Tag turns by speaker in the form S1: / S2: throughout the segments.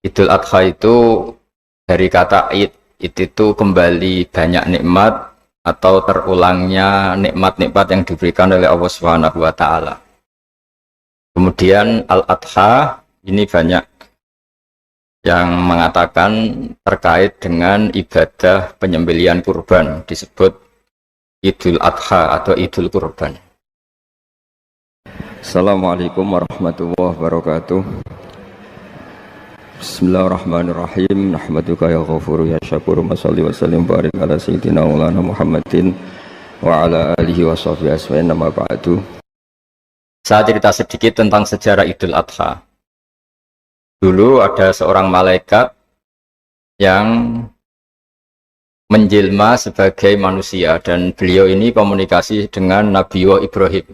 S1: Idul Adha itu dari kata id itu kembali banyak nikmat atau terulangnya nikmat-nikmat yang diberikan oleh Allah Subhanahu wa taala. Kemudian Al-Adha ini banyak yang mengatakan terkait dengan ibadah penyembelihan kurban, disebut Idul Adha atau Idul Kurban.
S2: Assalamualaikum warahmatullahi wabarakatuh. Bismillahirrahmanirrahim. Nahmaduka ya ghafuru ya syakuru. Mashalli wa sallim barik ala sayyidina maulana Muhammadin wa ala alihi wa sahbihi asma'in. Nama ba'du.
S1: Saya cerita sedikit tentang sejarah Idul Adha. Dulu ada seorang malaikat yang menjelma sebagai manusia dan beliau ini komunikasi dengan Nabi Ibrahim.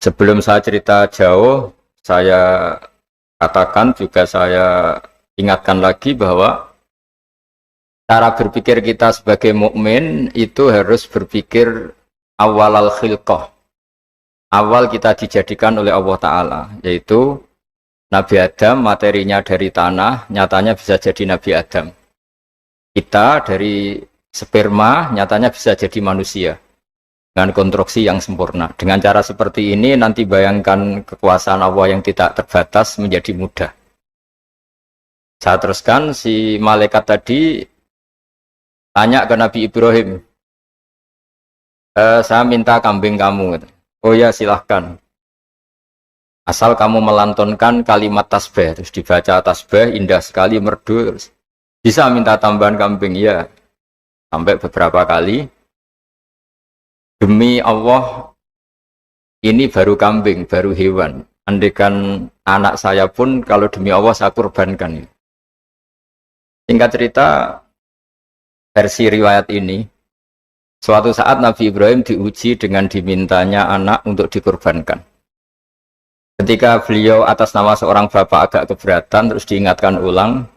S1: Sebelum saya cerita jauh, saya katakan juga saya ingatkan lagi bahwa cara berpikir kita sebagai mukmin itu harus berpikir awal al-khilqah. Awal kita dijadikan oleh Allah Ta'ala, yaitu Nabi Adam materinya dari tanah, nyatanya bisa jadi Nabi Adam. Kita dari sperma, nyatanya bisa jadi manusia dengan konstruksi yang sempurna. Dengan cara seperti ini nanti bayangkan kekuasaan Allah yang tidak terbatas menjadi mudah. Saya teruskan, si malaikat tadi tanya ke Nabi Ibrahim, saya minta kambing kamu. Oh ya, silahkan. Asal kamu melantunkan kalimat tasbih, terus dibaca tasbih, indah sekali, merdu, terus bisa minta tambahan kambing, ya. Sampai beberapa kali. Demi Allah, ini baru kambing, baru hewan. Andaikan anak saya pun, kalau demi Allah saya kurbankan. Singkat cerita, versi riwayat ini, suatu saat Nabi Ibrahim diuji dengan dimintanya anak untuk dikurbankan. Ketika beliau atas nama seorang bapak agak keberatan, terus diingatkan ulang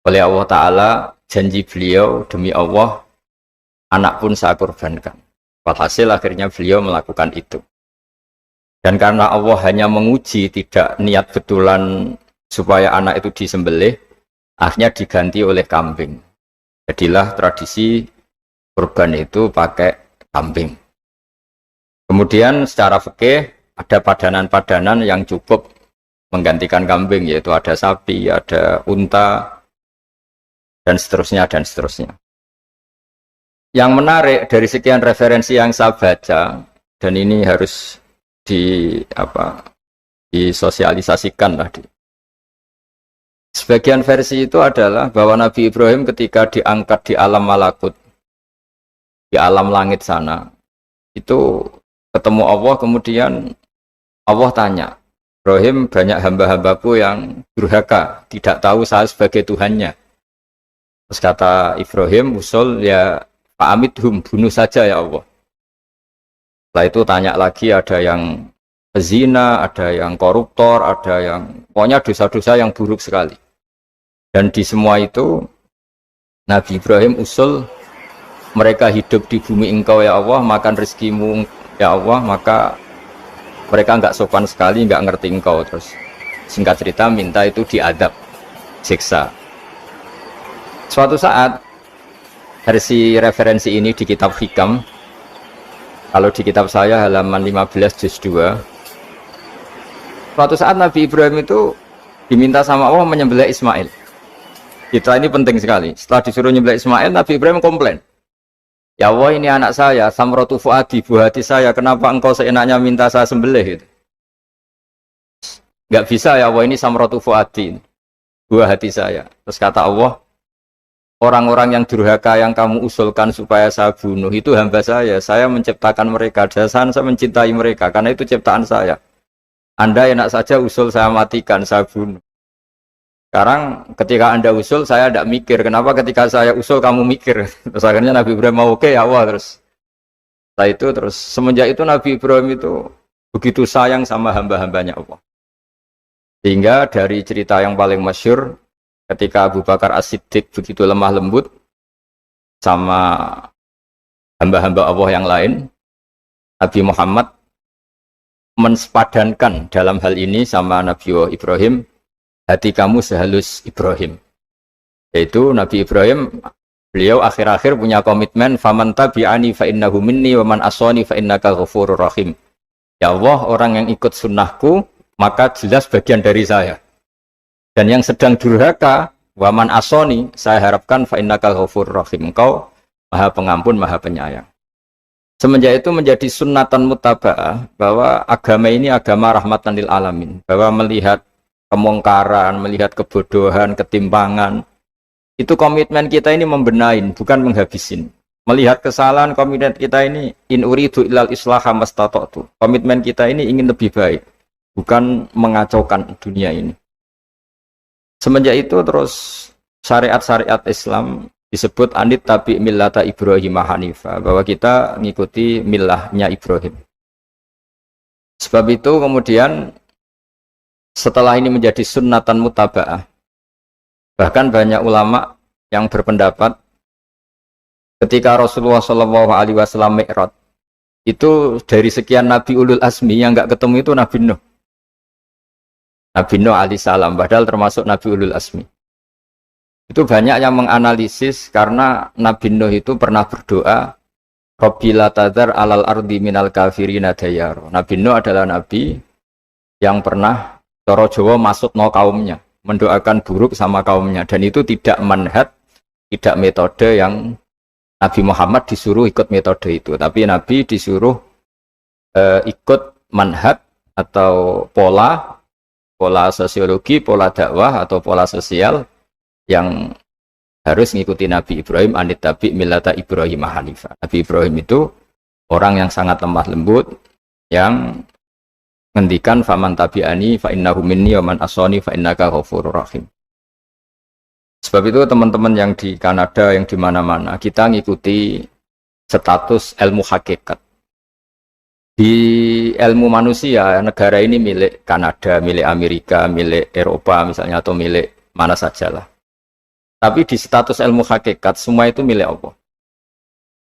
S1: oleh Allah Ta'ala, janji beliau, demi Allah, anak pun saya kurbankan. Walhasil akhirnya beliau melakukan itu. Dan karena Allah hanya menguji, tidak niat betulan supaya anak itu disembelih, akhirnya diganti oleh kambing. Jadilah tradisi kurban itu pakai kambing. Kemudian secara fikih ada padanan-padanan yang cukup menggantikan kambing, yaitu ada sapi, ada unta, dan seterusnya, dan seterusnya. Yang menarik dari sekian referensi yang saya baca, dan ini harus disosialisasikan tadi. Sebagian versi itu adalah bahwa Nabi Ibrahim ketika diangkat di alam malakut, di alam langit sana, itu ketemu Allah, kemudian Allah tanya, Ibrahim, banyak hamba-hambaku yang durhaka, tidak tahu saya sebagai Tuhannya. Terus kata Ibrahim, usul ya fa'amidhum, bunuh saja ya Allah. Setelah itu tanya lagi, ada yang pezina, ada yang koruptor, ada yang pokoknya dosa-dosa yang buruk sekali. Dan di semua itu Nabi Ibrahim usul, mereka hidup di bumi engkau ya Allah, makan rezekimu ya Allah, maka mereka enggak sopan sekali, enggak ngerti engkau. Terus singkat cerita minta itu diadab, siksa. Suatu saat, versi referensi ini di kitab Hikam, kalau di kitab saya halaman 15 juz 2, suatu saat Nabi Ibrahim itu diminta sama Allah menyembelih Ismail. Kita ini penting sekali. Setelah disuruh menyembelih Ismail, Nabi Ibrahim komplain, ya Allah, ini anak saya, samratu fuadi, buah hati saya, kenapa engkau seenaknya minta saya sembelih? Gitu. Enggak bisa ya Allah, ini samratu fuadi, buah hati saya. Terus kata Allah, orang-orang yang durhaka yang kamu usulkan supaya saya bunuh, itu hamba saya menciptakan mereka, saya mencintai mereka, karena itu ciptaan saya. Anda enak saja usul saya matikan, saya bunuh. Sekarang ketika Anda usul, saya tidak mikir. Kenapa ketika saya usul kamu mikir? Terus akhirnya Nabi Ibrahim mau oke ya Allah. Setelah itu semenjak itu Nabi Ibrahim itu begitu sayang sama hamba-hambanya Allah. Sehingga dari cerita yang paling masyhur, ketika Abu Bakar As-Siddiq begitu lemah lembut sama hamba-hamba Allah yang lain, Nabi Muhammad mensepadankan dalam hal ini sama Nabi Ibrahim. hati kamu sehalus Ibrahim. Yaitu Nabi Ibrahim, beliau akhir-akhir punya komitmen, faman tabi'ani fa innahu minni wa man asani fa innaka ghafurur rahim. Ya Allah, orang yang ikut sunnahku maka jelas bagian dari saya. Dan yang sedang durhaka, wa man asani, saya harapkan fa innaka ghafurur rahim. Engkau Maha Pengampun, Maha Penyayang. Semenjak itu menjadi sunnatan mutaba'ah bahwa agama ini agama rahmatan lil alamin, bahwa melihat kemungkaran, melihat kebodohan, ketimpangan, itu komitmen kita ini membenahin, bukan menghabisin. Melihat kesalahan, komitmen kita ini in uridu ilal islaha mastata'tu. Komitmen kita ini ingin lebih baik, bukan mengacaukan dunia ini. Semenjak itu terus syariat-syariat Islam disebut anit tabi millata Ibrahim Hanifah, bahwa kita mengikuti millahnya Ibrahim. Sebab itu kemudian setelah ini menjadi sunnatan mutaba'ah, bahkan banyak ulama yang berpendapat ketika Rasulullah SAW Mi'raj, itu dari sekian Nabi Ulul Azmi yang nggak ketemu itu Nabi Nuh. Nabi Nuh alaihissalam, padahal termasuk Nabi Ulul Azmi. Itu banyak yang menganalisis karena Nabi Nuh itu pernah berdoa, Rabbi la tadhar alal ardi minal kafirina dayaro. Nabi Nuh adalah Nabi yang pernah cara Jawa masuk no kaumnya, mendoakan buruk sama kaumnya, dan itu tidak manhaj, tidak metode yang Nabi Muhammad disuruh ikut metode itu, tapi Nabi disuruh ikut manhaj atau pola sosiologi, pola dakwah atau pola sosial yang harus mengikuti Nabi Ibrahim, anit tabi millata Ibrahim Hanifah. Nabi Ibrahim itu orang yang sangat lemah lembut, yang ngendikan faman tabi'ani fa innahu minni wa man asani fa innaka ghafurur rahim. Sebab itu teman-teman yang di Kanada, yang di mana-mana, kita ngikuti status ilmu hakikat. Di ilmu manusia, negara ini milik Kanada, milik Amerika, milik Eropa misalnya, atau milik mana sajalah. Tapi di status ilmu hakikat, semua itu milik Allah.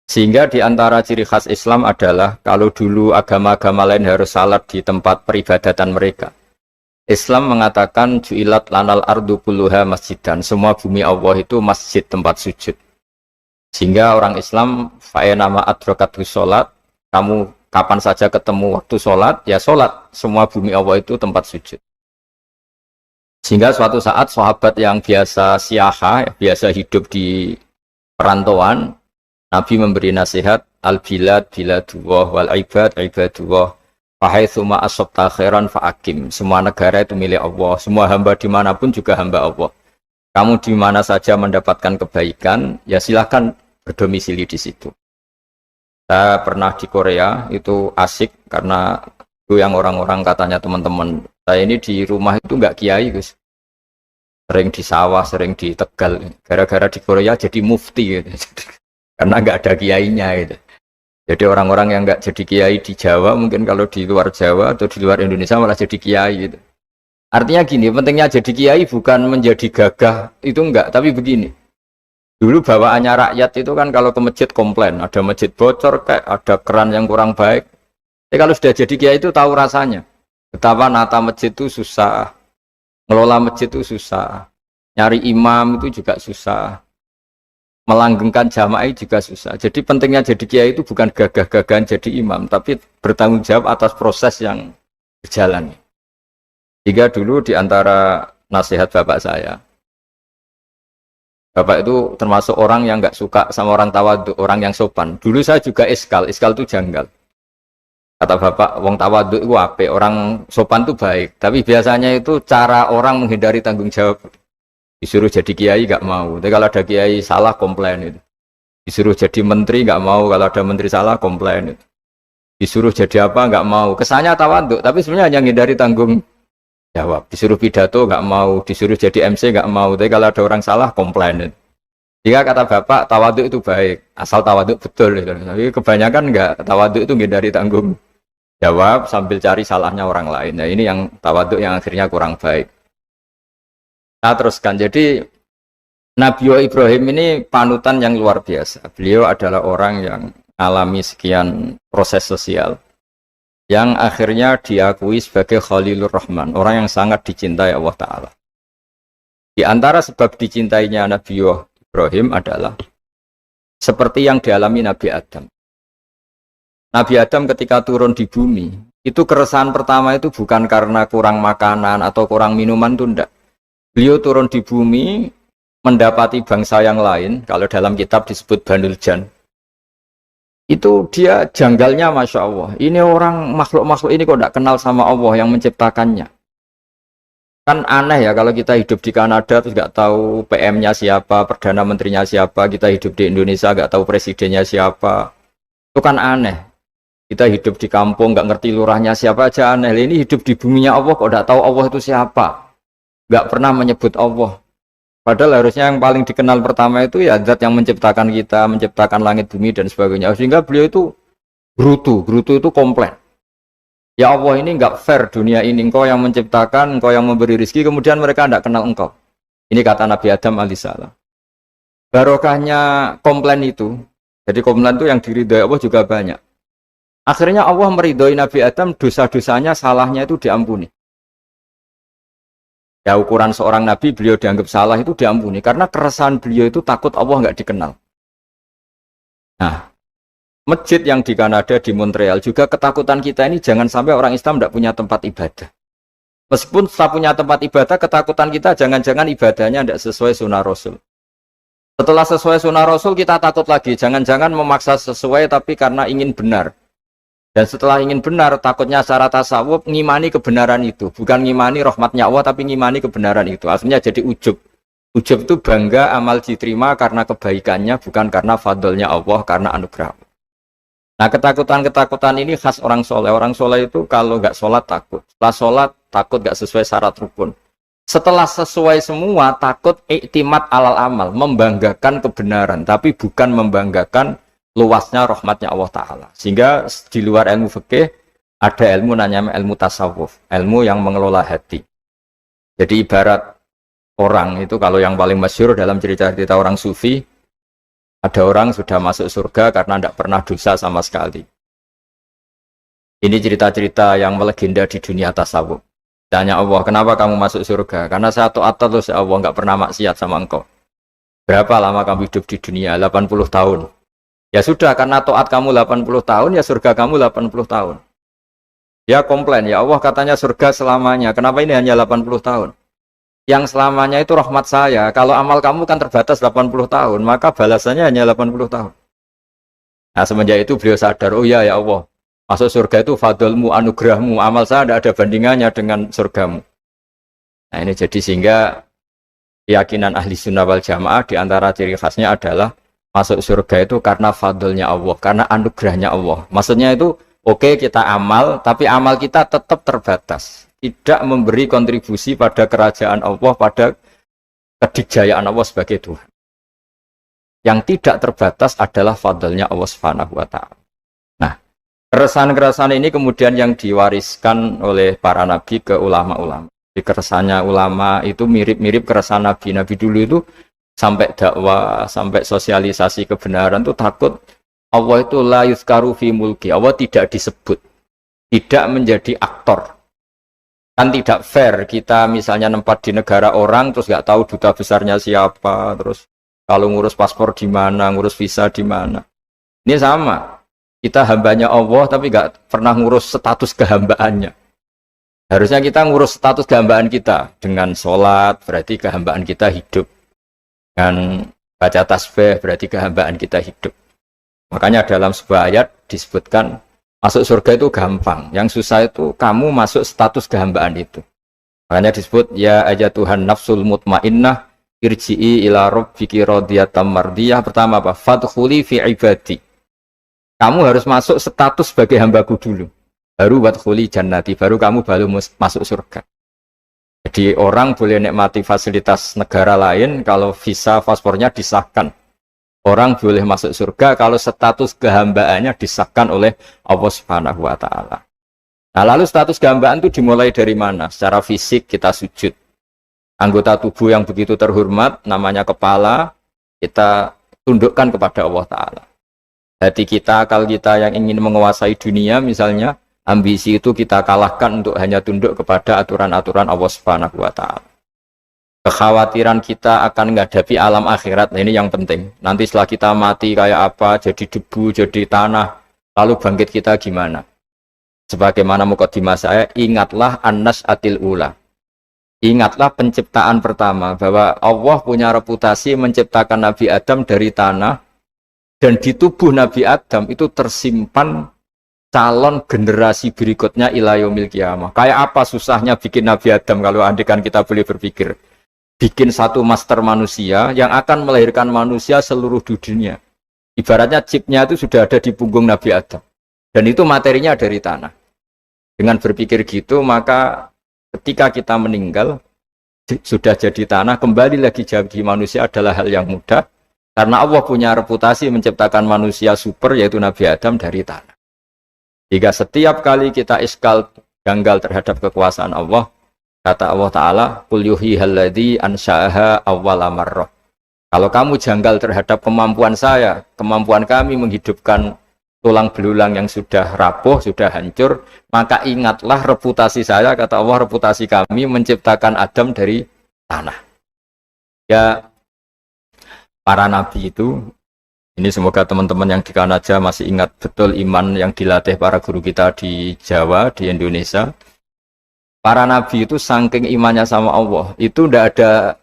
S1: Sehingga di antara ciri khas Islam adalah kalau dulu agama-agama lain harus salat di tempat peribadatan mereka, Islam mengatakan ju'ilat lanal ardu kulluha masjidan, semua bumi Allah itu masjid, tempat sujud. Sehingga orang Islam fa'enama adrokatu sholat, kamu kapan saja ketemu waktu sholat, ya sholat, semua bumi Allah itu tempat sujud. Sehingga suatu saat sahabat yang biasa siaha, biasa hidup di perantauan, Nabi memberi nasihat, al-bilad biladullah wal ibad ibadullah, fahaitsuma asabta khairan fa'akim. Semua negara itu milik Allah, semua hamba dimanapun juga hamba Allah. Kamu di mana saja mendapatkan kebaikan, ya silahkan berdomisili di situ. Saya pernah di Korea, itu asik karena itu yang orang-orang katanya teman-teman, saya ini di rumah itu nggak kiai, Gus. Sering di sawah, sering di Tegal. Gara-gara di Korea jadi mufti gitu. Karena nggak ada kiainya gitu. Jadi orang-orang yang nggak jadi kiai di Jawa, mungkin kalau di luar Jawa atau di luar Indonesia malah jadi kiai gitu. Artinya gini, pentingnya jadi kiai bukan menjadi gagah, itu enggak, tapi begini. Dulu bawaannya rakyat itu kan kalau ke masjid komplain, ada masjid bocor, kayak ada keran yang kurang baik. Tapi kalau sudah jadi kiai itu tahu rasanya. Betapa nata masjid itu susah, ngelola masjid itu susah, nyari imam itu juga susah, melanggengkan jamaah juga susah. Jadi pentingnya jadi kiai itu bukan gagah-gagahan jadi imam, tapi bertanggung jawab atas proses yang berjalan. Jika dulu di antara nasihat bapak saya, bapak itu termasuk orang yang nggak suka sama orang tawadhu, orang yang sopan. Dulu saya juga iskal itu janggal. Kata bapak, wong tawadhu itu apik, orang sopan itu baik. Tapi biasanya itu cara orang menghindari tanggung jawab. Disuruh jadi kiai nggak mau, tapi kalau ada kiai salah komplain itu. Disuruh jadi menteri nggak mau, kalau ada menteri salah komplain itu. Disuruh jadi apa nggak mau, kesannya tawadhu, tapi sebenarnya hanya menghindari tanggung jawab. Disuruh pidato nggak mau, disuruh jadi MC nggak mau, tapi kalau ada orang salah komplain itu. Jika kata bapak tawadhu itu baik, asal tawadhu betul itu. Tapi kebanyakan nggak, tawadhu itu menghindari tanggung jawab sambil cari salahnya orang lain. Nah ini yang tawadhu yang akhirnya kurang baik. Nah teruskan, jadi Nabi Ibrahim ini panutan yang luar biasa. Beliau adalah orang yang alami sekian proses sosial yang akhirnya diakui sebagai Khalilur Rahman, orang yang sangat dicintai Allah Ta'ala. Di antara sebab dicintainya Nabi Ibrahim adalah seperti yang dialami Nabi Adam. Nabi Adam ketika turun di bumi, itu keresahan pertama itu bukan karena kurang makanan atau kurang minuman, itu enggak. Beliau turun di bumi mendapati bangsa yang lain, kalau dalam kitab disebut Banul Jan. Itu dia janggalnya, Masya Allah. Ini orang makhluk-makhluk ini kok tidak kenal sama Allah yang menciptakannya. Kan aneh ya kalau kita hidup di Kanada terus nggak tahu PM-nya siapa, Perdana Menterinya siapa, kita hidup di Indonesia nggak tahu presidennya siapa. Itu kan aneh. Kita hidup di kampung nggak ngerti lurahnya siapa aja aneh. Ini hidup di buminya Allah kok nggak tahu Allah itu siapa. Nggak pernah menyebut Allah. Padahal harusnya yang paling dikenal pertama itu ya zat yang menciptakan kita, menciptakan langit bumi dan sebagainya. Sehingga beliau itu gerutu itu komplain. Ya Allah, ini enggak fair dunia ini, engkau yang menciptakan, engkau yang memberi rezeki, kemudian mereka tidak kenal engkau. Ini kata Nabi Adam alaihissalam. Barokahnya komplain itu, jadi komplain itu yang diridhoi Allah juga banyak. Akhirnya Allah meridhoi Nabi Adam, dosa-dosanya, salahnya itu diampuni. Ya ukuran seorang Nabi, beliau dianggap salah itu diampuni, karena keresahan beliau itu takut Allah enggak dikenal. Nah, masjid yang di Kanada, di Montreal juga ketakutan kita ini jangan sampai orang Islam tidak punya tempat ibadah. Meskipun setelah punya tempat ibadah, ketakutan kita jangan-jangan ibadahnya tidak sesuai sunnah Rasul. Setelah sesuai sunnah Rasul kita takut lagi, jangan-jangan memaksa sesuai tapi karena ingin benar. Dan setelah ingin benar, takutnya secara tasawuf ngimani kebenaran itu. Bukan ngimani rahmatnya Allah tapi ngimani kebenaran itu. Akhirnya jadi ujub. Ujub itu bangga amal diterima karena kebaikannya, bukan karena fadlnya Allah, karena anugerah. Nah, ketakutan-ketakutan ini khas orang soleh. Orang soleh itu kalau nggak sholat takut. Setelah sholat takut nggak sesuai syarat rukun. Setelah sesuai semua takut iktimat alal amal. Membanggakan kebenaran. Tapi bukan membanggakan luasnya rahmatnya Allah Ta'ala. Sehingga di luar ilmu fikih ada ilmu namanya ilmu tasawuf. Ilmu yang mengelola hati. Jadi ibarat orang itu kalau yang paling masyhur dalam cerita-cerita orang sufi, ada orang sudah masuk surga karena tidak pernah dosa sama sekali. Ini cerita-cerita yang melegenda di dunia tasawuf. Tanya Allah, kenapa kamu masuk surga? Karena saya taat terus ya Allah, nggak pernah maksiat sama engkau. Berapa lama kamu hidup di dunia? 80 tahun. Ya sudah, karena taat kamu 80 tahun, ya surga kamu 80 tahun. Dia komplain, ya Allah katanya surga selamanya. Kenapa ini hanya 80 tahun? Yang selamanya itu rahmat saya. Kalau amal kamu kan terbatas 80 tahun, maka balasannya hanya 80 tahun. Nah, semenjak itu beliau sadar, oh ya Allah, masuk surga itu fadlmu, anugerahmu, amal saya tidak ada bandingannya dengan surgamu. Nah, ini jadi sehingga keyakinan ahli sunnah wal jamaah di antara ciri khasnya adalah masuk surga itu karena fadlnya Allah, karena anugerahnya Allah. Maksudnya itu, oke, kita amal, tapi amal kita tetap terbatas. Tidak memberi kontribusi pada kerajaan Allah, pada kedikjayaan Allah sebagai Tuhan. Yang tidak terbatas adalah fadlnya Allah Subhanahu wa Ta'ala. Nah, keresahan-keresahan ini kemudian yang diwariskan oleh para nabi ke ulama-ulama. Di keresahannya ulama itu mirip-mirip keresahan nabi. Nabi dulu itu sampai dakwah, sampai sosialisasi kebenaran itu takut Allah itu la yuzkaru fi mulki. Allah tidak disebut, tidak menjadi aktor. Kan tidak fair kita misalnya nempat di negara orang terus nggak tahu duta besarnya siapa, terus kalau ngurus paspor di mana, ngurus visa di mana. Ini sama, kita hambanya Allah tapi nggak pernah ngurus status kehambaannya. Harusnya kita ngurus status kehambaan kita dengan sholat, berarti kehambaan kita hidup. Dan baca tasbih berarti kehambaan kita hidup. Makanya dalam sebuah ayat disebutkan masuk surga itu gampang, yang susah itu kamu masuk status kehambaan itu. Makanya disebut ya aja Tuhan nafsul mutmainnah irji'i ila rabbiki radiyatan mardiyah. Pertama apa? Fadkhuli fi ibadi. Kamu harus masuk status sebagai hambaku dulu. Baru wadkhuli jannati, baru kamu baru masuk surga. Jadi orang boleh nikmati fasilitas negara lain kalau visa paspornya disahkan. Orang boleh masuk surga kalau status kehambaannya disahkan oleh Allah Subhanahu wa Ta'ala. Nah, lalu status kehambaan itu dimulai dari mana? Secara fisik kita sujud. Anggota tubuh yang begitu terhormat, namanya kepala, kita tundukkan kepada Allah Ta'ala. Hati kita, akal kita yang ingin menguasai dunia misalnya, ambisi itu kita kalahkan untuk hanya tunduk kepada aturan-aturan Allah Subhanahu wa Ta'ala. kekhawatiran kita akan menghadapi alam akhirat. Nah, ini yang penting. Nanti setelah kita mati kayak apa, jadi debu, jadi tanah, lalu bangkit kita gimana? Sebagaimana mukadimah saya, ingatlah annas atil ula. Ingatlah penciptaan pertama, bahwa Allah punya reputasi menciptakan Nabi Adam dari tanah, dan di tubuh Nabi Adam itu tersimpan calon generasi berikutnya ila yaumil qiyamah. Kayak apa susahnya bikin Nabi Adam kalau andikan kita boleh berpikir. Bikin satu master manusia yang akan melahirkan manusia seluruh dunia. Ibaratnya chipnya itu sudah ada di punggung Nabi Adam. Dan itu materinya dari tanah. Dengan berpikir gitu, maka ketika kita meninggal, sudah jadi tanah, kembali lagi jadi manusia adalah hal yang mudah. Karena Allah punya reputasi menciptakan manusia super, yaitu Nabi Adam dari tanah. Jika setiap kali kita iskal janggal terhadap kekuasaan Allah, kata Allah Ta'ala, Qul yuhihal ladzi ansha'aha awwala marrah. Kalau kamu janggal terhadap kemampuan saya, kemampuan kami menghidupkan tulang belulang yang sudah rapuh, sudah hancur, maka ingatlah reputasi saya, kata Allah, reputasi kami menciptakan Adam dari tanah. Ya, para nabi itu, ini semoga teman-teman yang di Kanaja masih ingat betul iman yang dilatih para guru kita di Jawa, di Indonesia. Para nabi itu saking imannya sama Allah, itu tidak ada,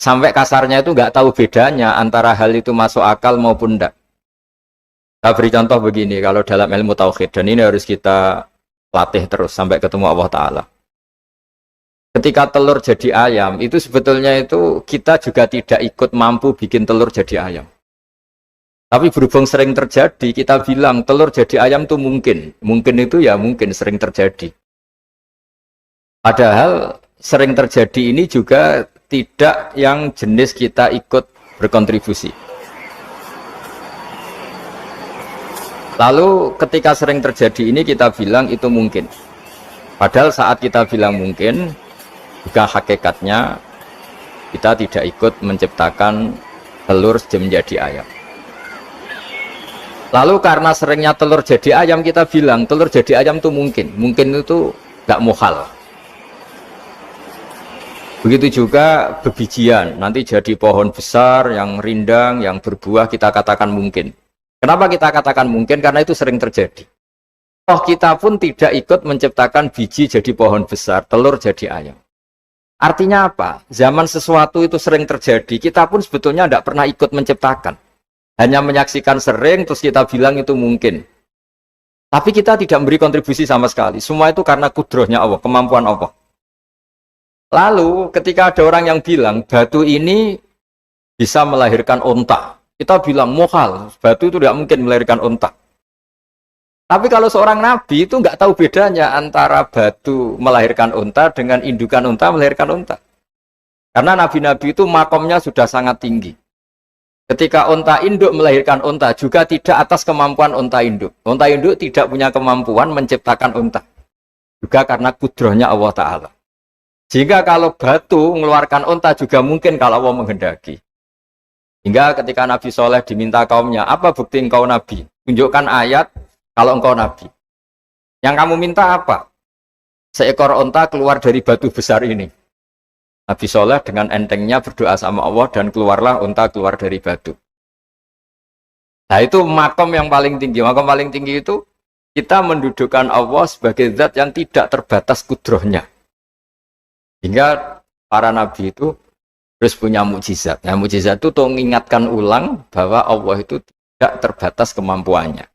S1: sampai kasarnya itu nggak tahu bedanya antara hal itu masuk akal maupun tidak. Saya beri contoh begini, kalau dalam ilmu tauhid, dan ini harus kita latih terus sampai ketemu Allah Ta'ala. Ketika telur jadi ayam, itu sebetulnya itu kita juga tidak ikut mampu bikin telur jadi ayam. Tapi berhubung sering terjadi, kita bilang telur jadi ayam itu mungkin. Mungkin itu ya mungkin sering terjadi. Padahal sering terjadi ini juga tidak yang jenis kita ikut berkontribusi. Lalu ketika sering terjadi ini kita bilang itu mungkin. Padahal saat kita bilang mungkin, juga hakikatnya kita tidak ikut menciptakan telur menjadi ayam. Lalu karena seringnya telur jadi ayam, kita bilang telur jadi ayam itu mungkin. Mungkin itu gak muhal. Begitu juga bebijian, nanti jadi pohon besar yang rindang, yang berbuah, kita katakan mungkin. Kenapa kita katakan mungkin? Karena itu sering terjadi. Toh kita pun tidak ikut menciptakan biji jadi pohon besar, telur jadi ayam. Artinya apa? Zaman sesuatu itu sering terjadi, kita pun sebetulnya tidak pernah ikut menciptakan. Hanya menyaksikan sering, terus kita bilang itu mungkin. Tapi kita tidak memberi kontribusi sama sekali. Semua itu karena kudrohnya Allah, kemampuan Allah. Lalu ketika ada orang yang bilang, batu ini bisa melahirkan onta. Kita bilang muhal, batu itu tidak mungkin melahirkan unta. Tapi kalau seorang nabi itu nggak tahu bedanya antara batu melahirkan unta dengan indukan unta melahirkan unta. Karena nabi-nabi itu makomnya sudah sangat tinggi. Ketika unta induk melahirkan unta juga tidak atas kemampuan unta induk. Unta induk tidak punya kemampuan menciptakan unta. Juga karena kudrohnya Allah Ta'ala. Sehingga kalau batu mengeluarkan unta juga mungkin kalau Allah menghendaki. Hingga ketika Nabi Soleh diminta kaumnya, apa bukti engkau Nabi? Tunjukkan ayat kalau engkau Nabi. Yang kamu minta apa? Seekor unta keluar dari batu besar ini. Nabi Soleh dengan entengnya berdoa sama Allah dan keluarlah unta keluar dari batu. Nah itu makom yang paling tinggi. Makom paling tinggi itu kita mendudukkan Allah sebagai zat yang tidak terbatas kudrohnya. Hingga para Nabi itu terus punya mukjizat. Nah, mukjizat itu untuk mengingatkan ulang bahwa Allah itu tidak terbatas kemampuannya.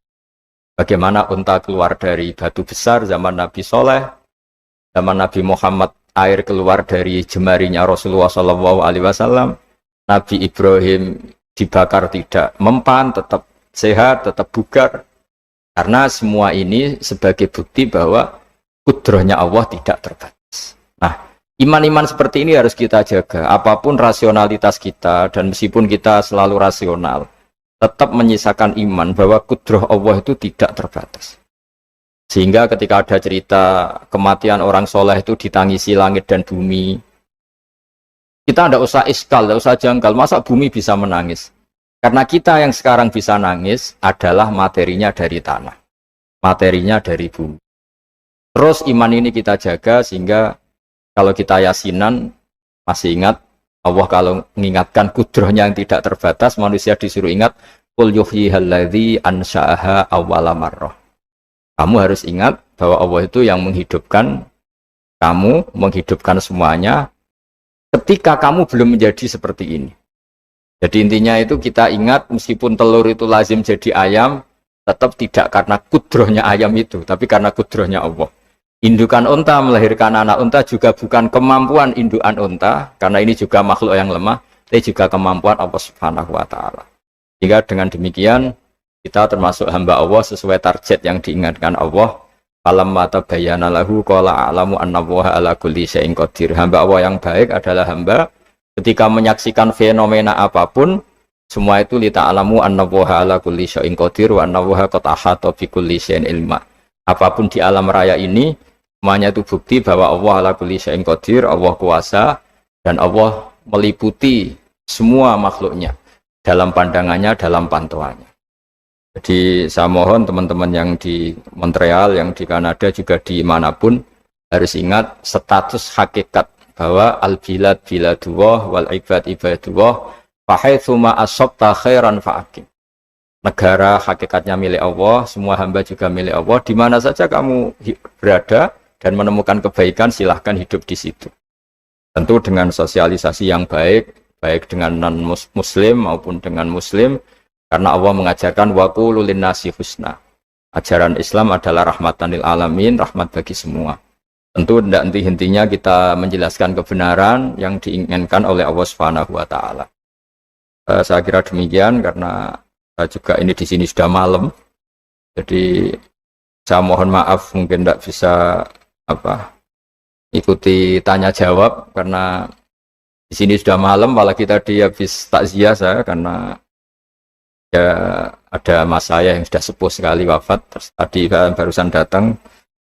S1: Bagaimana unta keluar dari batu besar zaman Nabi Soleh, zaman Nabi Muhammad air keluar dari jemarinya Rasulullah SAW, Nabi Ibrahim dibakar tidak mempan, tetap sehat, tetap bugar. Karena semua ini sebagai bukti bahwa kudrohnya Allah tidak terbatas. Nah, iman-iman seperti ini harus kita jaga. Apapun rasionalitas kita, dan meskipun kita selalu rasional, tetap menyisakan iman bahwa kudroh Allah itu tidak terbatas. Sehingga ketika ada cerita kematian orang soleh itu ditangisi langit dan bumi, kita tidak usah iskal, tidak usah janggal. Masa bumi bisa menangis? Karena kita yang sekarang bisa nangis adalah materinya dari tanah. Materinya dari bumi. Terus iman ini kita jaga sehingga kalau kita yasinan, Masih ingat Allah kalau mengingatkan kudrohnya yang tidak terbatas, manusia disuruh ingat qul yuhyihal ladzi ansha'aha awwala marrah. Kamu harus ingat bahwa Allah itu yang menghidupkan kamu, menghidupkan semuanya ketika kamu belum menjadi seperti ini. Jadi intinya itu kita ingat meskipun telur itu lazim jadi ayam, tetap tidak karena kudrohnya ayam itu, tapi karena kudrohnya Allah. Indukan unta melahirkan anak unta juga bukan kemampuan indukan unta, karena ini juga makhluk yang lemah, tapi juga kemampuan Allah Subhanahu wa Ta'ala. Jika dengan demikian kita termasuk hamba Allah sesuai target yang diingatkan Allah. Falamma tabayyana lahu qala a'lamu annallaha ala kulli syai'in qadir. Hamba Allah yang baik adalah hamba ketika menyaksikan fenomena apapun, semua itu li ta'lamu annallaha ala kulli syai'in qadir wa annallaha qad ahata bi kulli syai'in ilma. Apapun di alam raya ini, semuanya itu bukti bahwa Allah ala kulli syai'in qadir, Allah kuasa dan Allah meliputi semua makhluknya dalam pandangannya, dalam pantauannya. Jadi saya mohon teman-teman yang di Montreal, yang di Kanada, juga di manapun harus ingat status hakikat bahwa al-bilad biladullah wal ibad ibadullah fahaitsuma asabta khairan fa'akim. Negara hakikatnya milik Allah, semua hamba juga milik Allah. Di mana saja kamu berada dan menemukan kebaikan, silahkan hidup di situ. Tentu dengan sosialisasi yang baik, baik dengan non-muslim maupun dengan muslim. Karena Allah mengajarkan waqulu linnasi husna. Ajaran Islam adalah rahmatan lil alamin, rahmat bagi semua. Tentu tidak henti-hentinya kita menjelaskan kebenaran yang diinginkan oleh Allah Subhanahu wa Ta'ala. Saya kira demikian karena juga ini di sini sudah malam. Jadi saya mohon maaf mungkin tidak bisa ikuti tanya jawab karena di sini sudah malam, apalagi tadi habis takziah saya karena ya ada mas saya yang sudah sepuh sekali wafat, terus tadi barusan datang,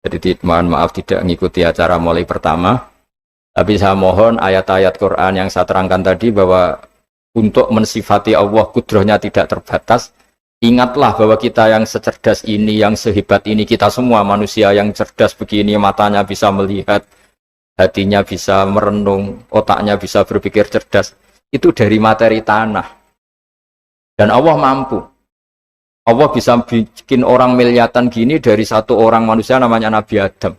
S1: jadi mohon maaf tidak mengikuti acara mulai pertama. Tapi saya mohon ayat-ayat Quran yang saya terangkan tadi bahwa untuk mensifati Allah kudrohnya tidak terbatas, ingatlah bahwa kita yang secerdas ini, yang sehebat ini, kita semua manusia yang cerdas begini, matanya bisa melihat, hatinya bisa merenung, otaknya bisa berpikir cerdas, itu dari materi tanah. Dan Allah mampu. Allah bisa bikin orang miliatan gini dari satu orang manusia namanya Nabi Adam.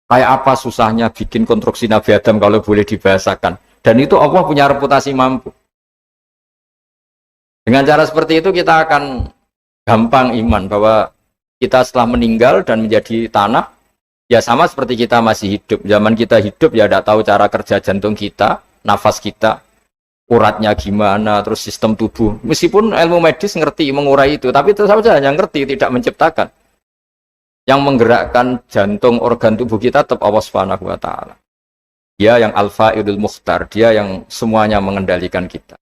S1: Kayak apa susahnya bikin konstruksi Nabi Adam kalau boleh dibahasakan. Dan itu Allah punya reputasi mampu. Dengan cara seperti itu kita akan gampang iman bahwa kita setelah meninggal dan menjadi tanah, ya sama seperti kita masih hidup. Zaman kita hidup ya tidak tahu cara kerja jantung kita, nafas kita, uratnya gimana, terus sistem tubuh. Meskipun ilmu medis ngerti mengurai itu, tapi tetap saja hanya ngerti, tidak menciptakan. Yang menggerakkan jantung, organ tubuh kita tetap Allah Subhanahu wa Ta'ala. Dia yang Al-Fa'idul Mukhtar, dia yang semuanya mengendalikan kita.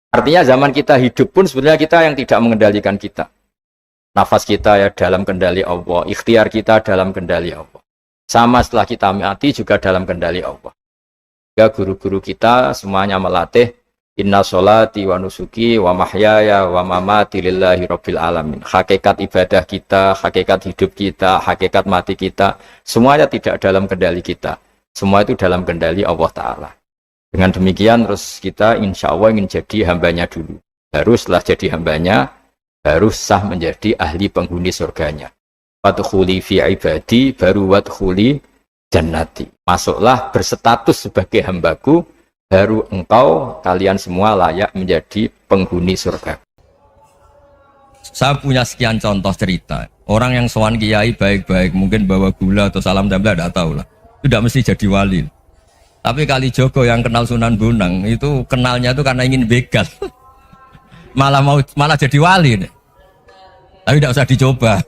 S1: Artinya zaman kita hidup pun sebenarnya kita yang tidak mengendalikan kita. Nafas kita ya dalam kendali Allah, ikhtiar kita dalam kendali Allah. Sama setelah kita mati juga dalam kendali Allah. Ya, guru-guru kita semuanya melatih inna sholati wa nusuki wa mahyaya wa mamati lillahi rabbil alamin. Hakikat ibadah kita, hakikat hidup kita, hakikat mati kita, semuanya tidak dalam kendali kita. Semua itu dalam kendali Allah Ta'ala. Dengan demikian terus kita insya Allah ingin jadi hambanya dulu. Baru setelah jadi hambanya, baru sah menjadi ahli penghuni surganya. Wadkhuli fi ibadi, baru wadkhuli jannati. Masuklah berstatus sebagai hambaku, baru engkau, kalian semua layak menjadi penghuni surga.
S3: Saya punya sekian contoh cerita. Orang yang sowan kiai baik-baik, mungkin bawa gula atau salam tempel, tidak tahu lah. Tidak mesti jadi wali. Tapi Kalijogo yang kenal Sunan Bonang, itu kenalnya itu karena ingin begal. malah jadi wali. Tapi tidak usah dicoba.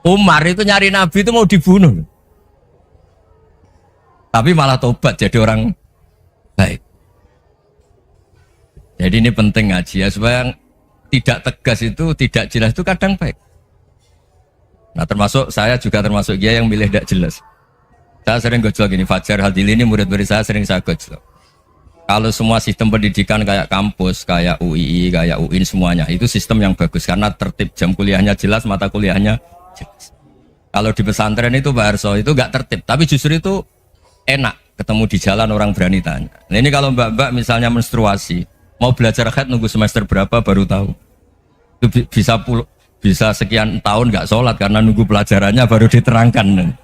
S3: Umar itu nyari Nabi itu mau dibunuh, tapi malah tobat jadi orang baik. Jadi ini penting ngaji ya, supaya tidak tegas itu, tidak jelas itu kadang baik. Nah termasuk saya juga termasuk dia yang milih tidak jelas. Saya sering gojlok gini, Fajar Hadili ini murid-murid saya sering saya gojlok. Kalau semua sistem pendidikan kayak kampus, kayak UII, kayak UIN semuanya, itu sistem yang bagus karena tertib, jam kuliahnya jelas, mata kuliahnya jelas. Kalau di pesantren itu Pak Harso itu gak tertib, tapi justru itu enak ketemu di jalan orang berani tanya. Nah, ini kalau mbak-mbak misalnya menstruasi, mau belajar haid nunggu semester berapa baru tahu. Itu bisa sekian tahun nggak sholat karena nunggu pelajarannya baru diterangkan.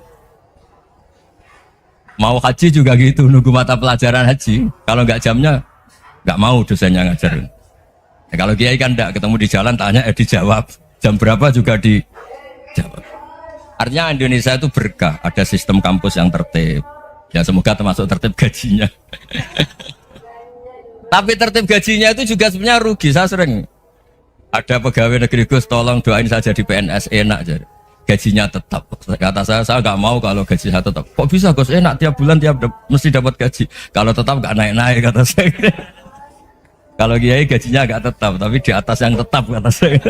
S3: Mau haji juga gitu, nunggu mata pelajaran haji. Kalau nggak jamnya, nggak mau dosennya ngajar. Nah, kalau kiai kan enggak, ketemu di jalan tanya, dijawab. Jam berapa juga dijawab. Artinya Indonesia itu berkah, ada sistem kampus yang tertib. Ya semoga termasuk tertib gajinya. Tapi tertib gajinya itu juga sebenarnya rugi. Saya sering ada pegawai negeri Gus, tolong doain saja di PNS enak jadi. Gajinya tetap. Kata saya nggak mau kalau gaji saya tetap. Kok bisa Gus enak tiap bulan mesti dapat gaji. Kalau tetap nggak naik-naik kata saya. Kalau kiai gajinya agak tetap, tapi di atas yang tetap kata saya.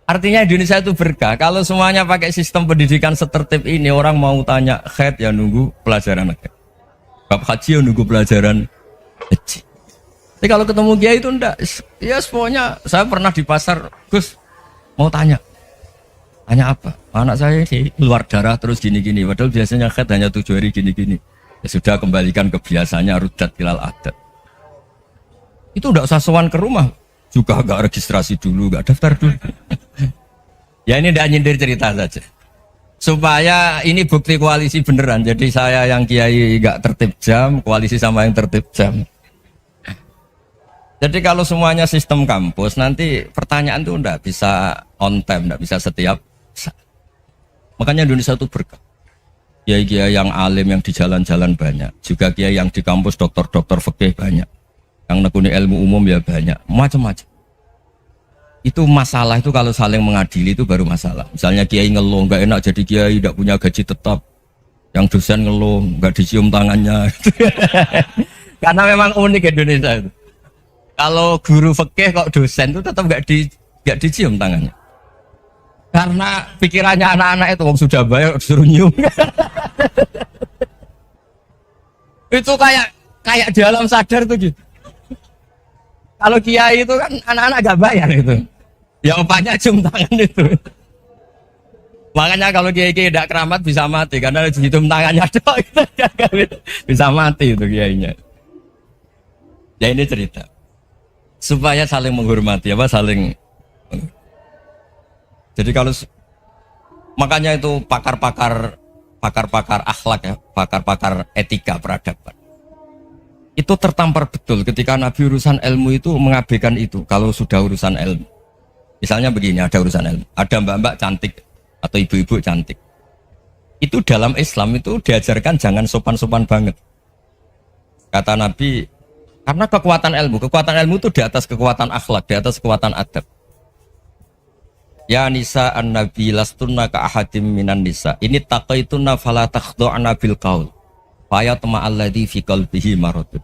S3: Artinya Indonesia itu berkah. Kalau semuanya pakai sistem pendidikan setertib ini, orang mau tanya haid ya nunggu pelajaran haid. Bab haji ya nunggu pelajaran haji. Tapi kalau ketemu kiai itu enggak. Ya semuanya, saya pernah di pasar, Gus mau tanya apa? Anak saya ini keluar darah terus gini-gini. Padahal biasanya haid hanya 7 hari gini-gini. Ya sudah kembalikan ke biasanya rudat ilal adat. Itu enggak usah sowan ke rumah. Juga enggak registrasi dulu, enggak daftar dulu. Ya ini enggak nyindir cerita saja. Supaya ini bukti koalisi beneran. Jadi saya yang kiai enggak tertib jam, koalisi sama yang tertib jam. Jadi kalau semuanya sistem kampus, nanti pertanyaan itu enggak bisa on time, enggak bisa setiap saat. Makanya Indonesia itu berkah. Kiai-kiai yang alim yang di jalan-jalan banyak, juga kiai yang di kampus dokter-dokter fikih banyak, yang nekuni ilmu umum ya banyak, macam-macam. Itu masalah itu kalau saling mengadili itu baru masalah. Misalnya kiai ngeluh nggak enak jadi kiai, tidak punya gaji tetap, yang dosen ngeluh nggak dicium tangannya, karena memang unik Indonesia itu. Kalau guru fikih kok dosen itu tetap nggak dicium tangannya. Karena pikirannya anak-anak itu wong sudah bayar disuruh nyium. Itu kayak di alam sadar tuh gitu. Kalau kiai itu kan anak-anak gak bayar itu. Yang opaknya cium tangan itu. Makanya kalau kiai-kiai tidak keramat bisa mati karena cium tangannya doang bisa mati itu kiainya. Ya ini cerita. Supaya saling menghormati saling. Jadi kalau makanya itu pakar-pakar akhlak ya, pakar-pakar etika peradaban. Itu tertampar betul ketika Nabi urusan ilmu itu mengabaikan itu. Kalau sudah urusan ilmu, misalnya begini, ada urusan ilmu, ada mbak-mbak cantik atau ibu-ibu cantik. Itu dalam Islam itu diajarkan jangan sopan-sopan banget. Kata Nabi, karena kekuatan ilmu itu di atas kekuatan akhlak, di atas kekuatan adab. Ya nisa an-nabi lastunna ka ahadim minan nisa. Ini taqaitunna fala takhdu'na bil qaul. Fa yatma alladhi fi qalbihi maradun.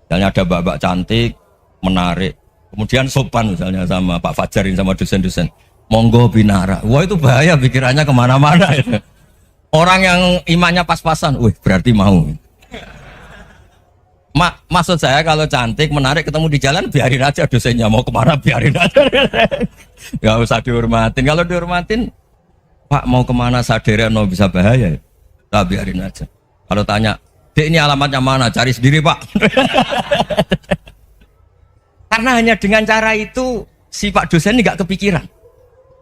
S3: Misalnya ada mbak-mbak cantik, menarik. Kemudian sopan misalnya sama Pak Fajarin sama dosen-dosen. Monggo binara. Wah itu bahaya pikirannya kemana-mana ya. Orang yang imannya pas-pasan, berarti mau. Maksud saya kalau cantik, menarik ketemu di jalan biarin aja dosennya mau kemana biarin aja. Gak usah dihormatin. Kalau dihormatin, Pak mau kemana sadereno bisa bahaya. Nah, biarin aja. Kalau tanya, Dek ini alamatnya mana? Cari sendiri Pak. Karena hanya dengan cara itu si Pak dosen ini gak kepikiran.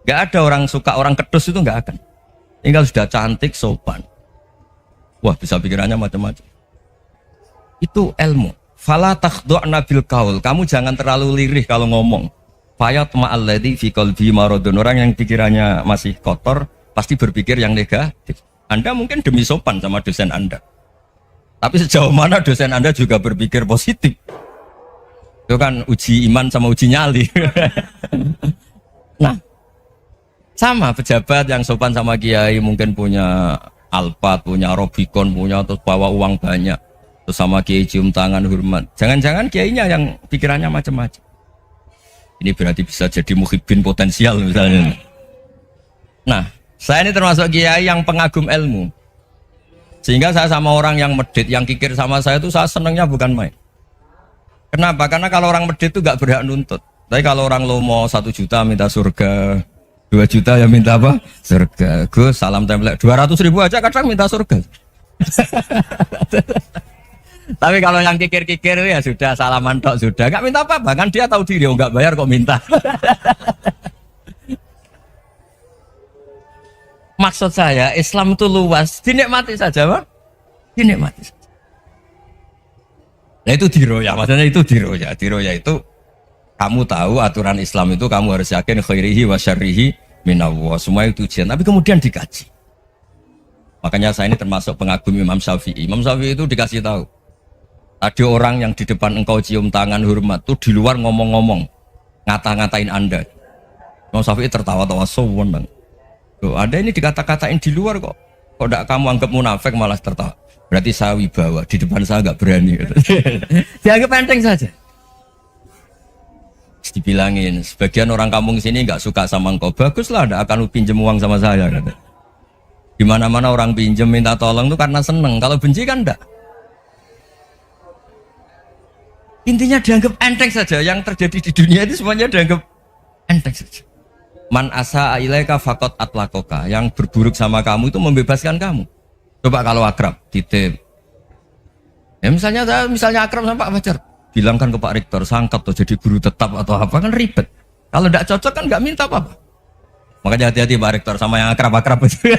S3: Gak ada orang suka orang kedus itu gak akan. Ini kalau sudah cantik, sopan. Wah bisa pikirannya macam-macam. Itu ilmu. Fala takhdu'na bil qaul. Kamu jangan terlalu lirih kalau ngomong. Fayat ma'alladzi fi qalbi maradun. Orang yang pikirannya masih kotor pasti berpikir yang negatif. Anda mungkin demi sopan sama dosen Anda. Tapi sejauh mana dosen Anda juga berpikir positif. Itu kan uji iman sama uji nyali. Nah, sama pejabat yang sopan sama kiai mungkin punya Alphard, punya Robicon, punya terus bawa uang banyak. Terus sama kiai cium tangan hormat. Jangan-jangan kiainya yang pikirannya macam-macam. Ini berarti bisa jadi muhibbin potensial misalnya. Nah, saya ini termasuk kiai yang pengagum ilmu. Sehingga saya sama orang yang medit, yang kikir sama saya itu saya senangnya bukan main. Kenapa? Karena kalau orang medit itu gak berhak nuntut. Tapi kalau orang lomo 1 juta minta surga, 2 2 juta ya minta apa? Surga. Gus, salam tempel 200.000 aja kadang minta surga. Tapi kalau yang kikir-kikir ya sudah salaman tok sudah, nggak minta apa-apa kan dia tahu diri, nggak bayar kok minta. Maksud saya Islam itu luas, dinikmati saja, Pak. Dinikmati saja. Nah itu diroya, maksudnya itu diroya. Diroya itu kamu tahu aturan Islam itu kamu harus yakin khairihi wa syarrihi minallah. Semua itu ujian, tapi kemudian dikaji. Makanya saya ini termasuk pengagum Imam Syafi'i. Imam Syafi'i itu dikasih tahu. Ada orang yang di depan engkau cium tangan hormat tuh di luar ngomong-ngomong, ngata-ngatain Anda. Imam Syafi'i tertawa-tawa sowan bang. Loh, ada ini dikata-katain di luar kok. Kok tidak kamu anggap munafik malah tertawa. Berarti saya wibawa, di depan saya nggak berani. Dianggap enteng saja. Dibilangin, sebagian orang kampung sini nggak suka sama engkau. Baguslah, tidak akan pinjam uang sama saya. Di mana-mana orang pinjam minta tolong itu karena seneng. Kalau benci kan enggak. Intinya dianggap enteng saja. Yang terjadi di dunia itu semuanya dianggap enteng saja. Man asa ilaika faqat atlakoka. Yang berburuk sama kamu itu membebaskan kamu. Coba kalau akrab, titip. Ya misalnya akrab sama Pak Fajar, bilangkan ke Pak Rektor, sangkat tuh jadi guru tetap atau apa, kan ribet. Kalau tidak cocok kan nggak minta apa-apa. Makanya hati-hati Pak Rektor sama yang akrab-akrab itu.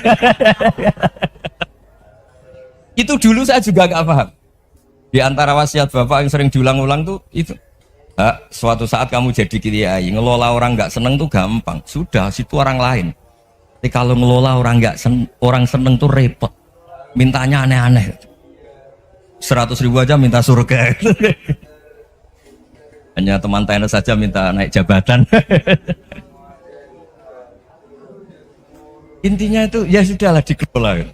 S3: Itu dulu saya juga nggak paham. Di antara wasiat Bapak yang sering diulang-ulang tuh itu. Suatu saat kamu jadi kiai, ngelola orang nggak seneng tuh gampang. Sudah, situ orang lain. Tapi kalau ngelola orang orang seneng tuh repot. Mintanya aneh-aneh. 100.000 aja minta surga. Hanya teman tenis saja minta naik jabatan. Intinya itu ya sudahlah dikelola.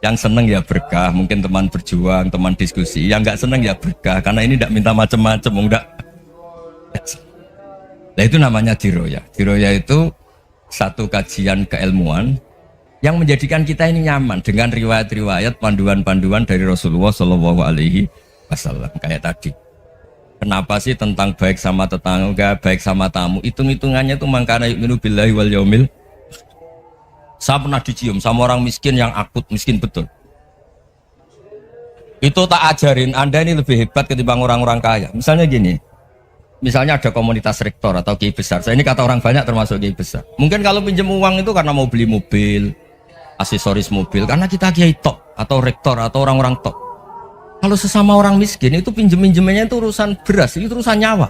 S3: Yang seneng ya berkah, mungkin teman berjuang, teman diskusi. Yang nggak seneng ya berkah, karena ini tidak minta macam-macam, enggak. Nah itu namanya diroya. Diroya itu satu kajian keilmuan yang menjadikan kita ini nyaman dengan riwayat-riwayat, panduan-panduan dari Rasulullah Shallallahu Alaihi Wasallam kayak tadi. Kenapa sih tentang baik sama tetangga, baik sama tamu? Hitung-hitungannya itu mangkana yu'minu billahi wal yaumil. Saya pernah dicium sama orang miskin yang akut miskin betul. Itu tak ajarin Anda ini lebih hebat ketimbang orang-orang kaya. Misalnya gini. Misalnya ada komunitas rektor atau kiai besar. Saya ini kata orang banyak termasuk kiai besar. Mungkin kalau pinjam uang itu karena mau beli mobil, aksesoris mobil, karena kita kiai tok atau rektor atau orang-orang tok. Kalau sesama orang miskin itu pinjem-pinjemannya itu urusan beras, itu urusan nyawa.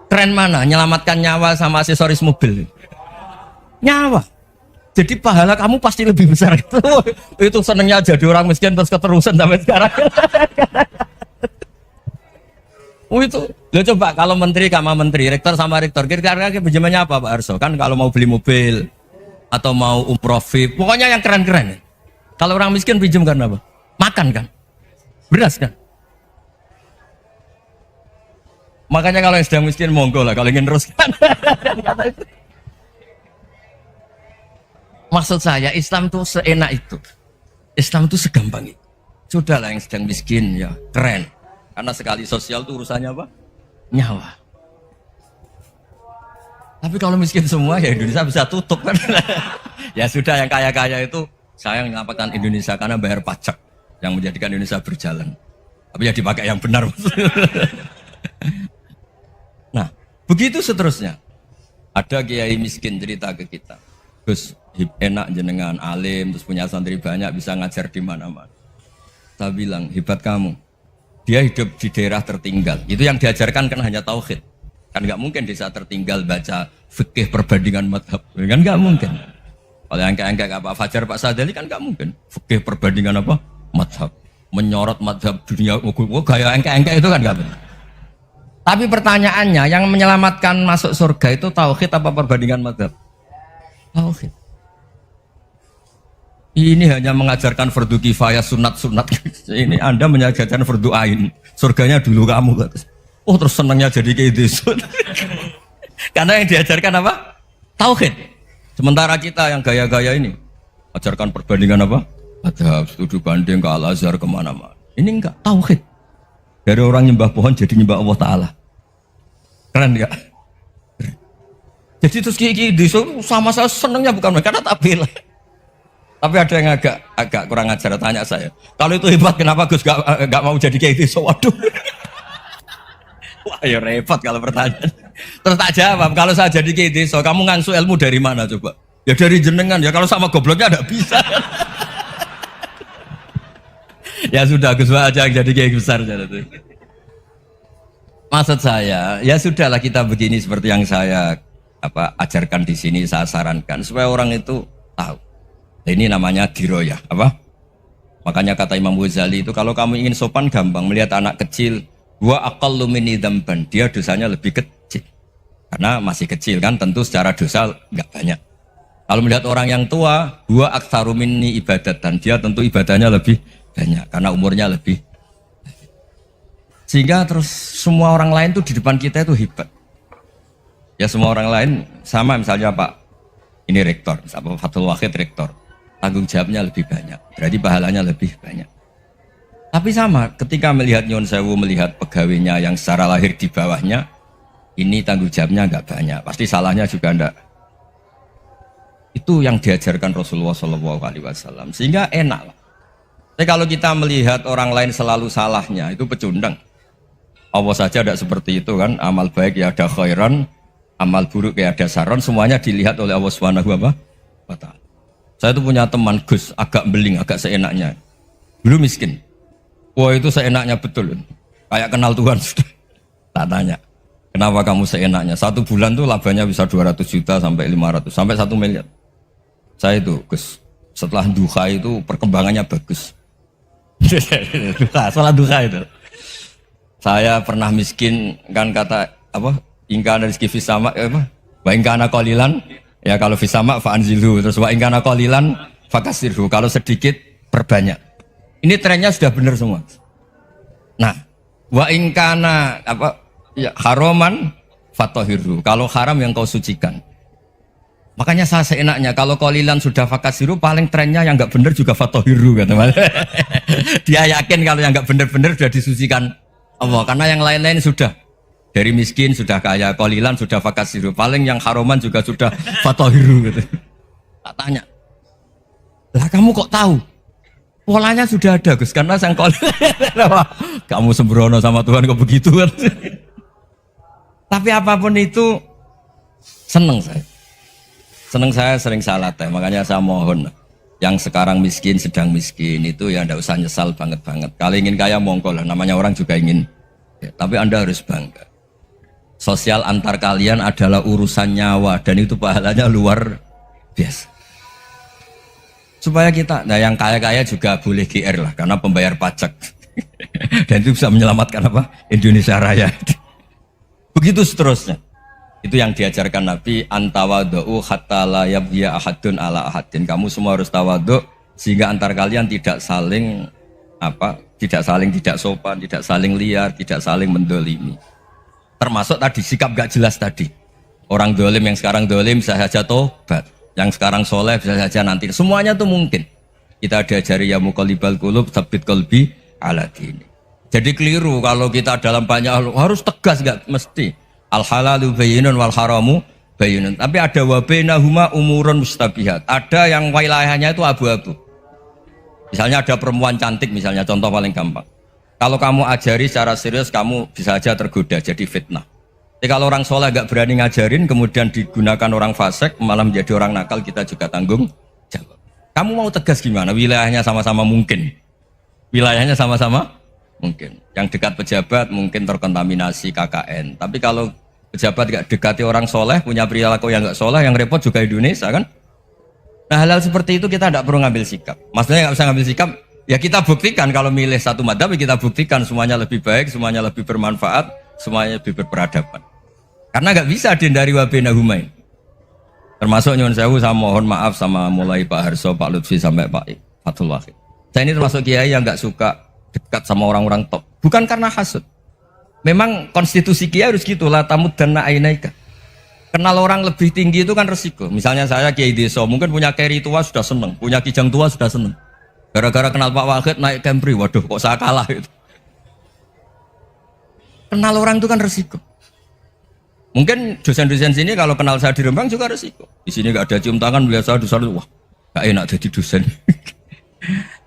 S3: Tren mana? Menyelamatkan nyawa sama aksesoris mobil. Nyawa. Jadi pahala kamu pasti lebih besar itu. Itu senengnya jadi orang miskin terus keterusan sampai sekarang. Oh itu, lo coba kalau menteri sama menteri, rektor sama rektor, kira-kira pinjamannya apa Pak Arso? Kan kalau mau beli mobil atau mau umroh VIP, pokoknya yang keren-keren. Kalau orang miskin pinjam karena apa? Makan kan, beras kan. Makanya kalau yang sedang miskin monggo lah, kalau ingin teruskan. Maksud saya Islam tuh seenak itu, Islam tuh segampang itu. Sudahlah yang sedang miskin ya keren. Karena sekali sosial itu urusannya apa? Nyawa. Tapi kalau miskin semua ya Indonesia bisa tutup kan. Ya sudah yang kaya-kaya itu saya menyelamatkan Indonesia karena bayar pajak yang menjadikan Indonesia berjalan. Tapi ya dipakai yang benar. Nah, begitu seterusnya. Ada kiai miskin cerita ke kita. Gus, enak jenengan alim terus punya santri banyak bisa ngajar di mana-mana. Saya bilang hebat kamu. Dia hidup di daerah tertinggal. Itu yang diajarkan kan hanya tauhid. Kan nggak mungkin desa tertinggal baca fikih perbandingan madhab. Kan nggak mungkin. Kalau yang kayak Pak Fajar, Pak Sadali kan nggak mungkin. Fikih perbandingan apa? Madhab. Menyorot madhab dunia. Gaya engke-engke itu kan nggak benar. Tapi pertanyaannya, yang menyelamatkan masuk surga itu tauhid apa perbandingan madhab? Tauhid. Ini hanya mengajarkan fardu kifayah sunat-sunat. Ini Anda mengajarkan fardu ain. Surganya dulu kamu. Oh terus senangnya jadi kayak gitu. Karena yang diajarkan apa? Tauhid. Sementara kita yang gaya-gaya ini ajarkan perbandingan apa? Ada studi banding ke Al-Azhar kemana-mana. Ini enggak tauhid. Dari orang nyembah pohon jadi nyembah Allah Ta'ala. Keren enggak? Jadi terus kiai desa sama saya senengnya bukan main, karena tak bela. Tapi ada yang agak kurang ajar, tanya saya. Kalau itu hebat, kenapa Gus gak mau jadi kiai desa? Waduh. Wah ya repot kalau pertanyaan. Terus tak jawab, kalau saya jadi kiai desa, kamu ngangsu ilmu dari mana coba? Ya dari jenengan, ya kalau sama gobloknya ada bisa. Ya sudah, Gus aja jadi kiai besar. Maksud saya, ya sudahlah kita begini seperti yang saya ajarkan di sini, saya sarankan supaya orang itu tahu. Ini namanya diroyah, Makanya kata Imam Ghazali itu kalau kamu ingin sopan gampang, melihat anak kecil, wa aqallu minni dzamban, dia dosanya lebih kecil. Karena masih kecil kan, tentu secara dosa enggak banyak. Kalau melihat orang yang tua, wa aktsaru minni ibadatan, dia tentu ibadahnya lebih banyak karena umurnya lebih. Sehingga terus semua orang lain tuh di depan kita itu hebat. Ya semua orang lain sama, misalnya Pak ini rektor, Fathul Wahid rektor, tanggung jawabnya lebih banyak, berarti pahalanya lebih banyak. Tapi sama, ketika melihat Nyun Sewu, melihat pegawainya yang secara lahir di bawahnya, ini tanggung jawabnya nggak banyak, pasti salahnya juga enggak. Itu yang diajarkan Rasulullah SAW, sehingga enak lah. Tapi kalau kita melihat orang lain selalu salahnya, itu pecundang. Allah saja tidak seperti itu kan, amal baik ya ada khairan, amal buruk ya ada saron, semuanya dilihat oleh Allah Subhanahu wa Ta'ala. Saya tuh punya teman Gus, agak beling, agak seenaknya. Dulu miskin. Wah itu seenaknya betul. Kayak kenal Tuhan sudah. Tak tanya, kenapa kamu seenaknya? 1 bulan tuh labanya bisa 200 juta sampai 500, sampai 1 miliar. Saya itu Gus, setelah duha itu perkembangannya bagus. Sholat duha itu. Saya pernah miskin, kan kata ingkana rizki fisama, wa ingkana qalilan, ya kalau fisama fa'anzilhu, terus wa ingkana qalilan fakasirhu, kalau sedikit perbanyak. Ini trennya sudah benar semua. Nah, wa ingkana ya haroman fatahirhu, kalau haram yang kau sucikan. Makanya saya seenaknya, kalau qalilan sudah fakasirhu, paling trennya yang enggak benar juga fatahirhu, kata Mas. Dia yakin kalau yang enggak benar-benar sudah disucikan Allah, karena yang lain-lain sudah dari miskin sudah kaya, qalilan sudah fakasiru, paling yang haroman juga sudah fatahiru gitu. Tak tanya, lah kamu kok tahu? Polanya sudah ada Gus, karena sang qalilan. Kamu sembrono sama Tuhan kok begitu kan? Tapi apapun itu seneng saya. Seneng saya sering salah teh, makanya saya mohon yang sekarang miskin, sedang miskin itu ya ndak usah nyesal banget-banget. Kalau ingin kaya monggo lah, namanya orang juga ingin. Ya, tapi Anda harus bangga. Sosial antar kalian adalah urusan nyawa dan itu pahalanya luar biasa. Supaya kita, nah yang kaya-kaya juga boleh GR lah karena pembayar pajak. Dan itu bisa menyelamatkan Indonesia Raya. Begitu seterusnya. Itu yang diajarkan Nabi, antawadhu hatta la yabghiya ahadun ala ahadin. Kamu semua harus tawadhu sehingga antar kalian tidak saling tidak sopan, tidak saling liar, tidak saling mendolimi. Termasuk tadi sikap gak jelas tadi. Orang dolim yang sekarang dolim bisa saja tobat, yang sekarang soleh bisa saja nanti. Semuanya tuh mungkin. Kita diajari ya muqallibal qulub tsabbit qalbi ala dini. Jadi keliru kalau kita dalam banyak harus tegas, gak mesti. Al halalu bayyinun wal haramu bayyinun. Tapi ada wa bainahuma umurun mustabihat. Ada yang wilayahnya itu abu-abu. Misalnya ada perempuan cantik, misalnya contoh paling gampang. Kalau kamu ajari secara serius, kamu bisa aja tergoda jadi fitnah. Tapi kalau orang soleh gak berani ngajarin, kemudian digunakan orang fasik, malah menjadi orang nakal, kita juga tanggung jawab. Kamu mau tegas gimana? Wilayahnya sama-sama mungkin. Wilayahnya sama-sama mungkin. Yang dekat pejabat mungkin terkontaminasi KKN. Tapi kalau pejabat gak dekati orang soleh, punya perilaku yang gak soleh, yang repot juga Indonesia kan. Nah hal-hal seperti itu kita tidak perlu ngambil sikap. Maksudnya nggak usah ngambil sikap, ya kita buktikan kalau milih satu madhab, kita buktikan semuanya lebih baik, semuanya lebih bermanfaat, semuanya lebih berperadaban. Karena nggak bisa dihindari wa bainahumain. Termasuk nyuwun sewu, saya mohon maaf sama mulai Pak Harso, Pak Lutfi sampai Pak Fathul Wahid. Saya ini termasuk kiai yang nggak suka dekat sama orang-orang top. Bukan karena hasud. Memang konstitusi kiai harus gitu, la tamuddanna ainaika. Kenal orang lebih tinggi itu kan resiko. Misalnya saya kiai desa, mungkin punya keri tua sudah seneng, punya kijang tua sudah seneng. Gara-gara kenal Pak Wahid naik Kempri, waduh kok saya kalah itu. Kenal orang itu kan resiko. Mungkin dosen-dosen sini kalau kenal saya di Rembang juga resiko. Di sini nggak ada cium tangan, melihat saya di sana, wah nggak enak jadi dosen.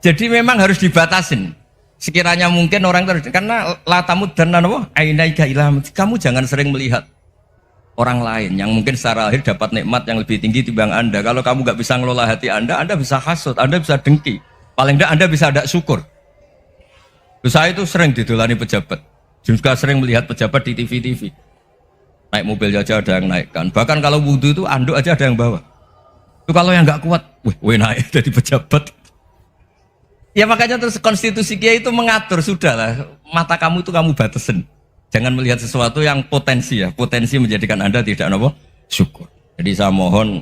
S3: Jadi memang harus dibatasin. Sekiranya mungkin orang karena latamud dan nanawa ainaika ilham, kamu jangan sering melihat orang lain yang mungkin secara lahir dapat nikmat yang lebih tinggi timbang Anda. Kalau kamu nggak bisa ngelola hati Anda bisa hasut, Anda bisa dengki. Paling tidak Anda bisa ada syukur. Saya itu sering didolani pejabat, juga sering melihat pejabat di TV-TV. Naik mobil aja ada yang naikkan. Bahkan kalau wudhu itu anduk aja ada yang bawa. Itu kalau yang nggak kuat, wih naik jadi pejabat. Ya makanya terus konstitusi Kiai itu mengatur, sudahlah mata kamu itu kamu batasin. Jangan melihat sesuatu yang potensi ya, potensi menjadikan Anda tidak apa syukur. Jadi saya mohon,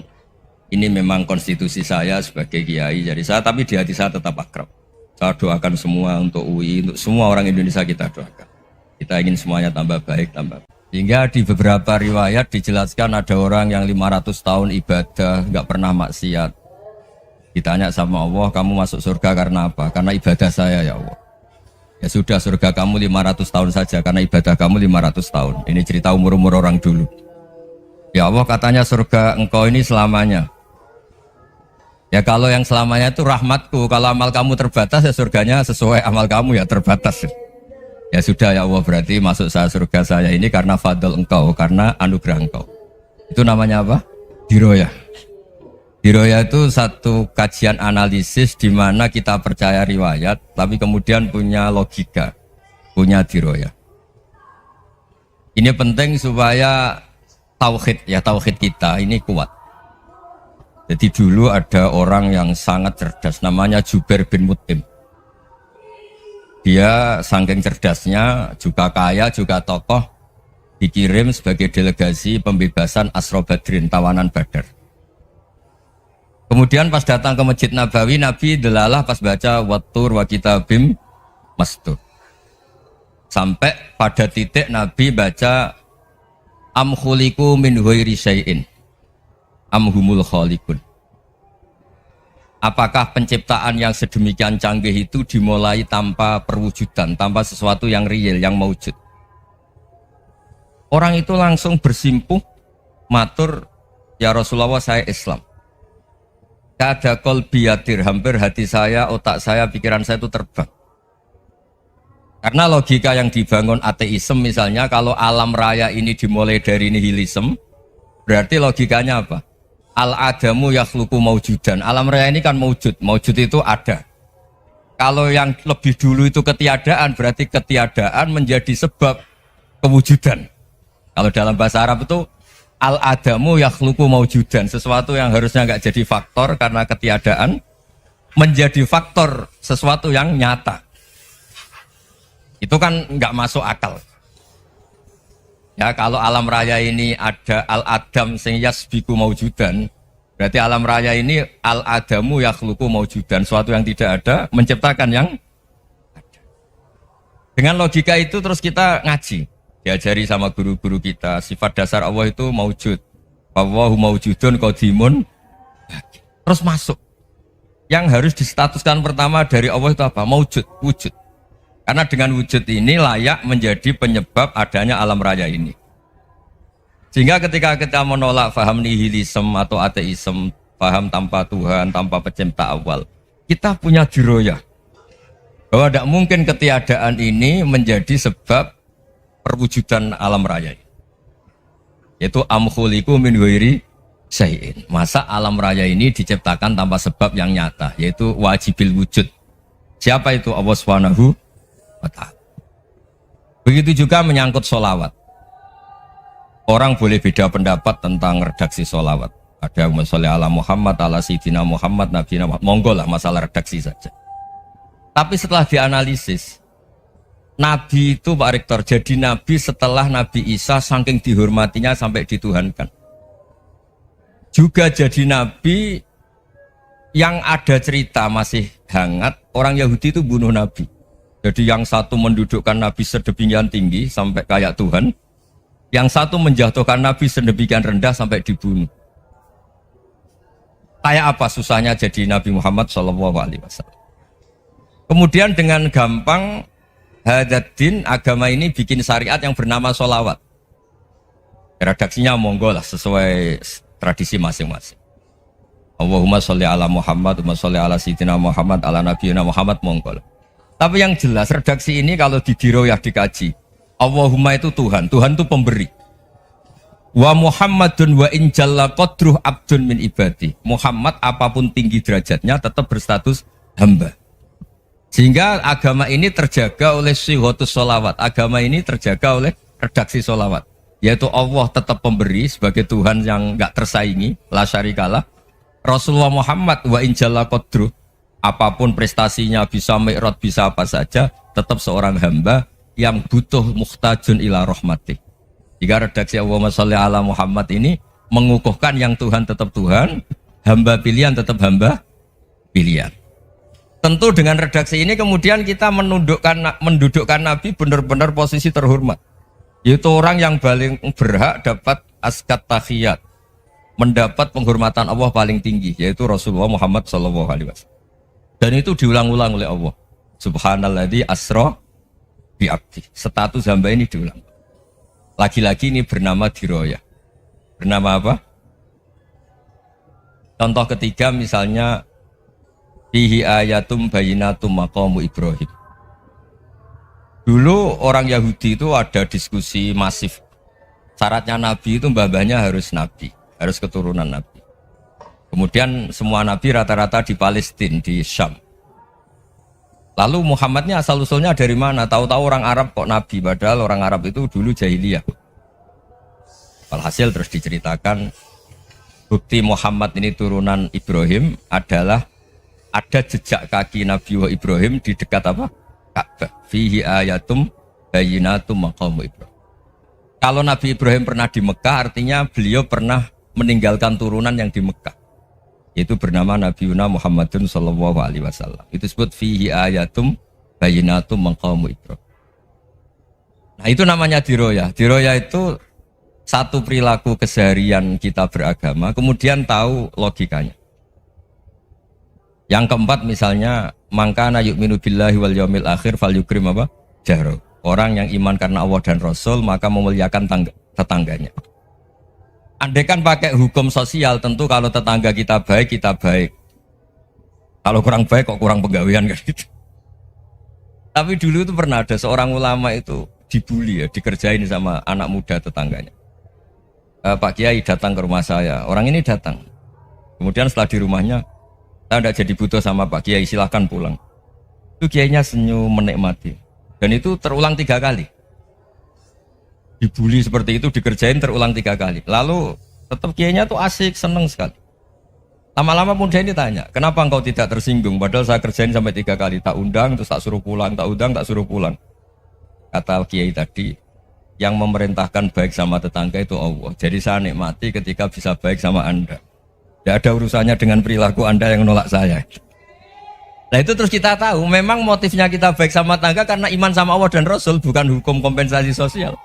S3: ini memang konstitusi saya sebagai Kiai, jadi saya tapi di hati saya tetap akrab. Saya doakan semua untuk UI, untuk semua orang Indonesia kita doakan. Kita ingin semuanya tambah baik, tambah baik. Hingga di beberapa riwayat dijelaskan ada orang yang 500 tahun ibadah, nggak pernah maksiat. Ditanya sama Allah, kamu masuk surga karena apa? Karena ibadah saya ya Allah. Ya sudah, surga kamu 500 tahun saja, karena ibadah kamu 500 tahun. Ini cerita umur-umur orang dulu. Ya Allah, katanya surga engkau ini selamanya. Ya kalau yang selamanya itu rahmatku, kalau amal kamu terbatas ya surganya sesuai amal kamu ya terbatas. Ya sudah ya Allah, berarti masuk saya surga saya ini karena fadl engkau, karena anugerah engkau. Itu namanya apa? Diroyah. Diroyah itu satu kajian analisis di mana kita percaya riwayat, tapi kemudian punya logika, punya diroyah. Ini penting supaya tauhid, ya tauhid kita ini kuat. Jadi dulu ada orang yang sangat cerdas, namanya Jubair bin Mut'im. Dia saking cerdasnya, juga kaya, juga tokoh, dikirim sebagai delegasi pembebasan Asra Badrin, tawanan Badar. Kemudian pas datang ke Masjid Nabawi, Nabi delalah pas baca Wattur wa kitabim mastur. Sampai pada titik Nabi baca Am khuliqu min ghairi syai'in am humul khaliqun. Apakah penciptaan yang sedemikian canggih itu dimulai tanpa perwujudan, tanpa sesuatu yang real, yang maujud? Orang itu langsung bersimpuh, matur, ya Rasulullah saya Islam. Kada qalbi yatir, hampir hati saya, otak saya, pikiran saya itu terbang. Karena logika yang dibangun ateisme misalnya, kalau alam raya ini dimulai dari nihilisme, berarti logikanya apa? Al-adamu yakhluqu maujudan. Alam raya ini kan maujud. Maujud itu ada. Kalau yang lebih dulu itu ketiadaan, berarti ketiadaan menjadi sebab kewujudan. Kalau dalam bahasa Arab itu al-adamu yakhluqu maujudan. Sesuatu yang harusnya nggak jadi faktor karena ketiadaan menjadi faktor sesuatu yang nyata. Itu kan nggak masuk akal. Ya, kalau alam raya ini ada al-adam sing yasbiku maujudan, berarti alam raya ini al-adamu yakhluqu maujudan, suatu yang tidak ada menciptakan yang ada. Dengan logika itu terus kita ngaji, diajari sama guru-guru kita, sifat dasar Allah itu maujud. Wallahu maujudun qadimun. Terus masuk. Yang harus distatuskan pertama dari Allah itu apa? Maujud, wujud. Karena dengan wujud ini layak menjadi penyebab adanya alam raya ini. Sehingga ketika kita menolak faham nihilisme atau ateisme, faham tanpa Tuhan, tanpa pencipta awal, kita punya diroyah. Bahwa tidak mungkin ketiadaan ini menjadi sebab perwujudan alam raya. Yaitu am khuliqu min ghairi syai'in. Masa alam raya ini diciptakan tanpa sebab yang nyata, yaitu wajibil wujud. Siapa itu? Allah Subhanahu wa ta'ala. Begitu juga menyangkut sholawat. Orang boleh beda pendapat tentang redaksi sholawat. Ada yang sholli ala Muhammad, ala Sayyidina Muhammad, Nabi Muhammad. Monggo lah, masalah redaksi saja. Tapi setelah dianalisis, Nabi itu Pak Rektor jadi Nabi setelah Nabi Isa saking dihormatinya sampai dituhankan. Juga jadi Nabi yang ada cerita masih hangat, orang Yahudi itu bunuh Nabi. Jadi yang satu mendudukkan Nabi sedemikian tinggi sampai kayak Tuhan, yang satu menjatuhkan Nabi sedemikian rendah sampai dibunuh. Kayak apa susahnya jadi Nabi Muhammad SAW. Kemudian dengan gampang Hadaddin agama ini bikin syariat yang bernama sholawat. Redaksinya monggo lah sesuai tradisi masing-masing. Allahumma sholli ala Muhammad, Allahumma sholli ala Sayyidina Muhammad, ala Nabiyina Muhammad, monggo lah. Tapi yang jelas redaksi ini kalau didiroyah dikaji, Allahumma itu Tuhan, Tuhan itu pemberi. Wa Muhammadun wa in jalla qadruh abdun min ibadi. Muhammad apapun tinggi derajatnya tetap berstatus hamba. Sehingga agama ini terjaga oleh syihotus sholawat. Agama ini terjaga oleh redaksi sholawat. Yaitu Allah tetap pemberi sebagai Tuhan yang enggak tersaingi, la syarikalah. Rasulullah Muhammad wa in jalla qadruh, apapun prestasinya, bisa mi'raj, bisa apa saja, tetap seorang hamba yang butuh muhtajun ila rahmatih. Jika redaksi Allahumma sholli ala Muhammad ini mengukuhkan yang Tuhan tetap Tuhan, hamba pilihan tetap hamba pilihan. Tentu dengan redaksi ini kemudian kita mendudukkan Nabi benar-benar posisi terhormat. Yaitu orang yang paling berhak dapat askat tahiyat, mendapat penghormatan Allah paling tinggi, yaitu Rasulullah Muhammad SAW. Dan itu diulang-ulang oleh Allah. Subhanalladzi asra bi abdi. Status hamba ini diulang. Lagi-lagi ini bernama diroyah. Bernama apa? Contoh ketiga misalnya fihi ayatum bayinatum maqamu Ibrahim. Dulu orang Yahudi itu ada diskusi masif. Syaratnya Nabi itu mbah-mbahnya harus Nabi, harus keturunan Nabi. Kemudian semua Nabi rata-rata di Palestina, di Syam. Lalu Muhammadnya asal-usulnya dari mana? Tahu-tahu orang Arab kok Nabi, padahal orang Arab itu dulu jahiliyah. Alhasil terus diceritakan bukti Muhammad ini turunan Ibrahim adalah ada jejak kaki Nabi Ibrahim di dekat apa? Ka'bah. Fihi ayatum bayinatum maqamu Ibrahim. Kalau Nabi Ibrahim pernah di Mekah, artinya beliau pernah meninggalkan turunan yang di Mekah. Itu bernama Nabiuna Muhammadun sallallahu alaihi wasallam. Itu disebut fihi ayatum bayinatum maqamu Ibrahim. Nah, itu namanya diroyah. Diroyah itu satu perilaku keseharian kita beragama, kemudian tahu logikanya. Yang keempat misalnya, mangkana yu'minu billahi wal yaumil akhir falyukrim apa? Jaro. Orang yang iman karena Allah dan Rasul, maka memuliakan tetangganya. Andai kan pakai hukum sosial, tentu kalau tetangga kita baik, kita baik. Kalau kurang baik, kok kurang penggawean kan gitu. Tapi dulu itu pernah ada seorang ulama itu dibully ya, dikerjain sama anak muda tetangganya. Pak Kiai datang ke rumah saya, orang ini datang. Kemudian setelah di rumahnya, saya tidak jadi butuh sama Pak Kiai, silahkan pulang. Itu Kiainya senyum menikmati. Dan itu terulang 3 kali. Dibully seperti itu, dikerjain terulang 3 kali. Lalu tetap Kiainya tuh asik, seneng sekali. Lama-lama muda ini tanya, kenapa engkau tidak tersinggung? Padahal saya kerjain sampai 3 kali, tak undang, terus tak suruh pulang, tak undang, tak suruh pulang. Kata Kiai tadi, yang memerintahkan baik sama tetangga itu Allah. Jadi saya nikmati ketika bisa baik sama Anda. Tidak ada urusannya dengan perilaku Anda yang menolak saya. Nah itu terus kita tahu, memang motifnya kita baik sama tetangga karena iman sama Allah dan Rasul, bukan hukum kompensasi sosial.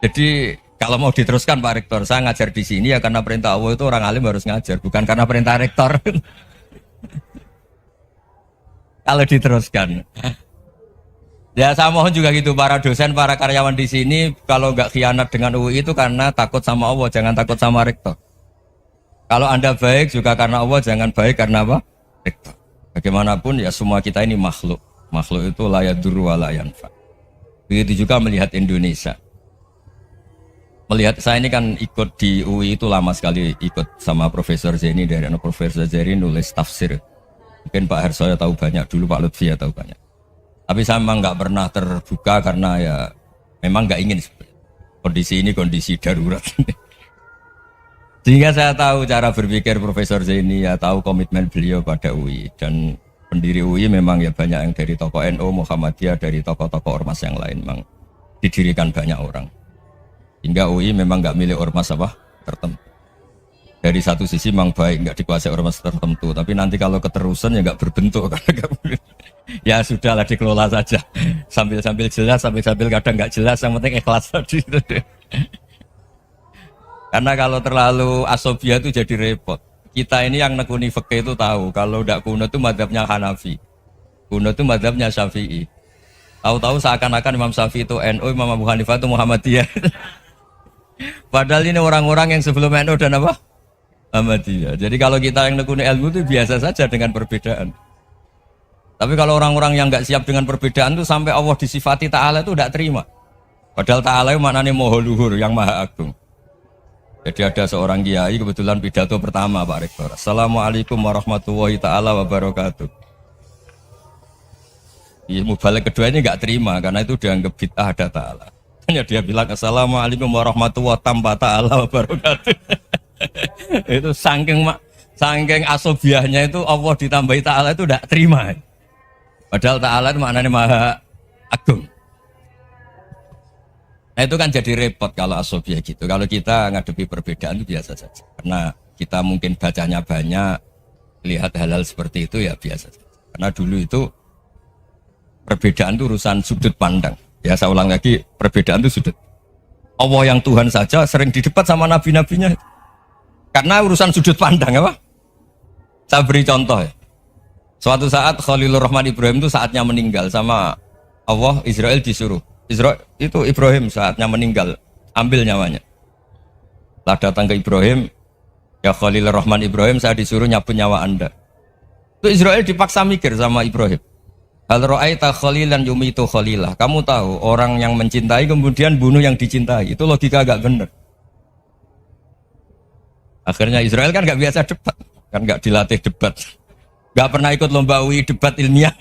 S3: Jadi kalau mau diteruskan Pak Rektor, saya ngajar di sini ya karena perintah Allah itu orang alim harus ngajar, bukan karena perintah Rektor. Kalau diteruskan, ya saya mohon juga gitu para dosen, para karyawan di sini, kalau nggak khianat dengan UI itu karena takut sama Allah, jangan takut sama Rektor. Kalau Anda baik juga karena Allah, jangan baik karena apa? Rektor. Bagaimanapun ya semua kita ini makhluk. Makhluk itu la yadurru wa la yanfa. Begitu juga melihat Indonesia. Melihat saya ini kan ikut di UI itu lama sekali, ikut sama Profesor Zeni, dari Profesor Zeni nulis tafsir. Mungkin Pak Hersoyo tahu banyak, dulu Pak Lutfi ya tahu banyak. Tapi saya memang nggak pernah terbuka karena ya memang nggak ingin kondisi ini kondisi darurat. Sehingga saya tahu cara berpikir Profesor Zeni, ya tahu komitmen beliau pada UI, dan pendiri UI memang ya banyak yang dari tokoh NU, Muhammadiyah, dari tokoh-tokoh ormas yang lain memang didirikan banyak orang. Hingga UI memang nggak milik ormas apa tertentu. Dari satu sisi memang baik, nggak dikuasai ormas tertentu, tapi nanti kalau keterusan ya nggak berbentuk. Ya sudahlah, dikelola saja, sambil jelas, sambil kadang nggak jelas, yang penting ikhlas tadi. Karena kalau terlalu asobia itu jadi repot. Kita ini yang nekuni fikih itu tahu, kalau tidak kuno itu mazhabnya Hanafi, kuno itu mazhabnya Syafi'i. Tahu-tahu seakan-akan Imam Syafi'i itu NU, Imam Abu Hanifah itu Muhammadiyah. Padahal ini orang-orang yang sebelum NU dan apa? Muhammadiyah. Jadi kalau kita yang nekuni ilmu itu biasa saja dengan perbedaan. Tapi kalau orang-orang yang nggak siap dengan perbedaan itu sampai Allah disifati Ta'ala itu tidak terima. Padahal Ta'ala itu maknanya Maha Luhur, yang Maha Agung. Jadi ada seorang kiai kebetulan pidato pertama Pak Rektor. Assalamualaikum warahmatullahi ta'ala wabarakatuh. Ilmu balik kedua ini nggak terima karena itu dianggap bid'ah ada Ta'ala. Hanya dia bilang Assalamualaikum warahmatullahi ta'ala wabarakatuh. Itu saking asobiahnya itu Allah ditambahi Ta'ala itu tidak terima. Padahal Ta'ala itu maknanya Maha Agung. Nah itu kan jadi repot kalau asobiah gitu. Kalau kita ngadepi perbedaan itu biasa saja. Karena kita mungkin bacanya banyak, lihat hal-hal seperti itu ya biasa saja. Karena dulu itu perbedaan itu urusan sudut pandang. Ya saya ulang lagi, perbedaan itu sudut. Allah yang Tuhan saja sering didebat sama nabi-nabinya. Karena urusan sudut pandang apa? Saya beri contoh ya. Suatu saat Khalilur Rahman Ibrahim itu saatnya meninggal sama Allah, Israel disuruh. Israel itu Ibrahim saatnya meninggal, ambil nyawanya. Lah datang ke Ibrahim, ya Khalilur Rahman Ibrahim, saya disuruh nyabut nyawa Anda. Itu Israel dipaksa mikir sama Ibrahim. Hal ra'aita khalilan yumitu khalilah. Kamu tahu orang yang mencintai kemudian bunuh yang dicintai. Itu logika agak benar. Akhirnya Israel kan gak biasa debat, kan gak dilatih debat, gak pernah ikut lomba UI debat ilmiah.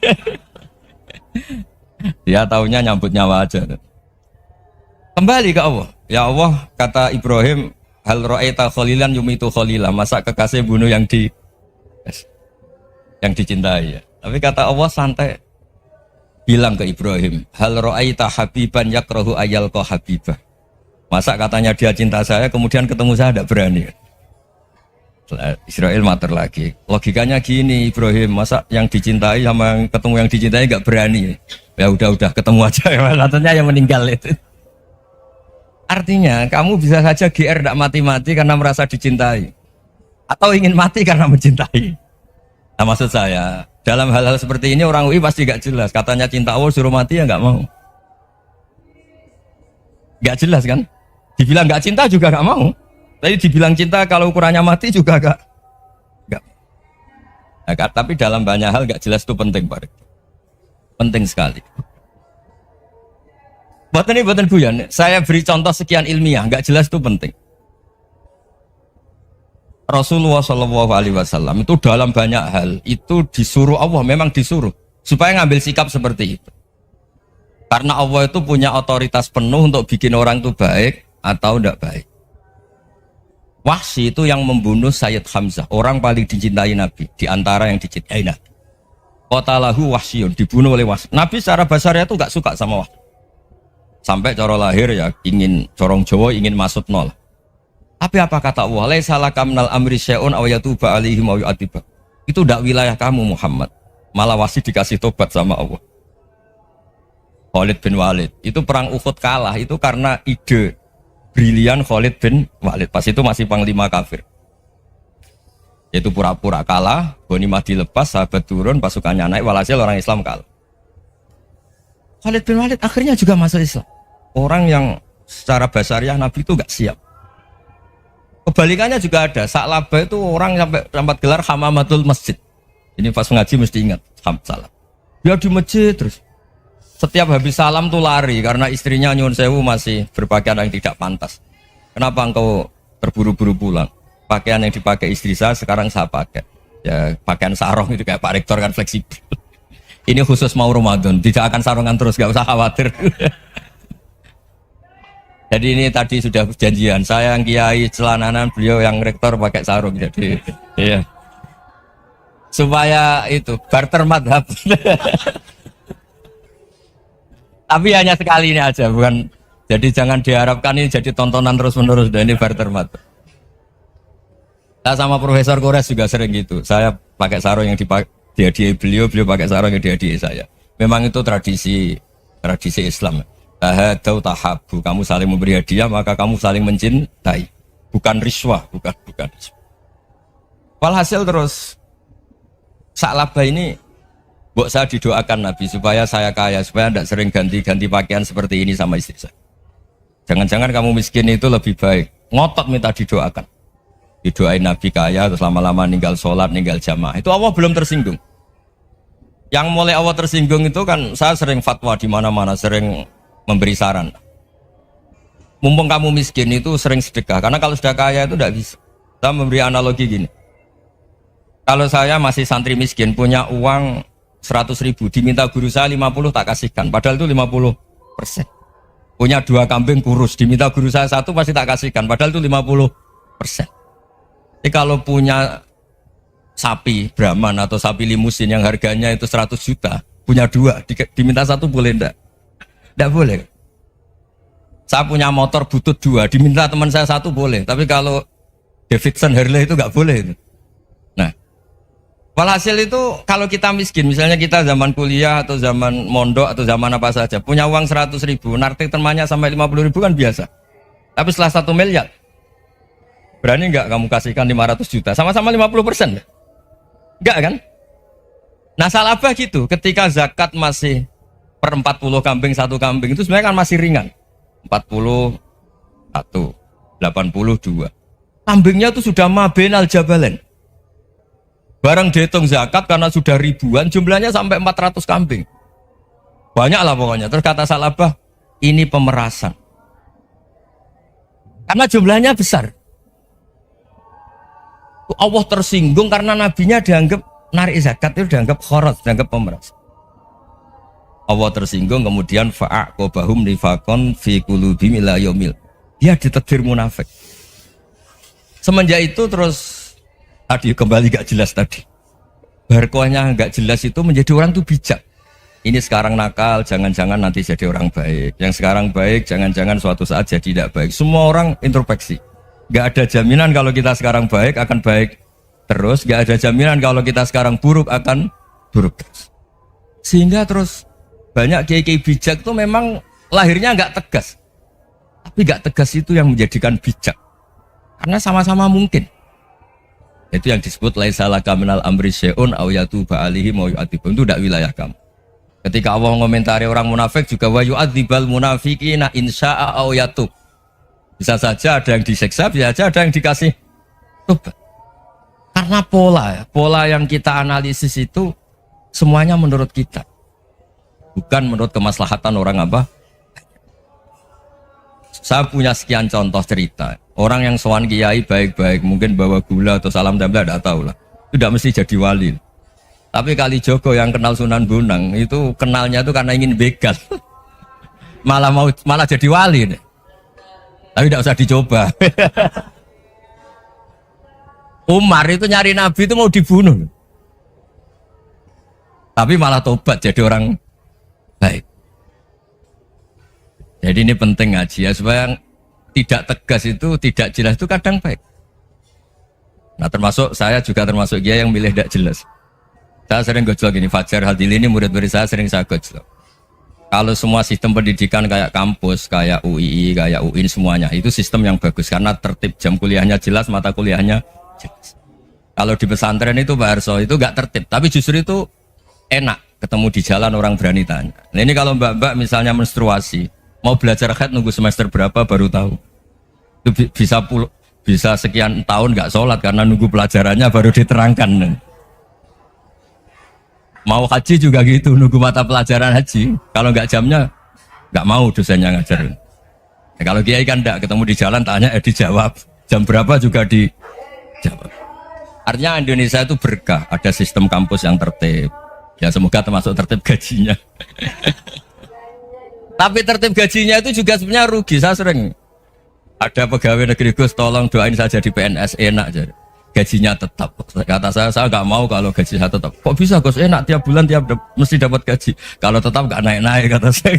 S3: Dia taunya nyambut nyawa aja. Kembali ke Allah. Ya Allah, kata Ibrahim, hal ra'aita khalilan yumitu khalilah. Masa kekasih bunuh yang dicintai ya. Tapi kata Allah santai. Bilang ke Ibrahim, hal ra'aita habiban yakrahu ayyalqa habibah. Masa katanya dia cinta saya kemudian ketemu saya tidak berani. Israel mater lagi. Logikanya gini Ibrahim, masa yang dicintai sama yang ketemu yang dicintai nggak berani. Ya udah ketemu aja. Katanya yang meninggal itu. Artinya kamu bisa saja GR tidak mati-mati karena merasa dicintai, atau ingin mati karena mencintai. Nah maksud saya dalam hal-hal seperti ini orang UI pasti gak jelas. Katanya cinta Allah suruh mati ya nggak mau. Gak jelas kan? Dibilang gak cinta juga gak mau. Tapi dibilang cinta kalau ukurannya mati juga gak. Nah, tapi dalam banyak hal gak jelas itu penting Pak. Penting sekali. Buatan guyon. Saya beri contoh sekian ilmiah, gak jelas itu penting. Rasulullah SAW itu dalam banyak hal itu disuruh Allah, memang disuruh supaya ngambil sikap seperti itu. Karena Allah itu punya otoritas penuh untuk bikin orang itu baik atau tidak baik. Wahsy itu yang membunuh Sayyid Hamzah, orang paling dicintai Nabi, di antara yang dicintai Nabi. Qatalahu Wahsyun, dibunuh oleh Wahsy. Nabi secara basarnya itu gak suka sama Wahsy. Sampai cara lahir ya ingin corong Jawa ingin masuk nol. Tapi apa kata Allah? Laisa laka minal amri syai'un aw yatuba alaihim aw yu'adziba. Itu tidak wilayah kamu Muhammad. Malah Wahsy dikasih tobat sama Allah. Khalid bin Walid, itu perang Uhud kalah itu karena ide brilian Khalid bin Walid. Pas itu masih panglima kafir. Yaitu pura-pura kalah, ghanimah dilepas, sahabat turun, pasukannya naik, walhasil orang Islam kalah. Khalid bin Walid akhirnya juga masuk Islam. Orang yang secara basariah Nabi itu gak siap. Kebalikannya juga ada. Sa'labah itu orang sampai dapat gelar Hamamatul Masjid. Ini pas ngaji mesti ingat salam. Dia di masjid terus. Setiap habis salam tuh lari karena istrinya nyuwun sewu masih berpakaian yang tidak pantas. Kenapa engkau terburu-buru pulang? Pakaian yang dipakai istri saya sekarang saya pakai. Ya pakaian sarung itu kayak Pak Rektor kan fleksibel. Ini khusus mau Ramadan, tidak akan sarungan terus, gak usah khawatir. Jadi ini tadi sudah perjanjian. Saya yang kiai celananan, beliau yang rektor pakai sarung. Jadi iya. Supaya itu barter madhab. Tapi hanya sekali ini aja, bukan. Jadi jangan diharapkan ini jadi tontonan terus-menerus. Dan ini barter madhab. Saya sama Profesor Kores juga sering gitu. Saya pakai sarung yang dihadiahi beliau pakai sarung yang dihadiahi saya. Memang itu tradisi Islam. Tahadau tahabu, kamu saling memberi hadiah maka kamu saling mencintai, bukan riswah, bukan. Walhasil terus Sa'labah ini Mbok saya didoakan Nabi supaya saya kaya, supaya tidak sering ganti-ganti pakaian seperti ini sama istri saya. Jangan-jangan kamu miskin itu lebih baik. Ngotot minta didoakan. Didoain Nabi kaya, terus lama-lama ninggal sholat, ninggal jamaah. Itu Allah belum tersinggung. Yang mulai Allah tersinggung itu kan saya sering fatwa di mana-mana, sering memberi saran. Mumpung kamu miskin itu sering sedekah, karena kalau sudah kaya itu tidak bisa. Saya memberi analogi gini. Kalau saya masih santri miskin, punya uang 100.000, diminta guru saya 50 tak kasihkan, padahal itu 50%. Punya 2 kambing kurus, diminta guru saya 1 pasti tak kasihkan, padahal itu 50%. Jadi kalau punya sapi Brahman atau sapi limusin yang harganya itu 100 juta, punya 2, diminta 1 boleh enggak? Enggak boleh. Saya punya motor butut 2, diminta teman saya 1 boleh, tapi kalau Davidson Harley itu enggak boleh itu. Nah, walhasil itu kalau kita miskin, misalnya kita zaman kuliah atau zaman mondok atau zaman apa saja, punya uang 100.000, nartik temannya sampai 50.000 kan biasa. Tapi setelah 1 miliar, berani nggak kamu kasihkan 500 juta? Sama-sama 50%? Enggak kan? Nah salah apa gitu, ketika zakat masih per 40 kambing 1 kambing itu sebenarnya kan masih ringan. 41, 82. Kambingnya itu sudah mabenal jabalen. Barang dihitung zakat karena sudah ribuan, jumlahnya sampai 400 kambing. Banyak lah pokoknya. Terus kata Salabah, ini pemerasan. Karena jumlahnya besar. Allah tersinggung karena nabinya dianggap narik zakat itu dianggap kharat, dianggap pemeras. Allah tersinggung kemudian fa'aqobahum nifakon fi qulubihim ila yaumil. Dia ditegur munafik. Semenjak itu terus tadi kembali gak jelas tadi. Barkohnya gak jelas itu menjadi orang tuh bijak. Ini sekarang nakal, jangan-jangan nanti jadi orang baik. Yang sekarang baik, jangan-jangan suatu saat jadi tidak baik. Semua orang introspeksi. Gak ada jaminan kalau kita sekarang baik akan baik terus. Gak ada jaminan kalau kita sekarang buruk akan buruk terus. Sehingga terus banyak kiai-kiai bijak itu memang lahirnya gak tegas. Tapi gak tegas itu yang menjadikan bijak. Karena sama-sama mungkin. Itu yang disebut laisa laka minal amri syai'un aw yatuba alaihi wa yu'adzibum. Itu tidak wilayah kamu. Ketika Allah mengomentari orang munafik juga wa yu'adzibal munafiqina insya'a aw yatub. Bisa saja ada yang disiksa, bisa saja ada yang dikasih tobat. Karena pola yang kita analisis itu semuanya menurut kita. Bukan menurut kemaslahatan orang apa. Saya punya sekian contoh cerita. Orang yang sowan kiai baik-baik, mungkin bawa gula atau salam tempel, tidak tahu lah. Itu tidak mesti jadi wali. Tapi Kalijogo yang kenal Sunan Bonang itu kenalnya itu karena ingin begal. malah jadi wali nih. Tapi tidak usah dicoba. Umar itu nyari Nabi itu mau dibunuh. Tapi malah tobat jadi orang baik. Jadi ini penting ngaji ya, supaya tidak tegas itu, tidak jelas itu kadang baik. Nah termasuk saya juga termasuk dia yang milih tidak jelas. Saya sering gojlok gini, Fajar Hadili ini murid-murid saya sering saya gojlok. Kalau semua sistem pendidikan kayak kampus, kayak UII, kayak UIN semuanya, itu sistem yang bagus karena tertib, jam kuliahnya jelas, mata kuliahnya jelas. Kalau di pesantren itu Pak Arso itu gak tertib, tapi justru itu enak ketemu di jalan orang berani tanya. Nah ini kalau mbak-mbak misalnya menstruasi, mau belajar haid nunggu semester berapa baru tahu. Itu bisa sekian tahun gak sholat karena nunggu pelajarannya baru diterangkan. Mau haji juga gitu, nunggu mata pelajaran haji. Kalau nggak jamnya, nggak mau dosennya ngajar. Ya, kalau kiai kan enggak, ketemu di jalan tanya, dijawab. Jam berapa juga dijawab. Artinya Indonesia itu berkah, ada sistem kampus yang tertib. Ya semoga termasuk tertib gajinya. Tapi tertib gajinya itu juga sebenarnya rugi. Saya sering ada pegawai negeri Gus, tolong doain saja di PNS enak jadi. Gajinya tetap. Kata saya nggak mau kalau gaji saya tetap. Kok bisa Gus enak tiap bulan mesti dapat gaji. Kalau tetap nggak naik-naik kata saya.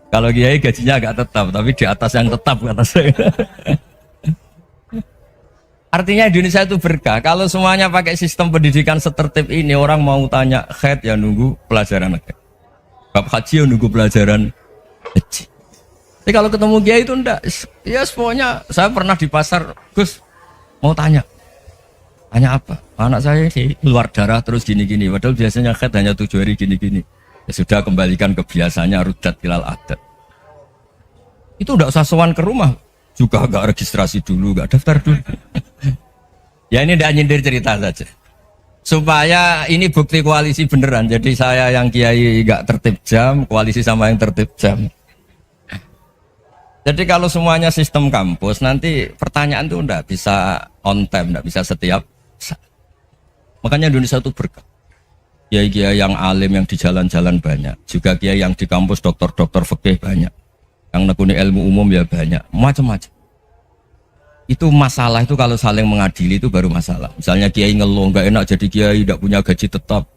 S3: Kalau kiai gajinya nggak tetap, tapi di atas yang tetap kata saya. Artinya Indonesia itu berkah. Kalau semuanya pakai sistem pendidikan setertib ini, orang mau tanya haid ya nunggu pelajaran haid. Bab haji ya nunggu pelajaran haji. Tapi kalau ketemu kiai itu enggak. Ya semuanya saya pernah di pasar Gus mau tanya, Tanya apa? Anak saya sih keluar darah terus gini-gini. Padahal biasanya haid hanya 7 hari gini-gini. Ya sudah, kembalikan ke biasanya, rudat ilal adat. Itu udah usah sowan ke rumah. Juga gak registrasi dulu, gak daftar dulu. Ya ini tidak nyindir cerita saja. Supaya ini bukti koalisi beneran. Jadi saya yang kiai gak tertib jam, koalisi sama yang tertib jam. Jadi kalau semuanya sistem kampus, nanti pertanyaan itu enggak bisa on time, enggak bisa setiap saat. Makanya Indonesia itu berkah. Kiai-kiai yang alim yang di jalan-jalan banyak. Juga kiai yang di kampus dokter-dokter fikih banyak. Yang nekuni ilmu umum ya banyak. Macam-macam. Itu masalah itu kalau saling mengadili itu baru masalah. Misalnya kiai ngeluh, enggak enak jadi kiai, enggak punya gaji tetap.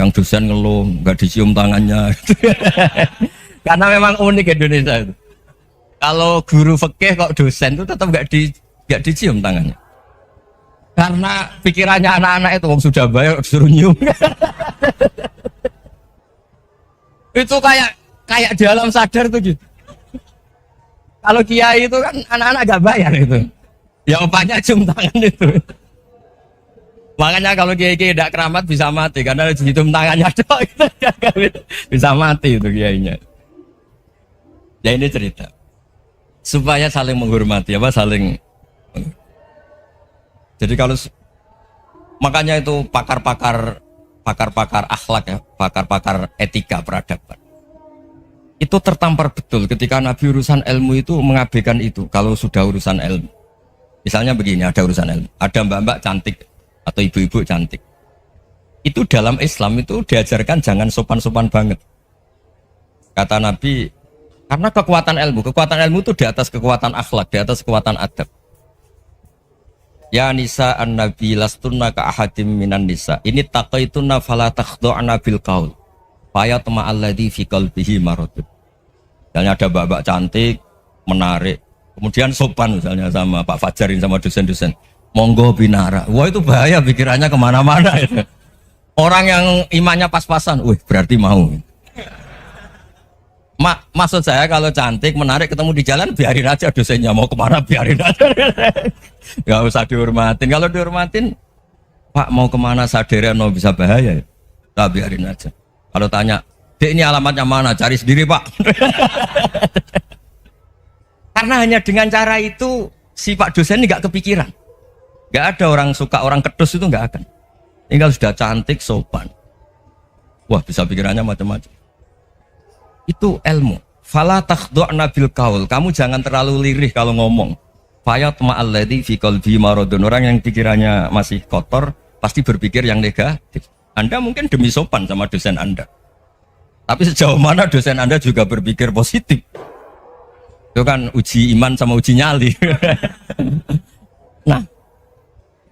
S3: Yang dosen ngeluh, enggak dicium tangannya. Karena memang unik Indonesia itu. Kalau guru fikih kok dosen itu tetap nggak dicium tangannya. Karena pikirannya anak-anak itu wong sudah bayar disuruh nyium. Itu kayak di alam sadar tuh gitu. Kalau kiai itu kan anak-anak nggak bayar itu. Ya opanya cium tangan itu. Makanya kalau kiai-kiai tidak keramat bisa mati karena cium tangannya doang bisa mati itu kiainya. Ya ini cerita. Supaya saling menghormati, saling. Jadi kalau makanya itu pakar-pakar akhlak ya, pakar-pakar etika peradaban. Itu tertampar betul ketika Nabi urusan ilmu itu mengabaikan itu. Kalau sudah urusan ilmu, misalnya begini, ada urusan ilmu, ada mbak-mbak cantik atau ibu-ibu cantik. Itu dalam Islam itu diajarkan jangan sopan-sopan banget. Kata Nabi. Karena kekuatan ilmu itu di atas kekuatan akhlak, di atas kekuatan adab. Ya nisa an-nabi lastunna ka ahadim minan nisa. Ini taqaitunna fala takhdu'na bil qaul. Fa yatma alladhi fi qalbihi maradun. Misalnya ada mbak-mbak cantik, menarik, kemudian sopan misalnya sama Pak Fajarin sama dosen-dosen. Monggo binara. Wah itu bahaya pikirannya kemana-mana itu. Orang yang imannya pas-pasan, wih berarti mau. Maksud saya kalau cantik, menarik, ketemu di jalan, biarin aja dosennya mau kemana, biarin aja. Gak usah dihormatin. Kalau dihormatin, Pak mau kemana sadarian mau bisa bahaya, tak biarin aja. Kalau tanya, Dek ini alamatnya mana? Cari sendiri Pak. Karena hanya dengan cara itu, si Pak dosen ini gak kepikiran. Gak ada orang suka, orang kedus itu gak akan. Tinggal sudah cantik, sopan. Wah bisa pikirannya macam-macam. Itu ilmu. Fala takhdu'na bil qaul. Kamu jangan terlalu lirih kalau ngomong. Fayatma alladzi fi qalbi maradun. Orang yang pikirannya masih kotor pasti berpikir yang negatif. Anda mungkin demi sopan sama dosen Anda. Tapi sejauh mana dosen Anda juga berpikir positif. Itu kan uji iman sama uji nyali. Nah,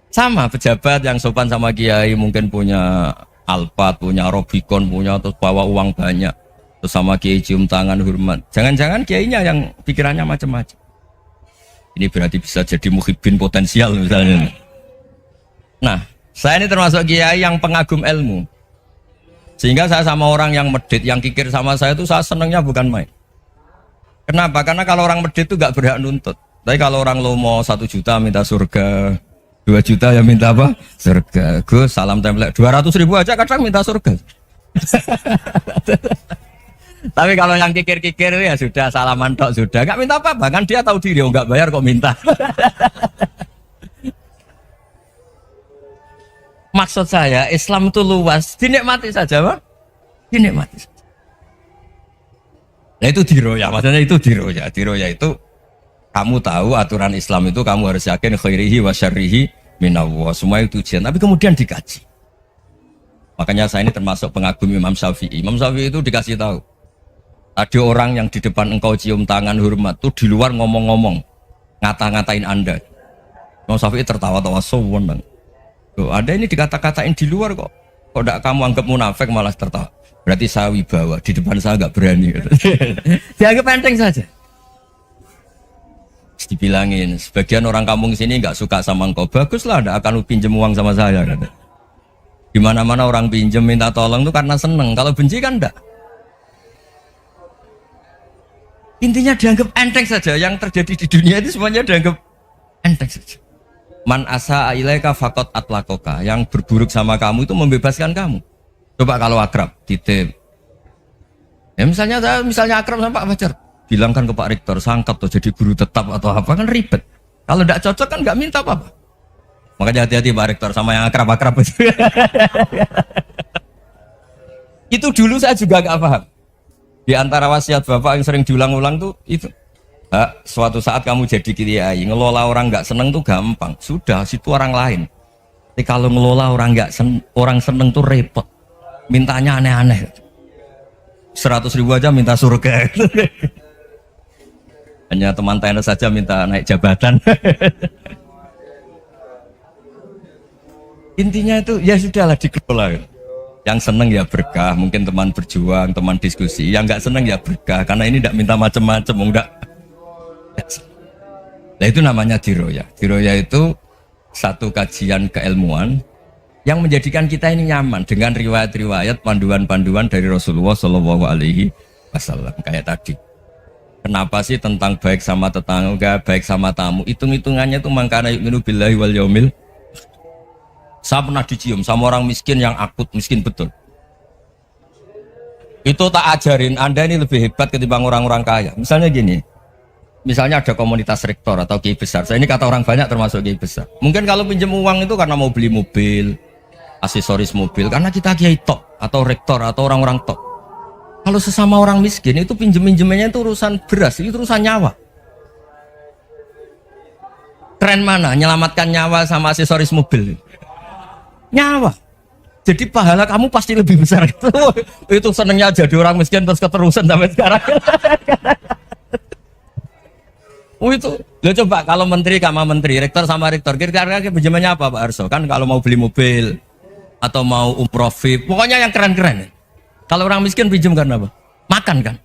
S3: sama pejabat yang sopan sama kiai mungkin punya Alphard, punya Robicon, punya terus bawa uang banyak. Terus sama kiai cium tangan hormat. Jangan-jangan kiainya yang pikirannya macam-macam. Ini berarti bisa jadi muhibbin potensial misalnya. Nah, saya ini termasuk kiai yang pengagum ilmu. Sehingga saya sama orang yang medit, yang kikir sama saya itu saya senangnya bukan main. Kenapa? Karena kalau orang medit itu gak berhak nuntut. Tapi kalau orang lomo 1 juta minta surga, 2 juta ya minta apa? Surga. Gus salam template 200.000 aja kadang minta surga. Tapi kalau yang kikir-kikir ya sudah salaman tok sudah, nggak minta apa-apa kan dia tahu diri, nggak bayar kok minta. Maksud saya Islam itu luas, dinikmati saja, Pak. Dinikmati saja. Nah itu diroya, maksudnya itu diroya. Diroya itu kamu tahu aturan Islam itu kamu harus yakin khairihi wa syarrihi minallah. Semua itu ujian, tapi kemudian dikaji. Makanya saya ini termasuk pengagum Imam Syafi'i. Imam Syafi'i itu dikasih tahu. Ada orang yang di depan engkau cium tangan hormat tuh di luar ngomong-ngomong ngata-ngatain Anda. Imam Syafi'i tertawa-tawa sowan. Tuh, ada ini dikata-katain di luar kok tidak kamu anggap munafik malah tertawa. Berarti saya wibawa, di depan saya nggak berani. Dianggap enteng saja. Dibilangin, sebagian orang kampung sini nggak suka sama engkau. Baguslah, tidak akan pinjam uang sama saya. Di mana-mana orang pinjam minta tolong itu karena seneng. Kalau benci kan enggak. Intinya dianggap enteng saja. Yang terjadi di dunia itu semuanya dianggap enteng saja. Man asa ilaika faqat atlakoka. Yang berburuk sama kamu itu membebaskan kamu. Coba kalau akrab, titip. Ya misalnya akrab sama Pak Fajar, bilangkan ke Pak Rektor, sangkap tuh jadi guru tetap atau apa, kan ribet. Kalau tidak cocok kan nggak minta apa-apa. Makanya hati-hati Pak Rektor sama yang akrab-akrab itu. Itu dulu saya juga nggak paham. Di antara wasiat Bapak yang sering diulang-ulang tuh itu. Suatu saat kamu jadi kiai, ngelola orang nggak seneng tuh gampang. Sudah, situ orang lain. Tapi kalau ngelola orang orang seneng tuh repot. Mintanya aneh-aneh. 100.000 aja minta surga. Hanya teman tenis saja minta naik jabatan. Intinya itu ya sudahlah dikelola. Yang seneng ya berkah, mungkin teman berjuang, teman diskusi. Yang nggak seneng ya berkah, karena ini tidak minta macam-macam, enggak. Nah itu namanya diroya. Diroya itu satu kajian keilmuan yang menjadikan kita ini nyaman dengan riwayat-riwayat, panduan-panduan dari Rasulullah Shallallahu Alaihi Wasallam. Kayak tadi, kenapa sih tentang baik sama tetangga, baik sama tamu, hitung-hitungannya itu mangkana yu'minu billahi wal yaumil. Saya pernah dicium sama orang miskin yang akut miskin betul. Itu tak ajarin, Anda ini lebih hebat ketimbang orang-orang kaya. Misalnya gini, misalnya ada komunitas rektor atau kiai besar. Saya ini kata orang banyak termasuk kiai besar. Mungkin kalau pinjam uang itu karena mau beli mobil, aksesoris mobil, karena kita kiai top atau rektor atau orang-orang top. Kalau sesama orang miskin itu pinjem-pinjemannya itu urusan beras, itu urusan nyawa. Tren mana? Menyelamatkan nyawa sama aksesoris mobil. Nyawa. Jadi pahala kamu pasti lebih besar gitu. Itu senengnya jadi orang miskin terus keterusan sampai sekarang. Itu, lo coba kalau menteri sama menteri, rektor sama rektor, kira-kira pinjamannya apa Pak Arso? Kan kalau mau beli mobil atau mau umroh VIP, pokoknya yang keren-keren. Kalau orang miskin pinjam karena apa? Makan kan,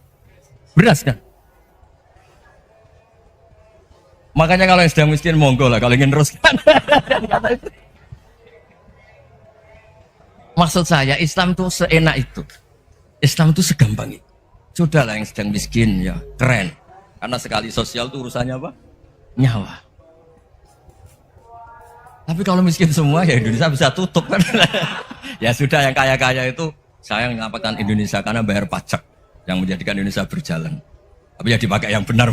S3: beras kan. Makanya kalau yang sedang miskin monggo lah, kalau ingin terus kan. Maksud saya Islam tuh seenak itu, Islam tuh segampang itu. Sudahlah yang sedang miskin ya keren. Karena sekali sosial itu urusannya apa? Nyawa. Tapi kalau miskin semua ya Indonesia bisa tutup kan. Ya sudah yang kaya-kaya itu saya menyelamatkan Indonesia karena bayar pajak yang menjadikan Indonesia berjalan. Tapi ya dipakai yang benar.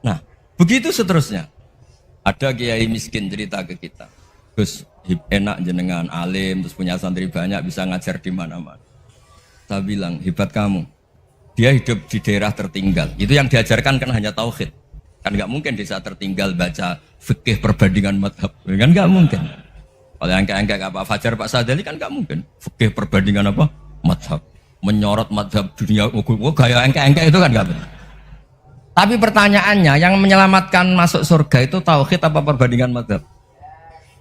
S3: Nah, begitu seterusnya. Ada kiai miskin cerita ke kita. Gus, enak jenengan alim, terus punya santri banyak, bisa ngajar di mana-mana. Saya bilang, hebat kamu. Dia hidup di daerah tertinggal. Itu yang diajarkan kan hanya tauhid. Kan nggak mungkin desa tertinggal baca fikih perbandingan madhab. Kan nggak mungkin. Kalau yang kayak Pak Fajar, Pak Sadali kan nggak mungkin. Fikih perbandingan apa? Madhab. Menyorot madhab dunia. Gaya engkek itu kan nggak benar. Tapi pertanyaannya, yang menyelamatkan masuk surga itu tauhid apa perbandingan madhab?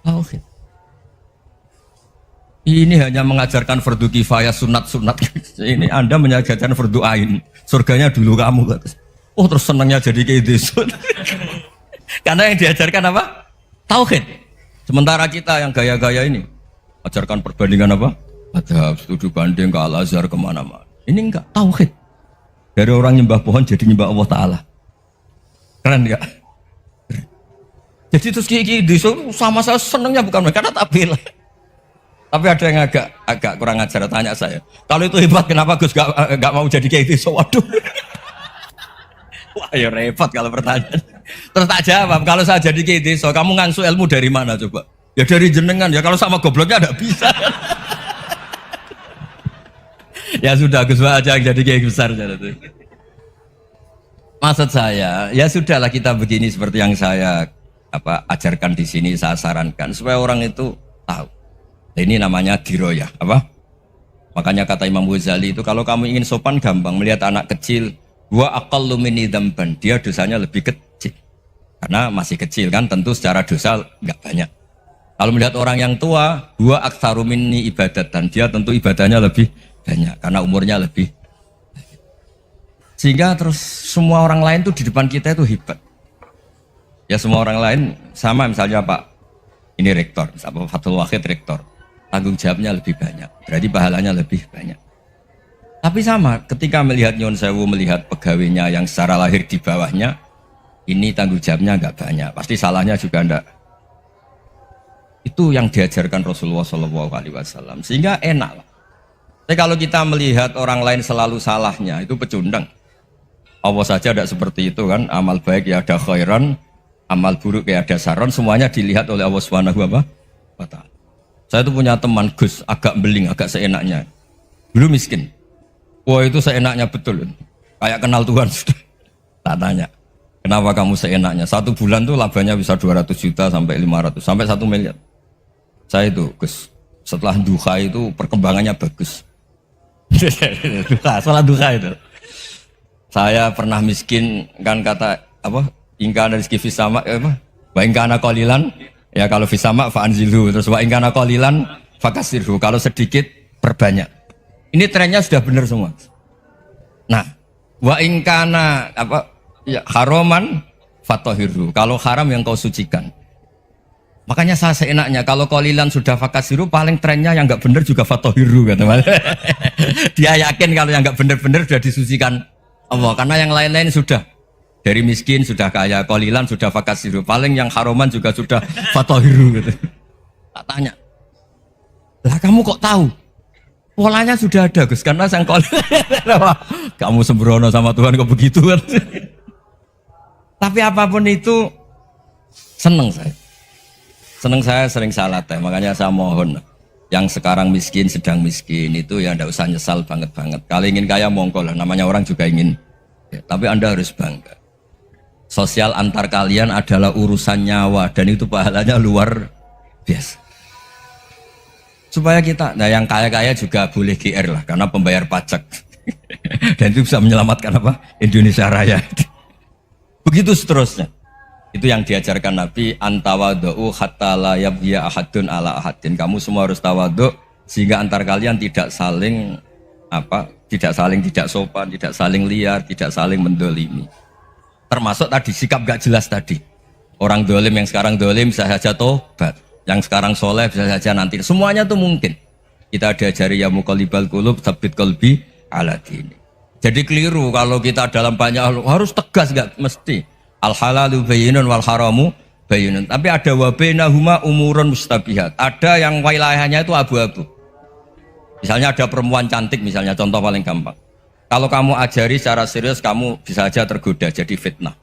S3: Tauhid. Ini hanya mengajarkan fardu kifayah, sunat-sunat. Ini Anda mengajarkan fardu ain. Surganya dulu kamu. Oh terus senangnya jadi kayak gitu. Karena yang diajarkan apa? Tauhid. Sementara kita yang gaya-gaya ini ajarkan perbandingan apa? Madhab, studi banding ke Al-Azhar kemana-mana. Ini enggak, tauhid. Dari orang nyembah pohon jadi nyembah Allah Ta'ala. Keren enggak? Jadi terus kayak gitu sama saya senangnya bukan karena tak bela. Tapi ada yang agak kurang ajar, tanya saya. Kalau itu hebat, kenapa Gus gak mau jadi kayak gitu? Waduh. Wah ya repot kalau pertanyaan. Terus tak jawab, kalau saya jadi kayak gitu, kamu ngangsu ilmu dari mana coba? Ya dari jenengan, ya kalau sama gobloknya ada bisa. Ya sudah, Gus aja jadi kayak besar. Maksud saya, ya sudahlah kita begini seperti yang saya ajarkan di sini, saya sarankan. Supaya orang itu tahu. Ini namanya diroyah, apa? Makanya kata Imam Ghazali itu kalau kamu ingin sopan gampang melihat anak kecil, wa aqallu minni dzamban, dia dosanya lebih kecil. Karena masih kecil kan, tentu secara dosa enggak banyak. Kalau melihat orang yang tua, wa aktsaru minni ibadatan, dia tentu ibadahnya lebih banyak karena umurnya lebih. Sehingga terus semua orang lain tuh di depan kita itu hebat. Ya semua orang lain sama, misalnya Pak ini rektor, misalnya Fathul Wahid rektor. Tanggung jawabnya lebih banyak, berarti pahalanya lebih banyak. Tapi sama, ketika melihat Nyon Sewu, melihat pegawainya yang secara lahir di bawahnya, ini tanggung jawabnya nggak banyak, pasti salahnya juga enggak. Itu yang diajarkan Rasulullah SAW, sehingga enak lah. Tapi kalau kita melihat orang lain selalu salahnya, itu pecundang. Allah saja tidak seperti itu kan, amal baik ya ada khairan, amal buruk ya ada saron, semuanya dilihat oleh Allah Subhanahu wa Ta'ala. Saya tuh punya teman Gus, agak beling, agak seenaknya. Dulu miskin. Wah itu seenaknya betul. Kayak kenal Tuhan sudah. Tak tanya, kenapa kamu seenaknya? 1 bulan tuh labanya bisa 200 juta sampai 500, sampai 1 miliar. Saya itu Gus, setelah duha itu perkembangannya bagus. Setelah duha itu. Saya pernah miskin kan kata apa? Ingkana rizki fisama apa? Wa ingkana qalilan ya kalau fisama fa anzilhu, terus wa ingkana qalilan fakasirhu, kalau sedikit perbanyak. Ini trennya sudah benar semua. Nah, wa ingkana apa? Ya haroman fatahirhu, kalau haram yang kau sucikan. Makanya saya seenaknya kalau qalilan sudah fakasiru, paling trennya yang enggak benar juga fatahirhu kata Mas. Dia yakin kalau yang enggak benar-benar sudah disucikan Allah, karena yang lain-lain sudah dari miskin sudah kaya, qalilan sudah fakasiru, paling yang haroman juga sudah fatahirhu gitu. Tak tanya, lah kamu kok tahu? Polanya sudah ada Gus, karena sang qalilan. Kamu sembrono sama Tuhan kok begitu kan? Tapi apapun itu seneng saya. Seneng saya sering salah teh, makanya saya mohon yang sekarang miskin, sedang miskin itu ya ndak usah nyesal banget-banget. Kalau ingin kaya monggo lah, namanya orang juga ingin. Ya, tapi Anda harus bangga. Sosial antar kalian adalah urusan nyawa dan itu pahalanya luar biasa. Supaya kita, nah yang kaya-kaya juga boleh GR lah karena pembayar pajak. Dan itu bisa menyelamatkan apa? Indonesia Raya. Begitu seterusnya. Itu yang diajarkan Nabi, antawadhu hatta la yabghiya ahadun ala ahadin. Kamu semua harus tawadhu sehingga antar kalian tidak saling tidak sopan, tidak saling liar, tidak saling mendolimi. Termasuk tadi sikap gak jelas tadi. Orang dolim yang sekarang dolim bisa saja tobat, yang sekarang soleh bisa saja nanti. Semuanya tuh mungkin. Kita diajari ya muqallibal qulub tsabbit qalbi ala dini. Jadi keliru kalau kita dalam banyak hal harus tegas, gak mesti. Al halalu bayyinun wal haramu bayyinun. Tapi ada wa bainahuma umurun mustabihat. Ada yang wilayahnya itu abu-abu. Misalnya ada perempuan cantik misalnya, contoh paling gampang. Kalau kamu ajari secara serius, kamu bisa aja tergoda jadi fitnah.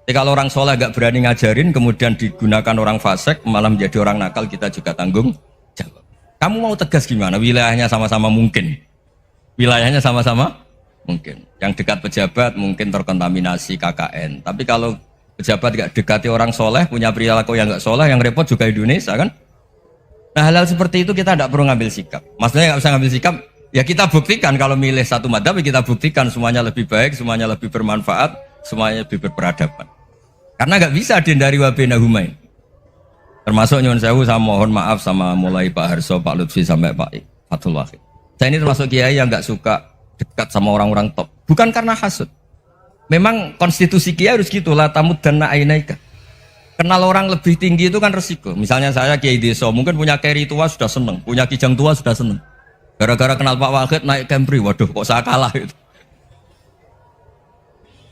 S3: Tapi kalau orang soleh gak berani ngajarin, kemudian digunakan orang fasik, malah menjadi orang nakal, kita juga tanggung jawab. Kamu mau tegas gimana? Wilayahnya sama-sama mungkin. Wilayahnya sama-sama mungkin. Yang dekat pejabat mungkin terkontaminasi KKN. Tapi kalau pejabat gak dekati orang soleh, punya perilaku yang gak soleh, yang repot juga Indonesia kan? Nah hal-hal seperti itu kita tidak perlu ngambil sikap. Maksudnya nggak usah ngambil sikap, ya kita buktikan kalau milih satu madhab, kita buktikan semuanya lebih baik, semuanya lebih bermanfaat, semuanya lebih berperadaban. Karena nggak bisa dihindari wa bainahuma. Termasuk nyuwun sewu, saya mohon maaf sama mulai Pak Harso, Pak Lutfi sampai Pak Fatullah. Saya ini termasuk kiai yang nggak suka dekat sama orang-orang top. Bukan karena hasud. Memang konstitusi kiai harus gitu, la tamuddanna ainaika. Kenal orang lebih tinggi itu kan resiko. Misalnya saya kiai desa, mungkin punya keri tua sudah seneng, punya kijang tua sudah seneng. Gara-gara kenal Pak Wahid naik Camry, waduh kok saya kalah itu.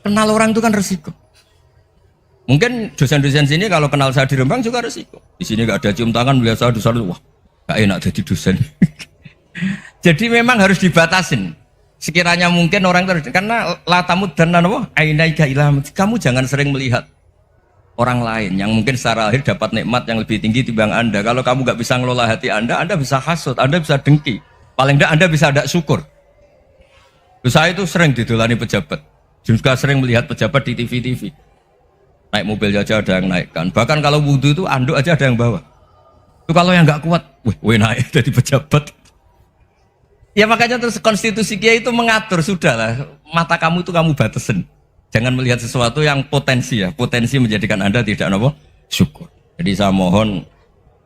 S3: Kenal orang itu kan resiko. Mungkin dosen-dosen sini kalau kenal saya di Rembang juga resiko. Di sini gak ada cium tangan, biasa dosen, wah gak enak jadi dosen. Jadi memang harus dibatasin. Sekiranya mungkin orang itu, karena latamud dan nanawa, ainaika ilham. Kamu jangan sering melihat orang lain yang mungkin secara lahir dapat nikmat yang lebih tinggi timbang Anda. Kalau kamu gak bisa ngelola hati Anda bisa hasut, Anda bisa dengki. Paling tidak Anda bisa ada syukur. Saya itu sering didolani pejabat. Juga sering melihat pejabat di TV-TV. Naik mobil aja ada yang naikkan. Bahkan kalau wudhu itu anduk aja ada yang bawa. Itu kalau yang gak kuat, wih naik jadi pejabat. Ya makanya terus konstitusi kiai itu mengatur, sudahlah. Mata kamu itu kamu batasin. Jangan melihat sesuatu yang potensi ya, potensi menjadikan Anda tidak apa syukur. Jadi saya mohon,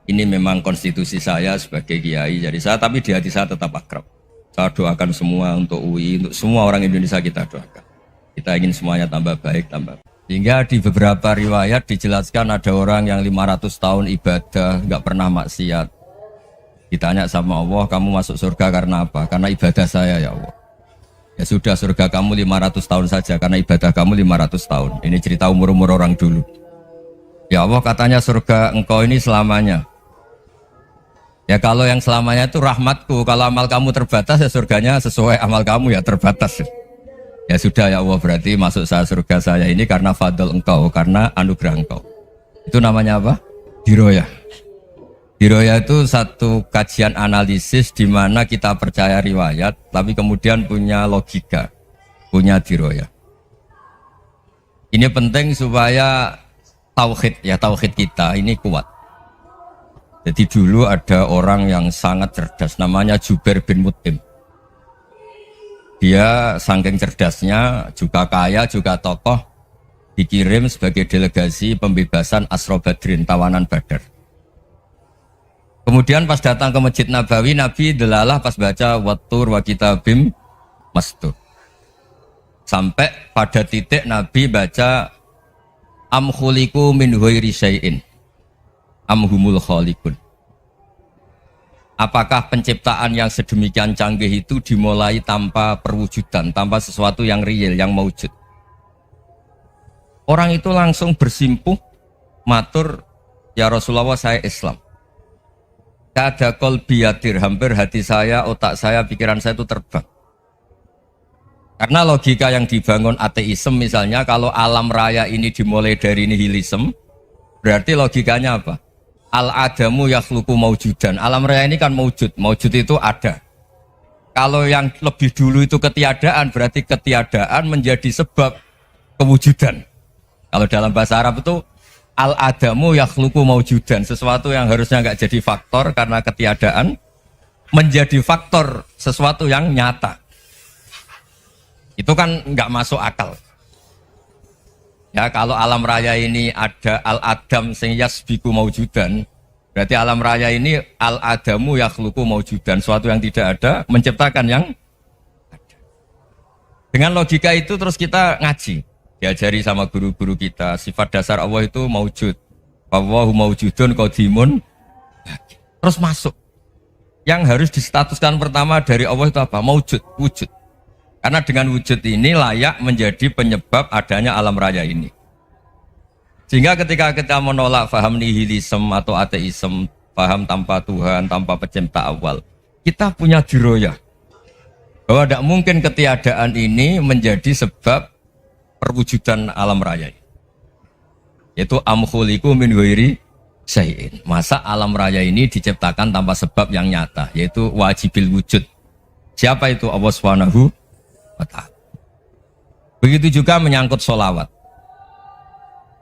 S3: ini memang konstitusi saya sebagai kiai. Jadi saya, tapi di hati saya tetap akrab. Saya doakan semua untuk UI, untuk semua orang Indonesia kita doakan. Kita ingin semuanya tambah baik, tambah. Sehingga di beberapa riwayat dijelaskan ada orang yang 500 tahun ibadah, nggak pernah maksiat. Ditanya sama Allah, kamu masuk surga karena apa? Karena ibadah saya ya Allah. Ya sudah, surga kamu 500 tahun saja karena ibadah kamu 500 tahun. Ini cerita umur-umur orang dulu. Ya Allah, katanya surga engkau ini selamanya. Ya kalau yang selamanya itu rahmatku, kalau amal kamu terbatas ya surganya sesuai amal kamu ya terbatas. Ya sudah ya Allah, berarti masuk saya surga saya ini karena fadl engkau, karena anugerah engkau. Itu namanya apa? Diroyah. Diroyah itu satu kajian analisis di mana kita percaya riwayat, tapi kemudian punya logika, punya diroyah. Ini penting supaya tauhid kita ini kuat. Jadi dulu ada orang yang sangat cerdas, namanya Jubair bin Mut'im. Dia saking cerdasnya, juga kaya, juga tokoh, dikirim sebagai delegasi pembebasan Asra Badrin, tawanan Badar. Kemudian pas datang ke Masjid Nabawi, Nabi delalah pas baca Wattur wa kitabim mastur. Sampai pada titik Nabi baca Am khuliqu min ghairi syai'in am humul khaliqun. Apakah penciptaan yang sedemikian canggih itu dimulai tanpa perwujudan, tanpa sesuatu yang real, yang maujud? Orang itu langsung bersimpuh, matur, ya Rasulullah saya Islam. Kada qalbi yatir, hampir hati saya, otak saya, pikiran saya itu terbang. Karena logika yang dibangun ateisme misalnya, kalau alam raya ini dimulai dari nihilisme, berarti logikanya apa? Al-adamu yakhluqu maujudan. Alam raya ini kan maujud. Maujud itu ada. Kalau yang lebih dulu itu ketiadaan, berarti ketiadaan menjadi sebab kewujudan. Kalau dalam bahasa Arab itu al-adamu yakhluqu maujudan. Sesuatu yang harusnya nggak jadi faktor karena ketiadaan menjadi faktor sesuatu yang nyata. Itu kan nggak masuk akal. Ya, kalau alam raya ini ada al-adam sing yasbiku maujudan, berarti alam raya ini al-adamu yakhluqu maujudan, suatu yang tidak ada menciptakan yang ada. Dengan logika itu terus kita ngaji, diajari sama guru-guru kita, sifat dasar Allah itu maujud. Wallahu maujudun qadimun. Terus masuk. Yang harus distatuskan pertama dari Allah itu apa? Maujud, wujud. Karena dengan wujud ini layak menjadi penyebab adanya alam raya ini. Sehingga ketika kita menolak faham nihilisme atau ateisme, faham tanpa Tuhan, tanpa pencipta awal, kita punya diroyah. Bahwa tidak mungkin ketiadaan ini menjadi sebab perwujudan alam raya. Yaitu am khuliqu min ghairi syai'in. Masa alam raya ini diciptakan tanpa sebab yang nyata, yaitu wajibil wujud. Siapa itu? Allah Subhanahu. Begitu juga menyangkut sholawat.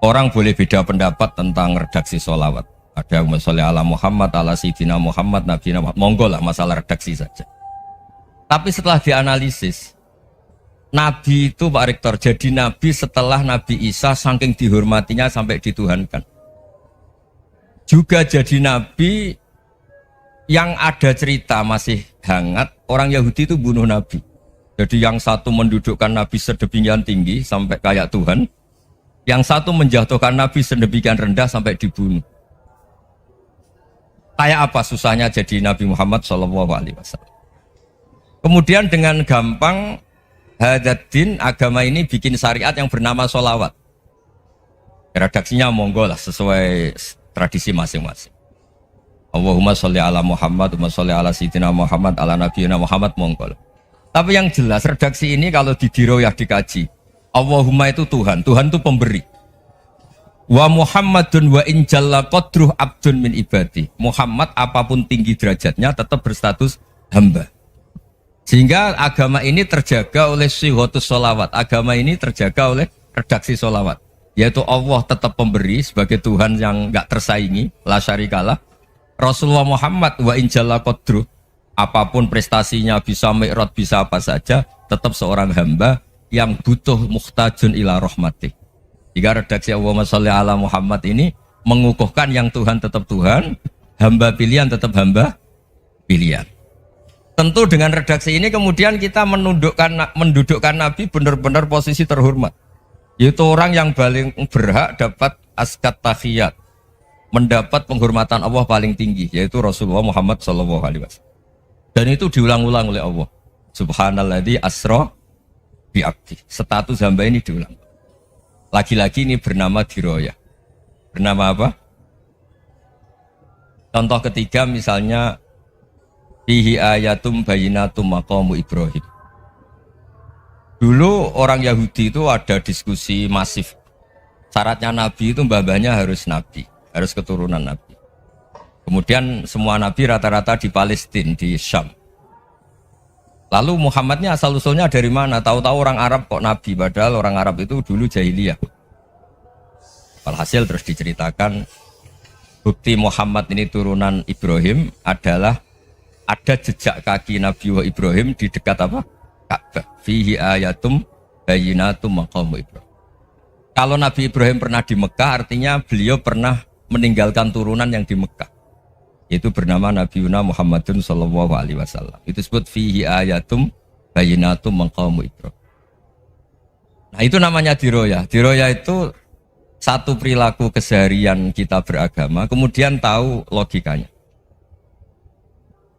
S3: Orang boleh beda pendapat tentang redaksi sholawat. Ada yang sholli ala Muhammad, ala Sayyidina Muhammad, Nabi Muhammad. Monggo lah, masalah redaksi saja. Tapi setelah dianalisis, Nabi itu Pak Rektor jadi Nabi setelah Nabi Isa saking dihormatinya sampai dituhankan. Juga jadi Nabi yang ada cerita masih hangat, orang Yahudi itu bunuh Nabi. Jadi yang satu mendudukkan Nabi sedemikian tinggi sampai kayak Tuhan, yang satu menjatuhkan Nabi sedemikian rendah sampai dibunuh. Kayak apa susahnya jadi Nabi Muhammad SAW. Kemudian dengan gampang Hadaddin agama ini bikin syariat yang bernama sholawat. Redaksinya monggo lah sesuai tradisi masing-masing. Allahumma sholli ala Muhammad, Allahumma sholli ala Sayyidina Muhammad, ala Nabiyina Muhammad, monggo lah. Tapi yang jelas redaksi ini kalau di diroyah dikaji, Allahumma itu Tuhan, Tuhan itu pemberi. Wa Muhammadun wa in jalla qadruh abdun min ibadi. Muhammad apapun tinggi derajatnya tetap berstatus hamba. Sehingga agama ini terjaga oleh syihotus sholawat. Agama ini terjaga oleh redaksi sholawat. Yaitu Allah tetap pemberi sebagai Tuhan yang gak tersaingi, la syarikalah. Rasulullah Muhammad wa in jalla qadruh, apapun prestasinya, bisa mi'raj, bisa apa saja, tetap seorang hamba yang butuh muhtajun ila rahmatih. Jika redaksi Allahumma sholli ala Muhammad ini mengukuhkan yang Tuhan tetap Tuhan, hamba pilihan tetap hamba pilihan. Tentu dengan redaksi ini kemudian kita mendudukkan Nabi benar-benar posisi terhormat. Yaitu orang yang paling berhak dapat askat tahiyat, mendapat penghormatan Allah paling tinggi, yaitu Rasulullah Muhammad SAW. Dan itu diulang-ulang oleh Allah. Subhanalladzi asra bi'abdi. Status hamba ini diulang. Lagi-lagi ini bernama diroyah. Bernama apa? Contoh ketiga misalnya fihi ayatum bayinatum maqamu Ibrahim. Dulu orang Yahudi itu ada diskusi masif. Syaratnya nabi itu mbah-mbahnya harus nabi, harus keturunan nabi. Kemudian semua nabi rata-rata di Palestina, di Syam. Lalu Muhammadnya asal usulnya dari mana? Tahu-tahu orang Arab kok nabi, padahal orang Arab itu dulu jahiliyah. Alhasil terus diceritakan bukti Muhammad ini turunan Ibrahim adalah ada jejak kaki Nabi Ibrahim di dekat apa? Ka'bah. Fihi ayatum bayinatum maqamu Ibrahim. Kalau Nabi Ibrahim pernah di Mekah, artinya beliau pernah meninggalkan turunan yang di Mekah. Itu bernama Nabi Muhammadun sallallahu alaihi wasallam. Itu disebut fihi ayatum bayinatum maqamu Ibrahim. Nah, itu namanya diroyah. Diroyah itu satu perilaku keseharian kita beragama, kemudian tahu logikanya.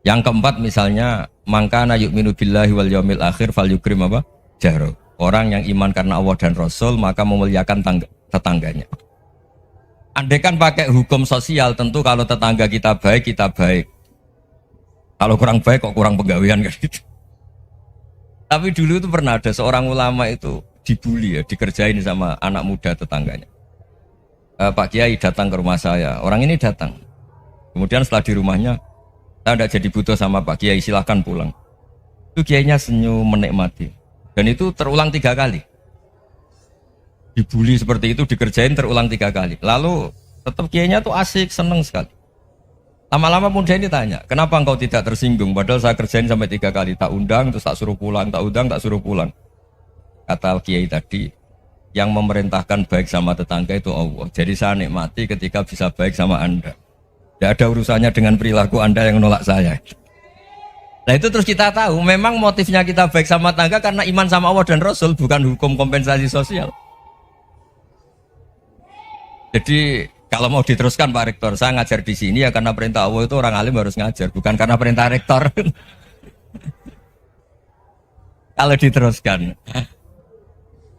S3: Yang keempat misalnya, mangkana yu'minu billahi wal yaumil akhir falyukrim apa? Jaro. Orang yang iman karena Allah dan Rasul, maka memuliakan tetangganya. Andai kan pakai hukum sosial, tentu kalau tetangga kita baik, kita baik. Kalau kurang baik, kok kurang penggawean kan gitu. Tapi dulu itu pernah ada seorang ulama itu dibully ya, dikerjain sama anak muda tetangganya. Pak Kiai datang ke rumah saya, orang ini datang. Kemudian setelah di rumahnya, saya tidak jadi butuh sama Pak Kiai, silahkan pulang. Itu Kiainya senyum menikmati. Dan itu terulang 3 kali. Dibully seperti itu, dikerjain terulang 3 kali. Lalu tetap Kiainya tuh asik, seneng sekali. Lama-lama muda ini tanya, kenapa engkau tidak tersinggung? Padahal saya kerjain sampai 3 kali, tak undang, terus tak suruh pulang, tak undang, tak suruh pulang. Kata Kiai tadi, yang memerintahkan baik sama tetangga itu Allah. Jadi saya nikmati ketika bisa baik sama Anda. Tidak ada urusannya dengan perilaku Anda yang menolak saya. Nah itu terus kita tahu, memang motifnya kita baik sama tetangga karena iman sama Allah dan Rasul, bukan hukum kompensasi sosial. Jadi kalau mau diteruskan Pak Rektor, saya ngajar di sini ya karena perintah Allah itu orang alim harus ngajar, bukan karena perintah Rektor. Kalau diteruskan.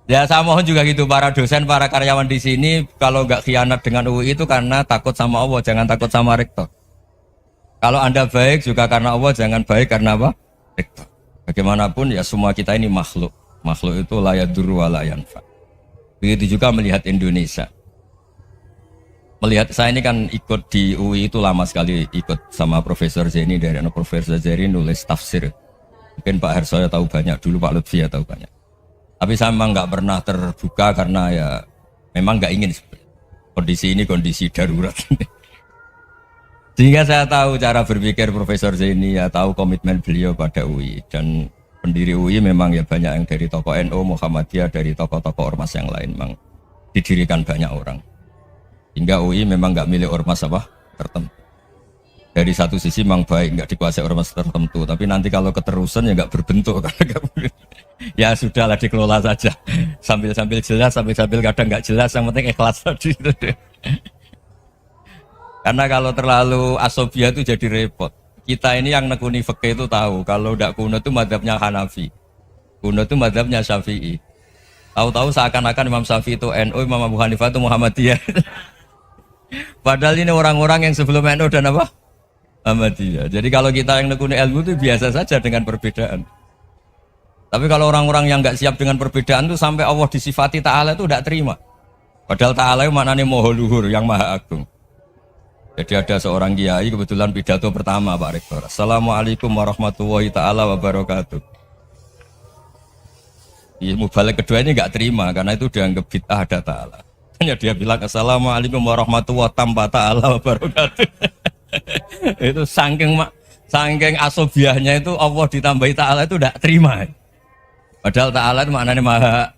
S3: Ya saya mohon juga gitu para dosen, para karyawan di sini kalau nggak khianat dengan UI itu karena takut sama Allah, jangan takut sama rektor. Kalau Anda baik juga karena Allah, jangan baik karena apa? Rektor. Bagaimanapun ya semua kita ini makhluk. Makhluk itu la yadurru wa la yanfa. Begitu juga melihat Indonesia. Melihat saya ini kan ikut di UI itu lama sekali, ikut sama Profesor Zeni dari Profesor Zeni nulis tafsir. Mungkin Pak Hersoyo tahu banyak, dulu Pak Lutfi ya tahu banyak. Tapi saya memang nggak pernah terbuka karena ya memang nggak ingin kondisi ini kondisi darurat. Sehingga saya tahu cara berpikir Profesor Zaini, ya tahu komitmen beliau pada UI, dan pendiri UI memang ya banyak yang dari tokoh NU, Muhammadiyah, dari tokoh-tokoh ormas yang lain memang didirikan banyak orang. Hingga UI memang nggak milik ormas apa tertentu. Dari satu sisi memang baik, nggak dikuasai ormas tertentu, tapi nanti kalau keterusan ya nggak berbentuk karena ya sudahlah dikelola saja, sambil jelas, sambil kadang nggak jelas, yang penting ikhlas tadi. Karena kalau terlalu asobia itu jadi repot. Kita ini yang nekuni fikih itu tahu, kalau tidak kuno itu madhabnya Hanafi, kuno itu madhabnya Syafi'i. Tahu-tahu seakan-akan Imam Syafi'i itu NU, Imam Abu Hanifah itu Muhammadiyah. Padahal ini orang-orang yang sebelum NU dan apa? Muhammadiyah. Jadi kalau kita yang nekuni ilmu itu biasa saja dengan perbedaan. Tapi kalau orang-orang yang nggak siap dengan perbedaan itu sampai Allah disifati Ta'ala itu tidak terima. Padahal Ta'ala itu maknanya Maha Luhur, yang Maha Agung. Jadi ada seorang kiai kebetulan pidato pertama Pak Rektor. Assalamualaikum warahmatullahi ta'ala wabarakatuh. Mubalik kedua ini nggak terima karena itu dianggap bid'ah ada Ta'ala. Hanya dia bilang Assalamualaikum warahmatullahi ta'ala wabarakatuh. Itu saking asobiahnya itu Allah ditambahi Ta'ala itu tidak terima. Padahal Ta'ala itu maknanya Maha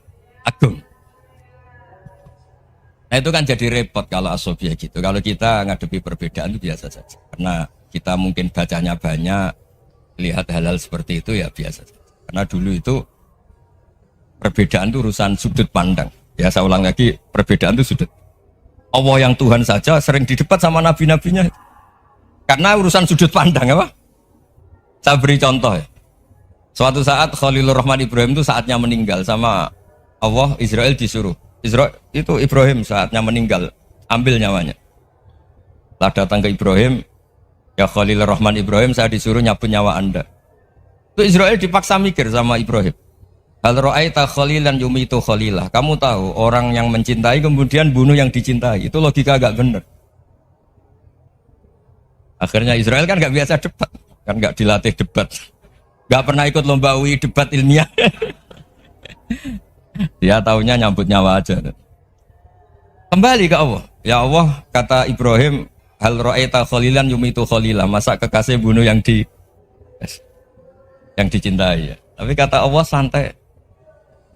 S3: Agung. Nah itu kan jadi repot kalau asobiah gitu. Kalau kita ngadepi perbedaan itu biasa saja. Karena kita mungkin bacanya banyak, lihat hal-hal seperti itu ya biasa saja. Karena dulu itu perbedaan itu urusan sudut pandang. Ya saya ulang lagi, perbedaan itu sudut. Allah yang Tuhan saja sering didebat sama nabi-nabinya. Karena urusan sudut pandang apa? Saya beri contoh ya. Suatu saat Khalilur Rahman Ibrahim itu saatnya meninggal sama Allah, Israel disuruh. Israel itu Ibrahim saatnya meninggal, ambil nyawanya. Lah datang ke Ibrahim, ya Khalilur Rahman Ibrahim, saya disuruh nyabut nyawa Anda. Itu Israel dipaksa mikir sama Ibrahim. Hal ra'aita khalilan yumitu khalilah. Kamu tahu orang yang mencintai kemudian bunuh yang dicintai. Itu logika agak benar. Akhirnya Israel kan gak biasa debat, kan gak dilatih debat, gak pernah ikut lomba UI debat ilmiah. Dia taunya nyambut nyawa aja. Kembali ke Allah. Ya Allah, kata Ibrahim, hal ra'aita khalilan yumitu khalilah. Masa kekasih bunuh yang dicintai ya. Tapi kata Allah santai.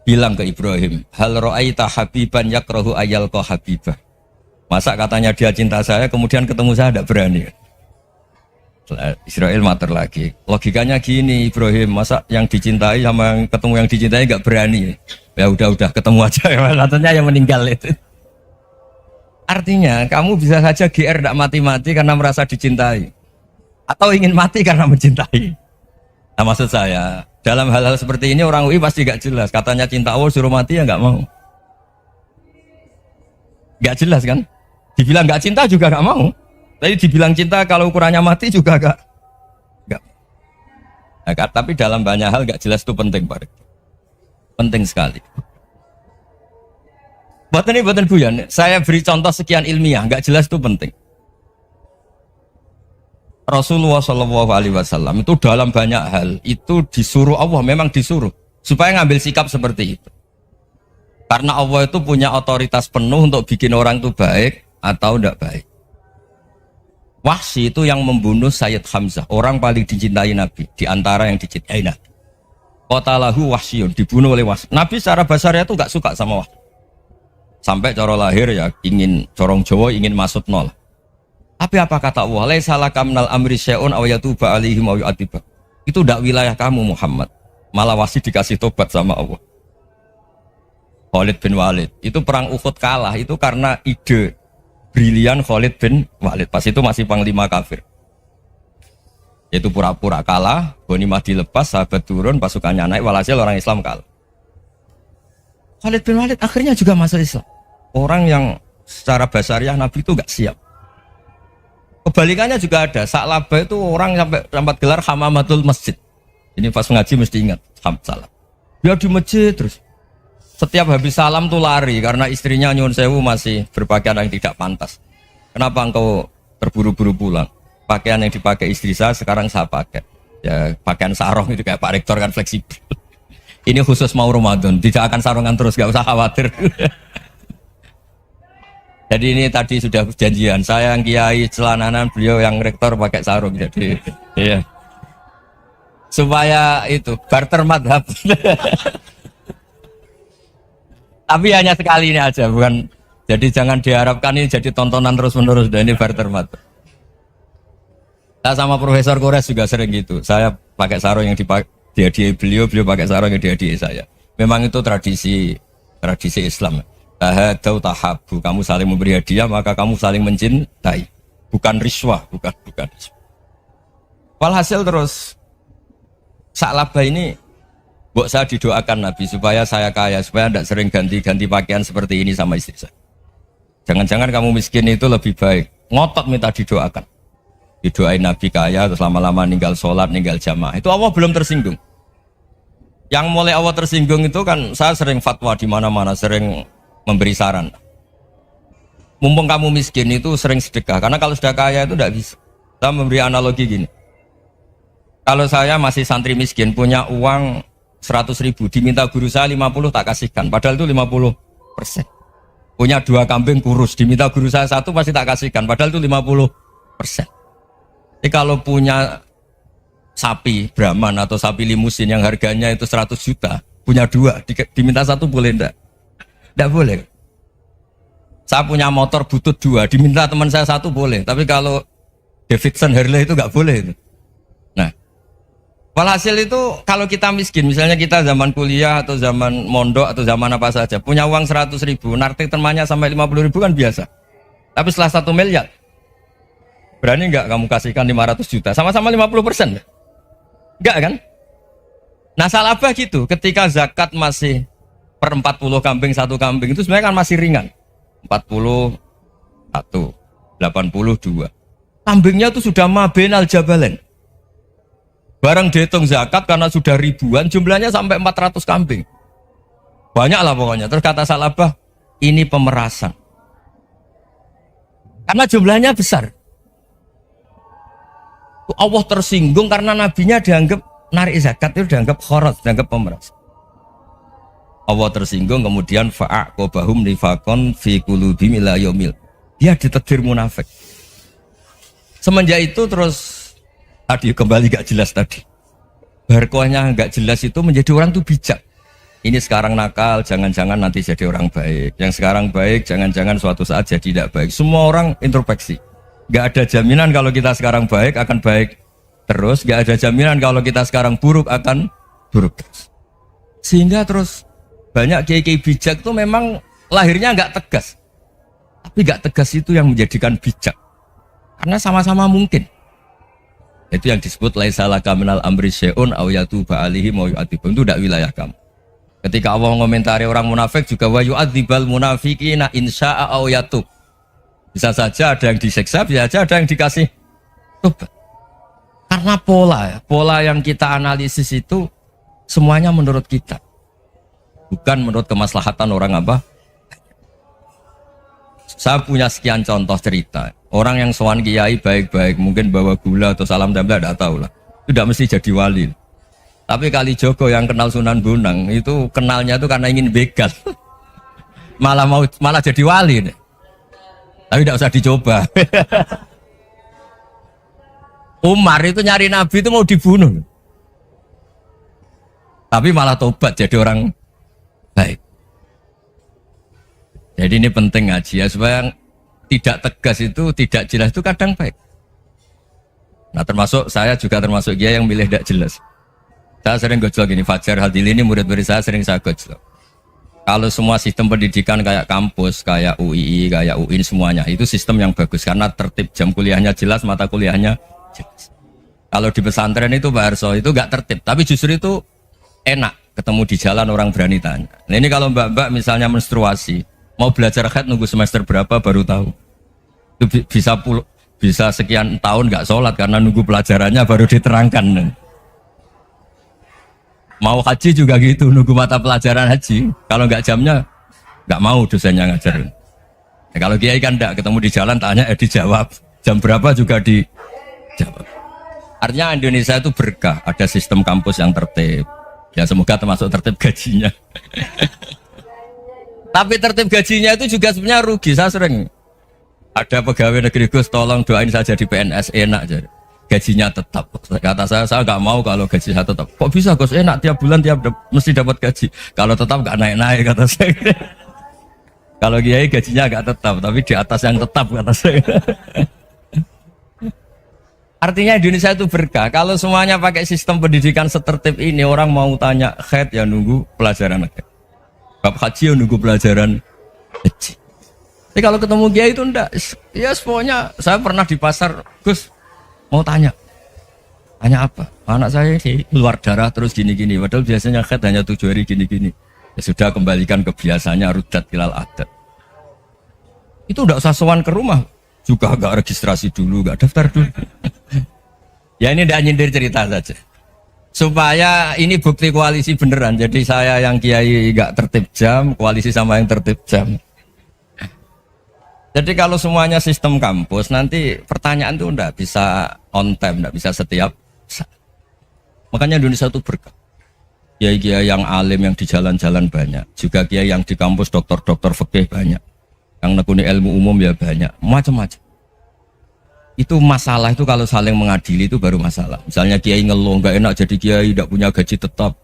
S3: Bilang ke Ibrahim, hal ra'aita habiban yakrahu ayyalqa habibah. Masa katanya dia cinta saya kemudian ketemu saya tidak berani. Israel mater lagi. Logikanya gini Ibrahim, masa yang dicintai sama yang ketemu yang dicintai nggak berani. Ya udah ketemu aja. Katanya yang meninggal itu. Artinya kamu bisa saja GR tidak mati-mati karena merasa dicintai, atau ingin mati karena mencintai. Nah maksud saya dalam hal-hal seperti ini orang UI pasti gak jelas. Katanya cinta Allah suruh mati ya nggak mau. Gak jelas kan? Dibilang gak cinta juga gak mau. Tapi dibilang cinta kalau ukurannya mati juga gak. Nah, tapi dalam banyak hal gak jelas itu penting Pak. Penting sekali. Buatan Buyan, saya beri contoh sekian ilmiah, gak jelas itu penting. Rasulullah SAW itu dalam banyak hal itu disuruh Allah, memang disuruh supaya ngambil sikap seperti itu. Karena Allah itu punya otoritas penuh untuk bikin orang itu baik atau tidak baik. Wahsy itu yang membunuh Sayyid Hamzah, orang paling dicintai Nabi, di antara yang dicintai Nabi. Qatalahu Wahsyun, dibunuh oleh Wahsy. Nabi secara basarnya itu gak suka sama Wahsy. Sampai cara lahir ya ingin, corong Jawa ingin masuk nol. Tapi apa kata Allah? Laisa laka minal amri syai'un aw yatuba alaihim aw yu'adziba. Itu tidak wilayah kamu Muhammad. Malah Wahsy dikasih tobat sama Allah. Khalid bin Walid, itu perang Uhud kalah itu karena ide brilian Khalid bin Walid. Pas itu masih panglima kafir. Yaitu pura-pura kalah, ghanimah dilepas, sahabat turun, pasukannya naik, walhasil orang Islam kalah. Khalid bin Walid akhirnya juga masuk Islam. Orang yang secara basariah Nabi itu gak siap. Kebalikannya juga ada. Sa'labah itu orang sampai gelar hamamatul masjid. Ini pas ngaji mesti ingat salam. Dia di masjid terus. Setiap habis salam tuh lari karena istrinya nyuwun sewu masih berpakaian yang tidak pantas. Kenapa engkau terburu-buru pulang? Pakaian yang dipakai istri saya sekarang saya pakai. Ya pakaian sarung itu kayak Pak Rektor kan fleksibel. Ini khusus mau Ramadan, tidak akan sarungan terus, gak usah khawatir. Jadi ini tadi sudah janjian, saya yang kiai celananan, beliau yang rektor pakai sarung. Jadi iya. Supaya itu barter madhab. Tapi hanya sekali ini aja, bukan. Jadi jangan diharapkan ini jadi tontonan terus-menerus. Dan ini barter madhab. Saya sama Profesor Kores juga sering gitu. Saya pakai sarung yang dihadiahi beliau pakai sarung yang dihadiahi saya. Memang itu tradisi Islam. Tahadau tahabu, kamu saling memberi hadiah maka kamu saling mencintai. Bukan riswah, bukan. Walhasil terus Sa'labah ini buat saya didoakan Nabi supaya saya kaya, supaya tidak sering ganti-ganti pakaian seperti ini sama istri saya. Jangan-jangan kamu miskin itu lebih baik. Ngotot minta didoakan. Didoain Nabi kaya, terus lama-lama ninggal sholat, ninggal jamaah. Itu Allah belum tersinggung. Yang mulai Allah tersinggung itu kan saya sering fatwa di mana-mana, sering memberi saran. Mumpung kamu miskin itu sering sedekah, karena kalau sudah kaya itu tidak bisa. Saya memberi analogi gini. Kalau saya masih santri miskin, punya uang 100.000, diminta guru saya 50 tak kasihkan, padahal itu 50%. Punya 2 kambing kurus, diminta guru saya 1 pasti tak kasihkan, padahal itu 50%. Jadi kalau punya sapi Brahman atau sapi limusin yang harganya itu 100 juta, punya 2, diminta 1 boleh enggak? Enggak boleh. Saya punya motor butut 2, diminta teman saya 1 boleh, tapi kalau Davidson Harley itu enggak boleh itu. Nah, walhasil itu kalau kita miskin, misalnya kita zaman kuliah atau zaman mondok atau zaman apa saja, punya uang 100.000, nartik temannya sampai 50.000 kan biasa. Tapi setelah 1 miliar, berani nggak kamu kasihkan 500 juta? Sama-sama 50%? Enggak kan? Nah salabah gitu, ketika zakat masih per 40 kambing satu kambing itu sebenarnya kan masih ringan. 41, 82. Kambingnya itu sudah mabenal jabalen. Barang dihitung zakat karena sudah ribuan, jumlahnya sampai 400 kambing. Banyak lah pokoknya. Terus kata salabah, ini pemerasan. Karena jumlahnya besar. Allah tersinggung karena nabinya dianggap narik zakat itu dianggap khorat, dianggap pemeras. Allah tersinggung kemudian fa'aqobahum nifakon fi qulubihim ila yaumil. Dia ditegur munafik. Semenjak itu terus tadi kembali gak jelas tadi. Barkohnya gak jelas itu menjadi orang tuh bijak. Ini sekarang nakal, jangan-jangan nanti jadi orang baik. Yang sekarang baik, jangan-jangan suatu saat jadi tidak baik. Semua orang introspeksi. Gak ada jaminan kalau kita sekarang baik akan baik terus. Gak ada jaminan kalau kita sekarang buruk akan buruk terus. Sehingga terus banyak kiai-kiai bijak itu memang lahirnya gak tegas. Tapi gak tegas itu yang menjadikan bijak. Karena sama-sama mungkin. Itu yang disebut laisa laka minal amri syai'un aw yatuba alaihim wa yu'adzibum. Itu tidak wilayah kamu. Ketika Allah mengomentari orang munafik juga wa yu'adzibal munafiqina insya'a aw yatub. Bisa saja ada yang disiksa, bisa saja ada yang dikasih tobat. Karena pola yang kita analisis itu semuanya menurut kita. Bukan menurut kemaslahatan orang apa. Saya punya sekian contoh cerita. Orang yang sowan kiai baik-baik, mungkin bawa gula atau salam tempel, tidak tahu lah. Itu tidak mesti jadi wali. Tapi Kalijogo yang kenal Sunan Bonang itu kenalnya itu karena ingin begal. malah jadi wali nih. Tapi tidak usah dicoba. Umar itu nyari Nabi itu mau dibunuh. Tapi malah tobat jadi orang baik. Jadi ini penting ngaji ya, supaya tidak tegas itu, tidak jelas itu kadang baik. Nah termasuk saya juga termasuk dia yang milih tidak jelas. Saya sering gojlok gini, Fajar Hadil ini murid-murid saya sering saya gojlok. Kalau semua sistem pendidikan kayak kampus, kayak UII, kayak UIN semuanya, itu sistem yang bagus karena tertib, jam kuliahnya jelas, mata kuliahnya jelas. Kalau di pesantren itu Pak Arso itu gak tertib, tapi justru itu enak, ketemu di jalan orang berani tanya. Nah ini kalau mbak-mbak misalnya menstruasi, mau belajar haid nunggu semester berapa baru tahu. Itu bisa sekian tahun gak sholat karena nunggu pelajarannya baru diterangkan. Mau haji juga gitu, nunggu mata pelajaran haji. Kalau nggak jamnya, nggak mau dosennya ngajar. Ya, kalau kiai kan enggak, ketemu di jalan tanya, dijawab. Jam berapa juga dijawab. Artinya Indonesia itu berkah, ada sistem kampus yang tertib. Ya semoga termasuk tertib gajinya. Tapi tertib gajinya itu juga sebenarnya rugi. Saya sering ada pegawai negeri Gus, tolong doain saja di PNS enak jadi. Gajinya tetap. Kata saya nggak mau kalau gaji saya tetap. Kok bisa Gus? Enak tiap bulan mesti dapat gaji. Kalau tetap nggak naik-naik kata saya. Kalau kiai gajinya nggak tetap, tapi di atas yang tetap kata saya. Artinya Indonesia itu berkah. Kalau semuanya pakai sistem pendidikan setertib ini, orang mau tanya haid ya nunggu pelajaran haid. Bab haji ya nunggu pelajaran haji. Tapi kalau ketemu kiai itu enggak. Ya pokoknya saya pernah di pasar, Gus. Mau tanya apa? Anak saya sih keluar darah terus gini-gini. Padahal biasanya haid hanya 7 hari gini-gini. Ya sudah kembalikan ke biasanya rudat ilal adat. Itu udah usah sowan ke rumah. Juga gak registrasi dulu, gak daftar dulu. Ya ini udah nyindir cerita saja. Supaya ini bukti koalisi beneran. Jadi saya yang kiai gak tertib jam, koalisi sama yang tertib jam. Jadi kalau semuanya sistem kampus, nanti pertanyaan itu enggak bisa on time, enggak bisa setiap saat. Makanya Indonesia itu berkah. Kiai-kiai yang alim yang di jalan-jalan banyak. Juga kiai yang di kampus dokter-dokter fikih banyak. Yang nekuni ilmu umum ya banyak. Macam-macam. Itu masalah itu kalau saling mengadili itu baru masalah. Misalnya kiai ngeluh, enggak enak jadi kiai, enggak punya gaji tetap.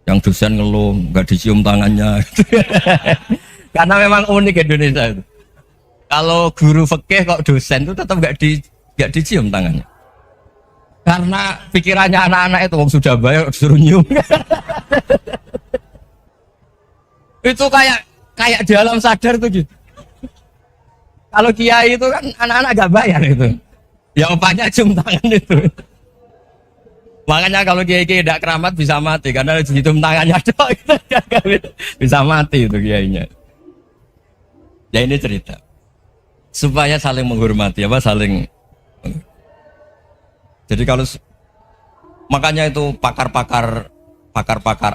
S3: Yang dosen ngeluh, enggak dicium tangannya. Karena memang unik Indonesia itu. Kalau guru fikih kok dosen itu tetap nggak dicium tangannya. Karena pikirannya anak-anak itu wong sudah bayar disuruh nyium. Itu kayak di alam sadar tuh gitu. Kalau kiai itu kan anak-anak nggak bayar itu. Yang banyak cium tangan itu. Makanya kalau kiai-kiai tidak keramat bisa mati karena dihitung tangannya dok bisa mati itu kiainya. Ya ini cerita supaya saling menghormati saling. Jadi kalau makanya itu pakar-pakar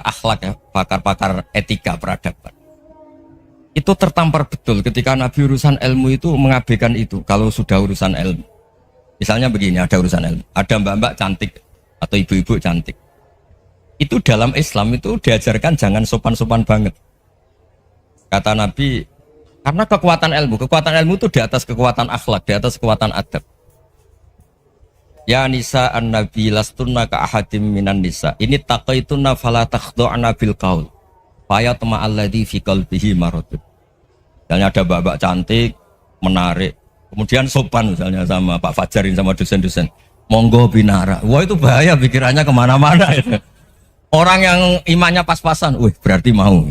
S3: akhlak ya, pakar-pakar etika peradaban. Itu tertampar betul ketika Nabi urusan ilmu itu mengabaikan itu kalau sudah urusan ilmu. Misalnya begini, ada urusan ilmu, ada mbak-mbak cantik atau ibu-ibu cantik. Itu dalam Islam itu diajarkan jangan sopan-sopan banget. Kata Nabi, karena kekuatan ilmu itu di atas kekuatan akhlak, di atas kekuatan adab. Ya nisa an-nabi lastunna ka ahadim minan nisa. Ini taqaitunna fala takhdu'na bil qaul. Fa yatma alladhi fi qalbihi maradun. Misalnya ada mbak-mbak cantik, menarik, kemudian sopan misalnya sama Pak Fajarin sama dosen-dosen. Monggo binara. Wah itu bahaya pikirannya kemana-mana itu. Orang yang imannya pas-pasan, wih berarti mau.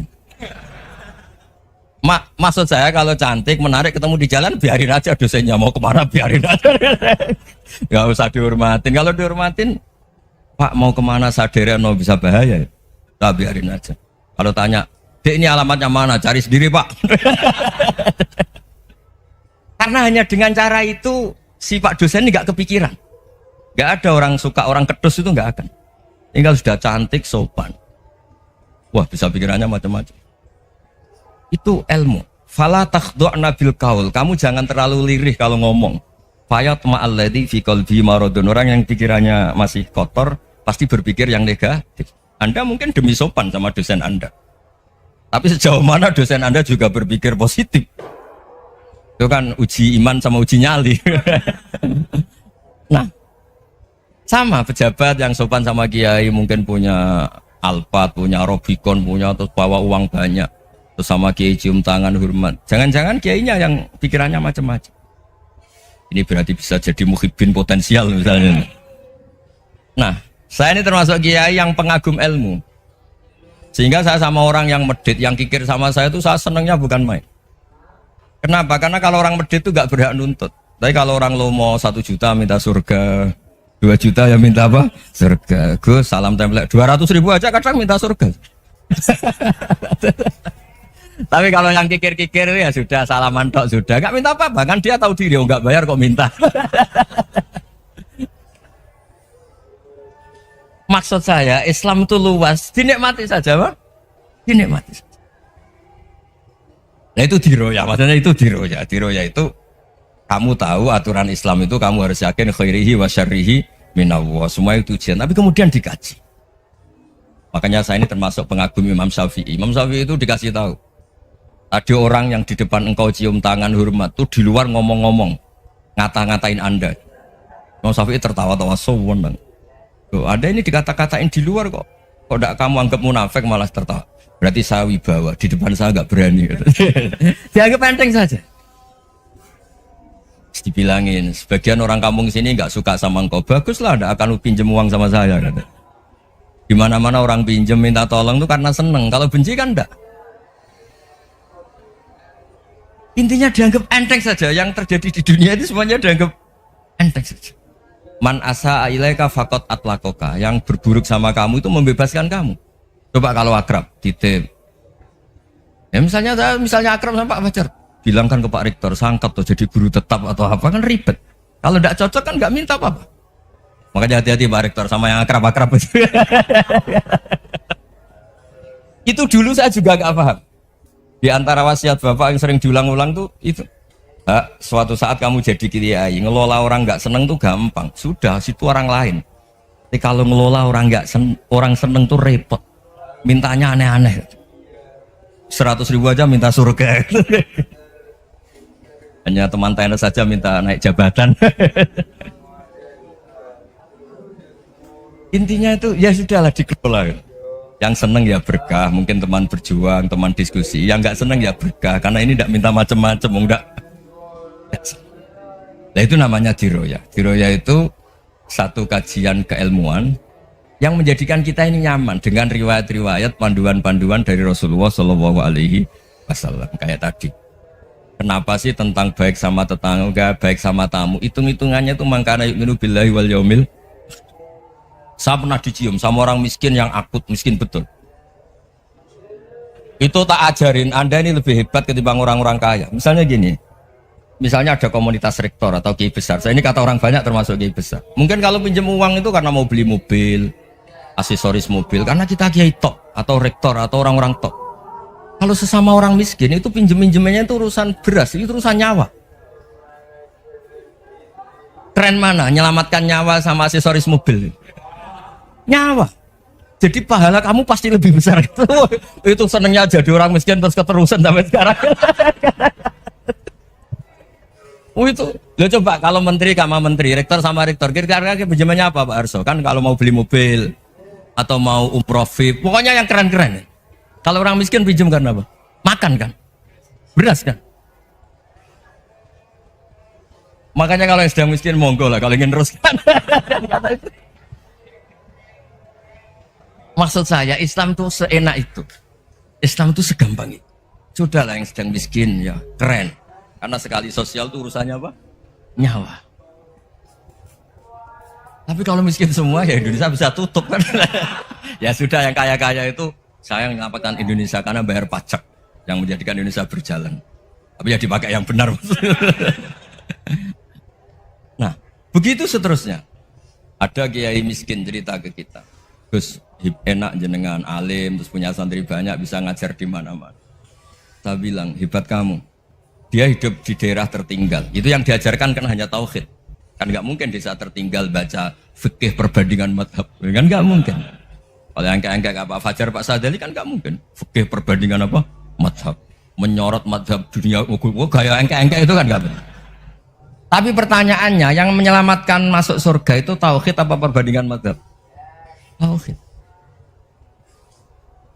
S3: Maksud saya kalau cantik, menarik ketemu di jalan biarin aja dosennya mau kemana biarin aja. Gak usah dihormatin. Kalau dihormatin, Pak mau kemana sadere no bisa bahaya. Nah, biarin aja. Kalau tanya, Dek ini alamatnya mana? Cari sendiri Pak. Karena hanya dengan cara itu si Pak dosen ini gak kepikiran. Gak ada orang suka orang kedus itu gak akan. Tinggal sudah cantik, sopan. Wah bisa pikirannya macam-macam. Itu ilmu. Fala takhdu'na bil qaul. Kamu jangan terlalu lirih kalau ngomong. Fayat ma'alladzi fi qalbi maradun. Orang yang pikirannya masih kotor pasti berpikir yang negatif. Anda mungkin demi sopan sama dosen Anda. Tapi sejauh mana dosen Anda juga berpikir positif. Itu kan uji iman sama uji nyali. Nah, sama pejabat yang sopan sama kiai mungkin punya Alphard, punya Robicon, punya terus bawa uang banyak. Terus sama kiai cium tangan hormat. Jangan-jangan kiainya yang pikirannya macam-macam. Ini berarti bisa jadi muhibbin potensial misalnya. Nah, saya ini termasuk kiai yang pengagum ilmu. Sehingga saya sama orang yang medit, yang kikir sama saya itu saya senangnya bukan main. Kenapa? Karena kalau orang medit itu gak berhak nuntut. Tapi kalau orang lomo 1 juta minta surga, 2 juta ya minta apa? Surga. Gus salam template 200.000 aja kadang minta surga. Tapi kalau yang kikir-kikir ya sudah salaman tok sudah nggak minta apa-apa kan dia tahu diri nggak bayar kok minta. Maksud saya Islam itu luas, dinikmati saja Pak, dinikmati saja. Nah itu diroya, maksudnya itu diroya. Diroya itu kamu tahu aturan Islam itu kamu harus yakin khairihi wa syarrihi minallah. Semua itu ujian, tapi kemudian dikaji. Makanya saya ini termasuk pengagum Imam Syafi'i. Imam Syafi'i itu dikasih tahu. Ada orang yang di depan engkau cium tangan hormat tuh di luar ngomong-ngomong, ngata-ngatain Anda. Imam Syafi'i tertawa-tawa sowan bang. Tuh, ada ini dikata-katain di luar kok. Kok tidak kamu anggap munafik malah tertawa. Berarti saya wibawa, di depan saya nggak berani. Dianggap enteng saja. Dibilangin, sebagian orang kampung sini nggak suka sama engkau. Baguslah, tidak akan pinjam uang sama saya. Di mana-mana orang pinjam minta tolong itu karena seneng. Kalau benci kan enggak. Intinya dianggap enteng saja. Yang terjadi di dunia itu semuanya dianggap enteng saja. Man asa ilaika faqat atlakoka. Yang berburuk sama kamu itu membebaskan kamu. Coba kalau akrab, titip. Ya misalnya akrab sama Pak Fajar, bilangkan ke Pak Rektor, sangkat tuh jadi guru tetap atau apa kan ribet. Kalau tidak cocok kan nggak minta apa-apa. Makanya hati-hati Pak Rektor sama yang akrab-akrab itu. Itu dulu saya juga nggak paham. Di antara wasiat Bapak yang sering diulang-ulang tuh itu. Suatu saat kamu jadi kiai, ngelola orang nggak seneng tuh gampang. Sudah, situ orang lain. Tapi kalau ngelola orang orang seneng tuh repot. Mintanya aneh-aneh. 100.000 aja minta surga. Hanya teman tenis saja minta naik jabatan. Intinya itu ya sudahlah dikelola. Yang seneng ya berkah, mungkin teman berjuang, teman diskusi. Yang nggak seneng ya berkah, karena ini tidak minta macam-macam, enggak. Nah itu namanya diroya. Diroya itu satu kajian keilmuan yang menjadikan kita ini nyaman dengan riwayat-riwayat panduan-panduan dari Rasulullah Shallallahu Alaihi Wasallam kayak tadi. Kenapa sih tentang baik sama tetangga, baik sama tamu? Hitung-hitungannya itu mangkana yu'minu billahi wal yaumil. Saya pernah dicium sama orang miskin yang akut miskin betul. Itu tak ajarin Anda ini lebih hebat ketimbang orang-orang kaya. Misalnya gini, misalnya ada komunitas rektor atau kiai besar. Saya ini kata orang banyak termasuk kiai besar. Mungkin kalau pinjam uang itu karena mau beli mobil, aksesoris mobil, karena kita kiai tok atau rektor atau orang-orang tok. Kalau sesama orang miskin itu pinjem-pinjemannya itu urusan beras, itu urusan nyawa. Keren mana? Menyelamatkan nyawa sama aksesoris mobil. Nyawa. Jadi pahala kamu pasti lebih besar itu. Itu senengnya jadi orang miskin terus keterusan sampai sekarang. Itu. Lo coba kalau menteri sama menteri, rektor sama rektor, kira-kira pinjamannya apa Pak Arso? Kan kalau mau beli mobil atau mau umroh VIP, pokoknya yang keren-keren. Kalau orang miskin pinjam karena apa? Makan kan? Beras kan? Makanya kalau yang sedang miskin monggo lah, kalau ingin teruskan. Maksud saya Islam itu seenak itu, Islam itu segampang itu. Sudahlah yang sedang miskin ya keren, karena sekali sosial itu urusannya apa? Nyawa. Tapi kalau miskin semua ya Indonesia bisa tutup kan. Ya sudah yang kaya-kaya itu saya menyelamatkan Indonesia karena bayar pajak yang menjadikan Indonesia berjalan. Tapi ya dipakai yang benar. Nah begitu seterusnya. Ada kiai miskin cerita ke kita, Gus enak jenengan alim terus punya santri banyak bisa ngajar di mana-mana. Saya bilang hebat kamu. Dia hidup di daerah tertinggal. Itu yang diajarkan kan hanya tauhid. Kan nggak mungkin desa tertinggal baca fikih perbandingan madhab. Kan nggak mungkin. Kalau yang kayak Pak Fajar, Pak Sadali kan nggak mungkin. Fikih perbandingan apa? Madhab. Menyorot madhab dunia. Gaya engke-engke itu kan nggak benar. Tapi pertanyaannya yang menyelamatkan masuk surga itu tauhid apa perbandingan madhab? Tauhid.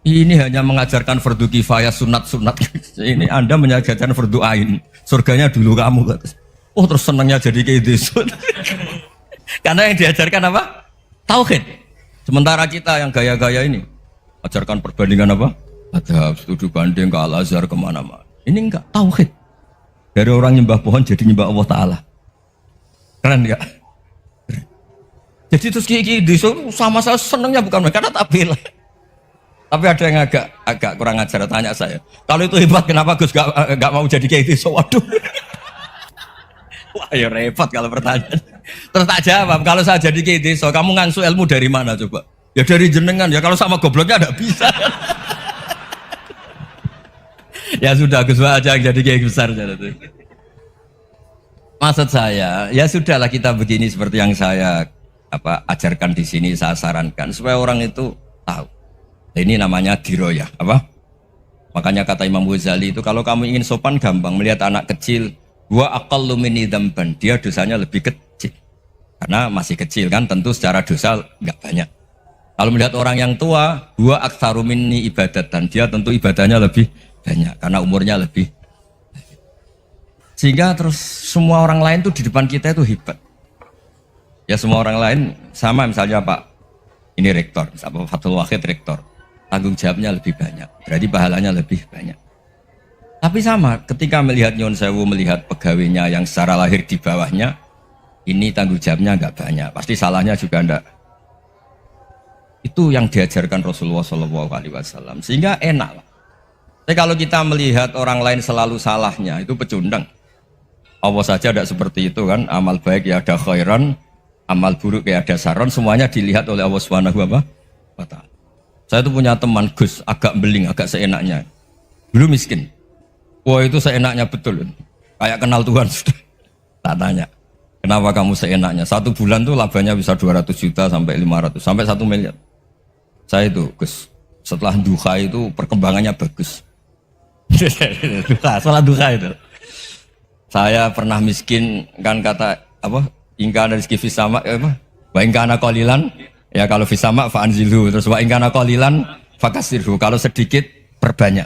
S3: Ini hanya mengajarkan fardu kifayah sunat-sunat. Ini Anda mengajarkan fardu ain. Surganya dulu kamu. Oh terus senangnya jadi kayak gitu. Karena yang diajarkan apa? Tauhid. Sementara kita yang gaya-gaya ini ajarkan perbandingan apa? Ada studi banding ke Al-Azhar kemana-mana. Ini enggak tauhid. Dari orang nyembah pohon jadi nyembah Allah Ta'ala. Keren enggak? Jadi terus kayak gitu sama saya senangnya bukan mereka karena tak bela. Tapi ada yang agak kurang ajar tanya saya. Kalau itu hebat kenapa Gus gak mau jadi kayak gitu? Waduh. Wah ya repot kalau pertanyaan. Terus tak jawab, kalau saya jadi kayak gitu, kamu ngansu ilmu dari mana coba? Ya dari jenengan, ya kalau sama gobloknya ada bisa. Ya sudah Gus aja jadi kayak besar. Maksud saya, ya sudahlah kita begini seperti yang saya ajarkan di sini, saya sarankan supaya orang itu tahu. Ini namanya diroyah, apa? Makanya kata Imam Ghazali itu kalau kamu ingin sopan gampang melihat anak kecil, wa aqallu minni dzamban, dia dosanya lebih kecil. Karena masih kecil kan, tentu secara dosa enggak banyak. Kalau melihat orang yang tua, wa aktsaru minni ibadatan, dia tentu ibadahnya lebih banyak karena umurnya lebih. Sehingga terus semua orang lain tuh di depan kita itu hebat. Ya semua orang lain sama misalnya Pak ini rektor, misalnya Fathul Wahid rektor. Tanggung jawabnya lebih banyak, berarti pahalanya lebih banyak. Tapi sama, ketika melihat Nyun Sewu, melihat pegawainya yang secara lahir di bawahnya, ini tanggung jawabnya nggak banyak, pasti salahnya juga enggak. Itu yang diajarkan Rasulullah SAW, sehingga enak lah. Tapi kalau kita melihat orang lain selalu salahnya, itu pecundang. Allah saja tidak seperti itu kan, amal baik ya ada khairan, amal buruk ya ada saron, semuanya dilihat oleh Allah Subhanahu wa Ta'ala. Saya tuh punya teman Gus, agak beling, agak seenaknya. Dulu miskin. Wah itu seenaknya betul. Kayak kenal Tuhan sudah. Tak tanya, kenapa kamu seenaknya? 1 bulan tuh labanya bisa 200 juta sampai 500, sampai 1 miliar. Saya itu Gus, setelah duha itu perkembangannya bagus. Setelah duha itu. Saya pernah miskin, kan kata, ingka dari rezeki fisama, wa ingkana qalilan. Ya kalau fisama fa'anzilhu, terus wa ingkana qalilan fakasirhu, kalau sedikit perbanyak.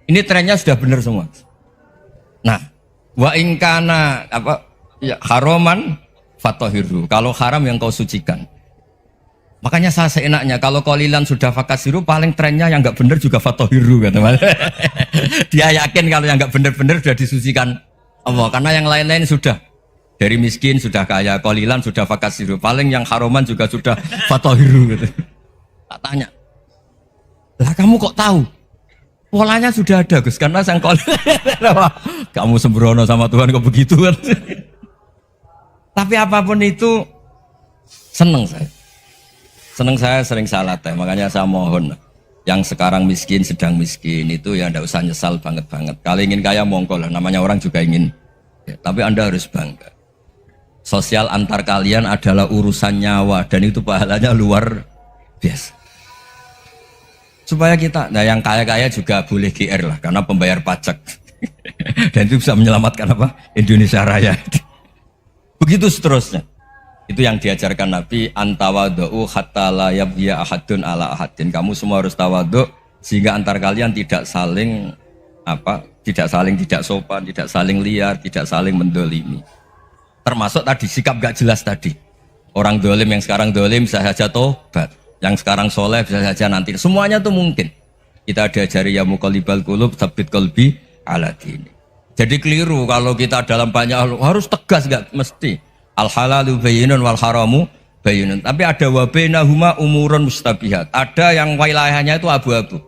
S3: Ini trennya sudah benar semua. Nah, wa ingkana haroman fatahirhu, kalau haram yang kau sucikan. Makanya saya seenaknya kalau qalilan sudah fakasirhu, paling trennya yang enggak benar juga fatahirhu kata Mas. Dia yakin kalau yang enggak benar-benar sudah disucikan Allah, karena yang lain-lain sudah. Dari miskin sudah kaya, qalilan sudah fakasiru, paling yang haroman juga sudah fatohiru gitu. Tak tanya, lah kamu kok tahu? Polanya sudah ada Gus, karena sang kamu sembrono sama Tuhan kok begitu kan? Tapi apapun itu seneng saya. Seneng saya sering salah teh, makanya saya mohon yang sekarang miskin sedang miskin itu ya ndak usah nyesal banget. Kalau ingin kaya monggo lah, namanya orang juga ingin. Ya, tapi Anda harus bangga. Sosial antar kalian adalah urusan nyawa dan itu pahalanya luar biasa. Supaya kita, nah yang kaya-kaya juga boleh GR lah, karena pembayar pajak. Dan itu bisa menyelamatkan apa? Indonesia Raya. Begitu seterusnya. Itu yang diajarkan Nabi, antawadu'u hatta la yabghiya ahadun ala ahadin. Kamu semua harus tawadhu sehingga antar kalian tidak saling tidak sopan, tidak saling liar, tidak saling mendolimi. Termasuk tadi sikap gak jelas tadi. Orang dolim yang sekarang dolim bisa saja tobat. Yang sekarang soleh bisa saja nanti. Semuanya tuh mungkin. Kita diajari ya muqallibal qulub tsabbit qalbi ala dini. Jadi keliru kalau kita dalam banyak hal harus tegas, gak mesti. Al halalu bayyinun wal haramu bayyinun. Tapi ada wa bainahuma umurun mustabihat. Ada yang wilayahnya itu abu-abu.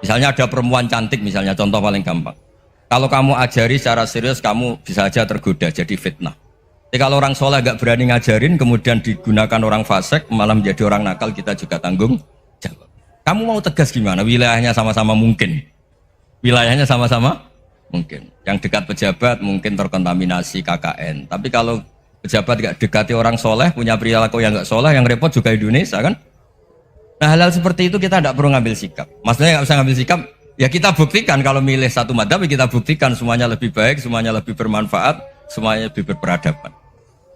S3: Misalnya ada perempuan cantik misalnya, contoh paling gampang. Kalau kamu ajari secara serius kamu bisa saja tergoda jadi fitnah. Jadi kalau orang soleh gak berani ngajarin, kemudian digunakan orang fasik, malah menjadi orang nakal, kita juga tanggung jawab. Kamu mau tegas gimana? Wilayahnya sama-sama mungkin. Wilayahnya sama-sama mungkin. Yang dekat pejabat mungkin terkontaminasi KKN. Tapi kalau pejabat gak dekati orang soleh, punya perilaku yang gak soleh, yang repot juga Indonesia kan? Nah hal-hal seperti itu kita tidak perlu ngambil sikap. Maksudnya gak usah ngambil sikap, ya kita buktikan kalau milih satu madhab, kita buktikan semuanya lebih baik, semuanya lebih bermanfaat, semuanya lebih berperadaban.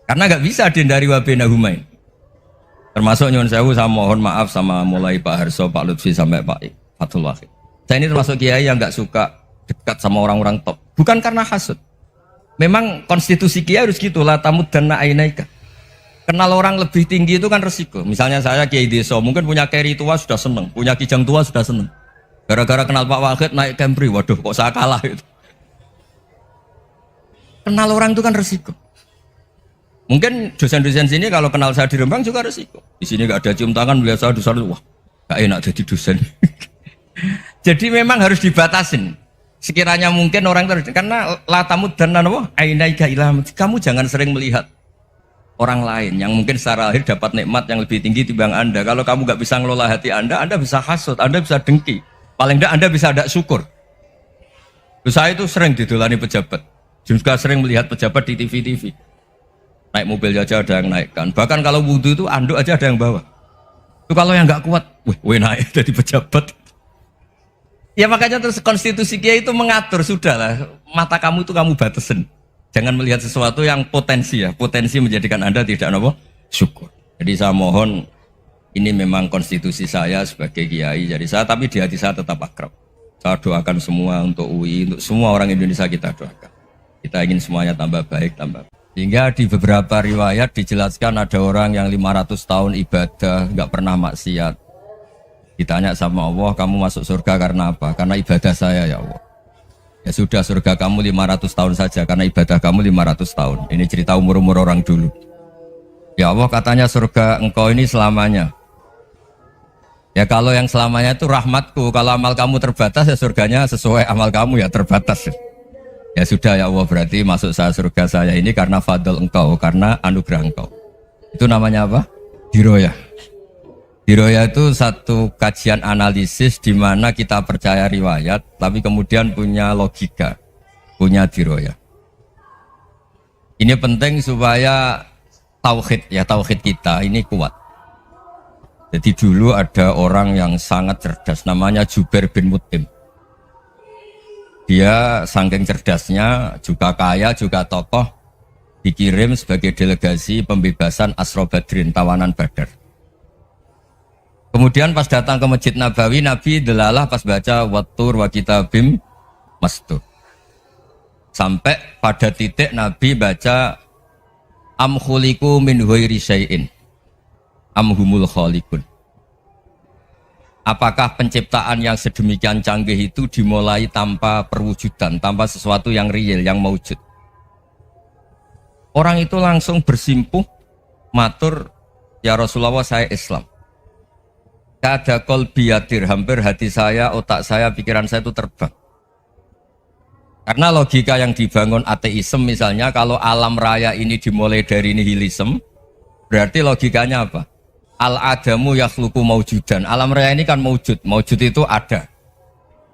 S3: Karena nggak bisa dihindari wabena humain. Termasuk nyuwun sewu, saya mohon maaf sama mulai Pak Harso, Pak Lutfi sampai Pak Fathul Wahid. Saya ini termasuk kiai yang nggak suka dekat sama orang-orang top. Bukan karena hasud. Memang konstitusi kiai harus gitu, la tamuddanna ainaika. Kenal orang lebih tinggi itu kan resiko. Misalnya saya kiai desa, mungkin punya keri tua sudah seneng, punya kijang tua sudah seneng. Gara-gara kenal Pak Wahid naik Camry, waduh kok saya kalah itu. Kenal orang itu kan resiko. Mungkin dosen-dosen sini kalau kenal saya di Rembang juga resiko. Di sini gak ada cium tangan, melihat saya dosen, wah gak enak jadi dosen. Jadi memang harus dibatasin. Sekiranya mungkin orang terus, karena latamud dan nanawa ainaika ilham. Kamu jangan sering melihat orang lain yang mungkin secara lahir dapat nikmat yang lebih tinggi timbang Anda. Kalau kamu gak bisa ngelola hati Anda bisa hasut, Anda bisa dengki. Paling tidak Anda bisa ada syukur. Saya itu sering didolani pejabat. Juga sering melihat pejabat di TV-TV. Naik mobil aja ada yang naikkan. Bahkan kalau wudhu itu anduk aja ada yang bawa. Itu kalau yang nggak kuat, weh naik jadi pejabat. Ya makanya terus konstitusi kiai itu mengatur, sudahlah mata kamu itu kamu batasin. Jangan melihat sesuatu yang potensi ya, potensi menjadikan Anda tidak apa syukur. Jadi saya mohon, ini memang konstitusi saya sebagai kiai. Jadi saya, tapi di hati saya tetap akrab. Saya doakan semua untuk UI, untuk semua orang Indonesia kita doakan. Kita ingin semuanya tambah baik, tambah. Sehingga di beberapa riwayat dijelaskan ada orang yang 500 tahun ibadah, nggak pernah maksiat. Ditanya sama Allah, kamu masuk surga karena apa? Karena ibadah saya ya Allah. Ya sudah, surga kamu 500 tahun saja, karena ibadah kamu 500 tahun. Ini cerita umur-umur orang dulu. Ya Allah katanya surga engkau ini selamanya. Ya kalau yang selamanya itu rahmatku, kalau amal kamu terbatas ya surganya sesuai amal kamu ya terbatas. Ya sudah ya Allah, berarti masuk saya surga saya ini karena fadl engkau, karena anugerah engkau. Itu namanya apa? Diroyah. Diroyah itu satu kajian analisis di mana kita percaya riwayat, tapi kemudian punya logika, punya diroyah. Ini penting supaya tauhid, ya tauhid kita ini kuat. Jadi dulu ada orang yang sangat cerdas, namanya Jubair bin Mut'im. Dia saking cerdasnya, juga kaya, juga tokoh, dikirim sebagai delegasi pembebasan Asra Badrin, tawanan Badar. Kemudian pas datang ke Masjid Nabawi, Nabi delalah pas baca Wattur wa kitabim mastur. Sampai pada titik Nabi baca Am khuliqu min ghairi syai'in am humul khaliqun. Apakah penciptaan yang sedemikian canggih itu dimulai tanpa perwujudan, tanpa sesuatu yang real, yang maujud? Orang itu langsung bersimpuh, matur, ya Rasulullah saya Islam. Kada qalbi yatir, hampir hati saya, otak saya, pikiran saya itu terbang. Karena logika yang dibangun ateisme misalnya, kalau alam raya ini dimulai dari nihilisme, berarti logikanya apa? Al-adamu yakhluqu maujudan. Alam raya ini kan maujud, maujud itu ada.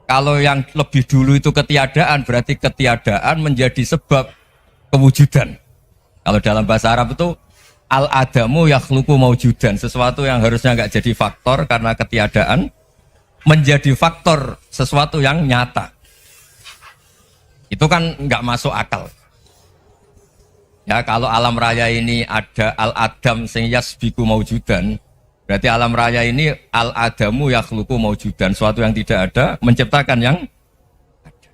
S3: Kalau yang lebih dulu itu ketiadaan, berarti ketiadaan menjadi sebab kewujudan. Kalau dalam bahasa Arab itu al-adamu yakhluqu maujudan, sesuatu yang harusnya nggak jadi faktor karena ketiadaan menjadi faktor sesuatu yang nyata. Itu kan nggak masuk akal. Ya, kalau alam raya ini ada al-adam sing yasbiku maujudan, berarti alam raya ini al-adamu yakhluqu maujudan, sesuatu yang tidak ada menciptakan yang ada.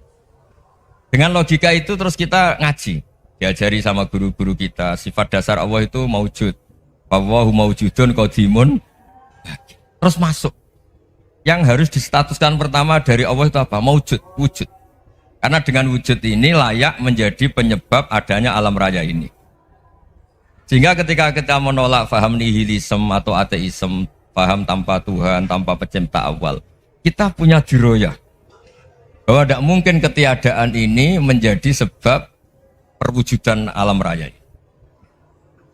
S3: Dengan logika itu terus kita ngaji, diajari sama guru-guru kita, sifat dasar Allah itu maujud. Wallahu maujudun qadimun. Terus masuk. Yang harus distatuskan pertama dari Allah itu apa? Maujud, wujud. Karena dengan wujud ini layak menjadi penyebab adanya alam raya ini. Sehingga ketika kita menolak faham nihilisme atau ateisme, faham tanpa Tuhan, tanpa pencipta awal, kita punya diroyah bahwa tidak mungkin ketiadaan ini menjadi sebab perwujudan alam raya.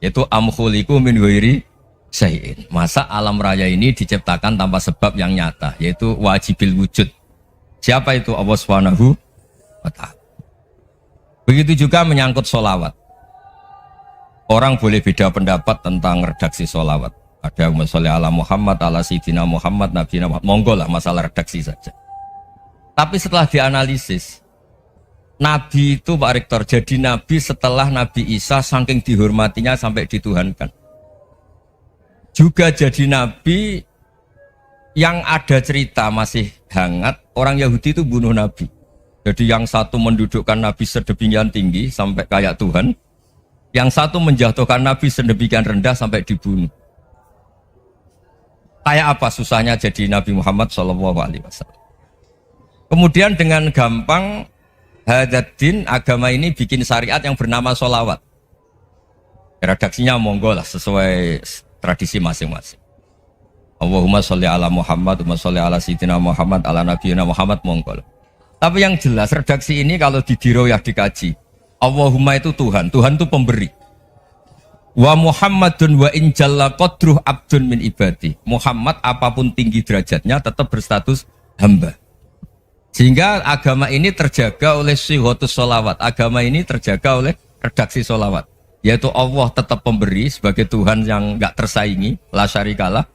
S3: Yaitu amkhuliku min ghairi syai'in. Masa alam raya ini diciptakan tanpa sebab yang nyata, yaitu wajibil wujud. Siapa itu? Allah Subhanahu wa ta'ala. Begitu juga menyangkut sholawat. Orang boleh beda pendapat tentang redaksi sholawat. Ada yang sholli ala Muhammad, ala Sayyidina Muhammad, Nabi Muhammad. Monggo lah, masalah redaksi saja. Tapi setelah dianalisis, Nabi itu Pak Rektor jadi Nabi setelah Nabi Isa saking dihormatinya sampai dituhankan. Juga jadi Nabi yang ada cerita masih hangat, orang Yahudi itu bunuh Nabi. Jadi yang satu mendudukkan Nabi sedemikian tinggi sampai kayak Tuhan, yang satu menjatuhkan Nabi sedemikian rendah sampai dibunuh. Kayak apa susahnya jadi Nabi Muhammad SAW. Kemudian dengan gampang Hadaddin agama ini bikin syariat yang bernama sholawat. Redaksinya monggo lah sesuai tradisi masing-masing. Allahumma sholli ala Muhammad, Allahumma sholli ala Sayyidina Muhammad, ala Nabiyina Muhammad, monggo lah. Tapi yang jelas redaksi ini kalau didiroyah dikaji, Allahumma itu Tuhan, Tuhan itu pemberi. Wa Muhammadun wa in jalla qadruh abdun min ibadi. Muhammad apapun tinggi derajatnya tetap berstatus hamba. Sehingga agama ini terjaga oleh syihotus sholawat. Agama ini terjaga oleh redaksi sholawat. Yaitu Allah tetap pemberi sebagai Tuhan yang enggak tersaingi, la syarikalah.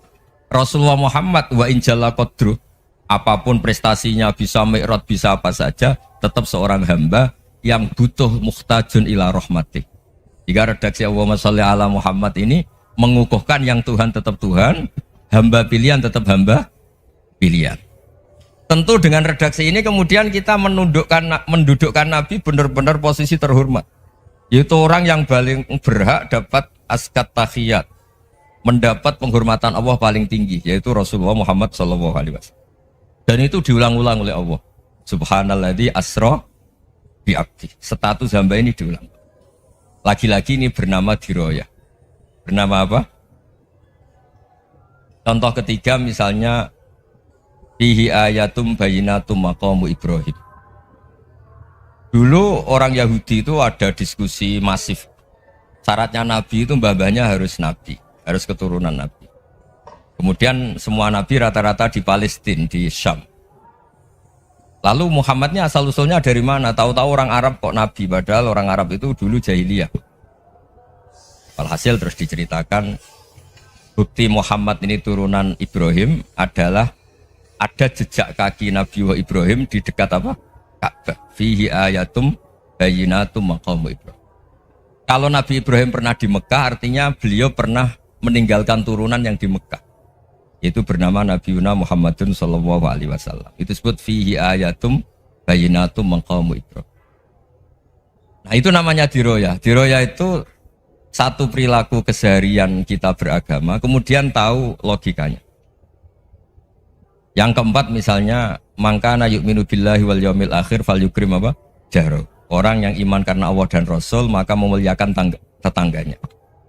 S3: Rasulullah Muhammad wa in jalla qadruh, apapun prestasinya, bisa mi'raj, bisa apa saja, tetap seorang hamba yang butuh muhtajun ila rahmatih. Jika redaksi Allahumma sholli ala Muhammad ini mengukuhkan yang Tuhan tetap Tuhan, hamba pilihan tetap hamba pilihan. Tentu dengan redaksi ini kemudian kita mendudukkan Nabi benar-benar posisi terhormat. Yaitu orang yang paling berhak dapat askat tahiyat, mendapat penghormatan Allah paling tinggi, yaitu Rasulullah Muhammad SAW. Dan itu diulang-ulang oleh Allah. Subhanalladzi asra bi'abdi. Status hamba ini diulang. Lagi-lagi ini bernama diroyah. Bernama apa? Contoh ketiga misalnya fihi ayatum bayinatum maqamu Ibrahim. Dulu orang Yahudi itu ada diskusi masif. Syaratnya Nabi itu mbah-mbahnya harus Nabi, harus keturunan Nabi. Kemudian semua Nabi rata-rata di Palestina, di Syam. Lalu Muhammadnya asal-usulnya dari mana? Tahu-tahu orang Arab kok Nabi, padahal orang Arab itu dulu jahiliyah. Alhasil terus diceritakan bukti Muhammad ini turunan Ibrahim adalah ada jejak kaki Nabi Ibrahim di dekat apa? Ka'bah. Fihi ayatum bayinatum maqamu Ibrahim. Kalau Nabi Ibrahim pernah di Mekah, artinya beliau pernah meninggalkan turunan yang di Mekah. Itu bernama Nabi Muhammadun sallallahu alaihi wasallam. Itu disebut fihi ayatum bayinatum maqamu Ibrahim. Nah, itu namanya diroyah. Diroyah itu satu perilaku keseharian kita beragama, kemudian tahu logikanya. Yang keempat misalnya, mangkana yu'minu billahi wal yaumil akhir falyukrim apa? Jaro. Orang yang iman karena Allah dan Rasul, maka memuliakan tetangganya.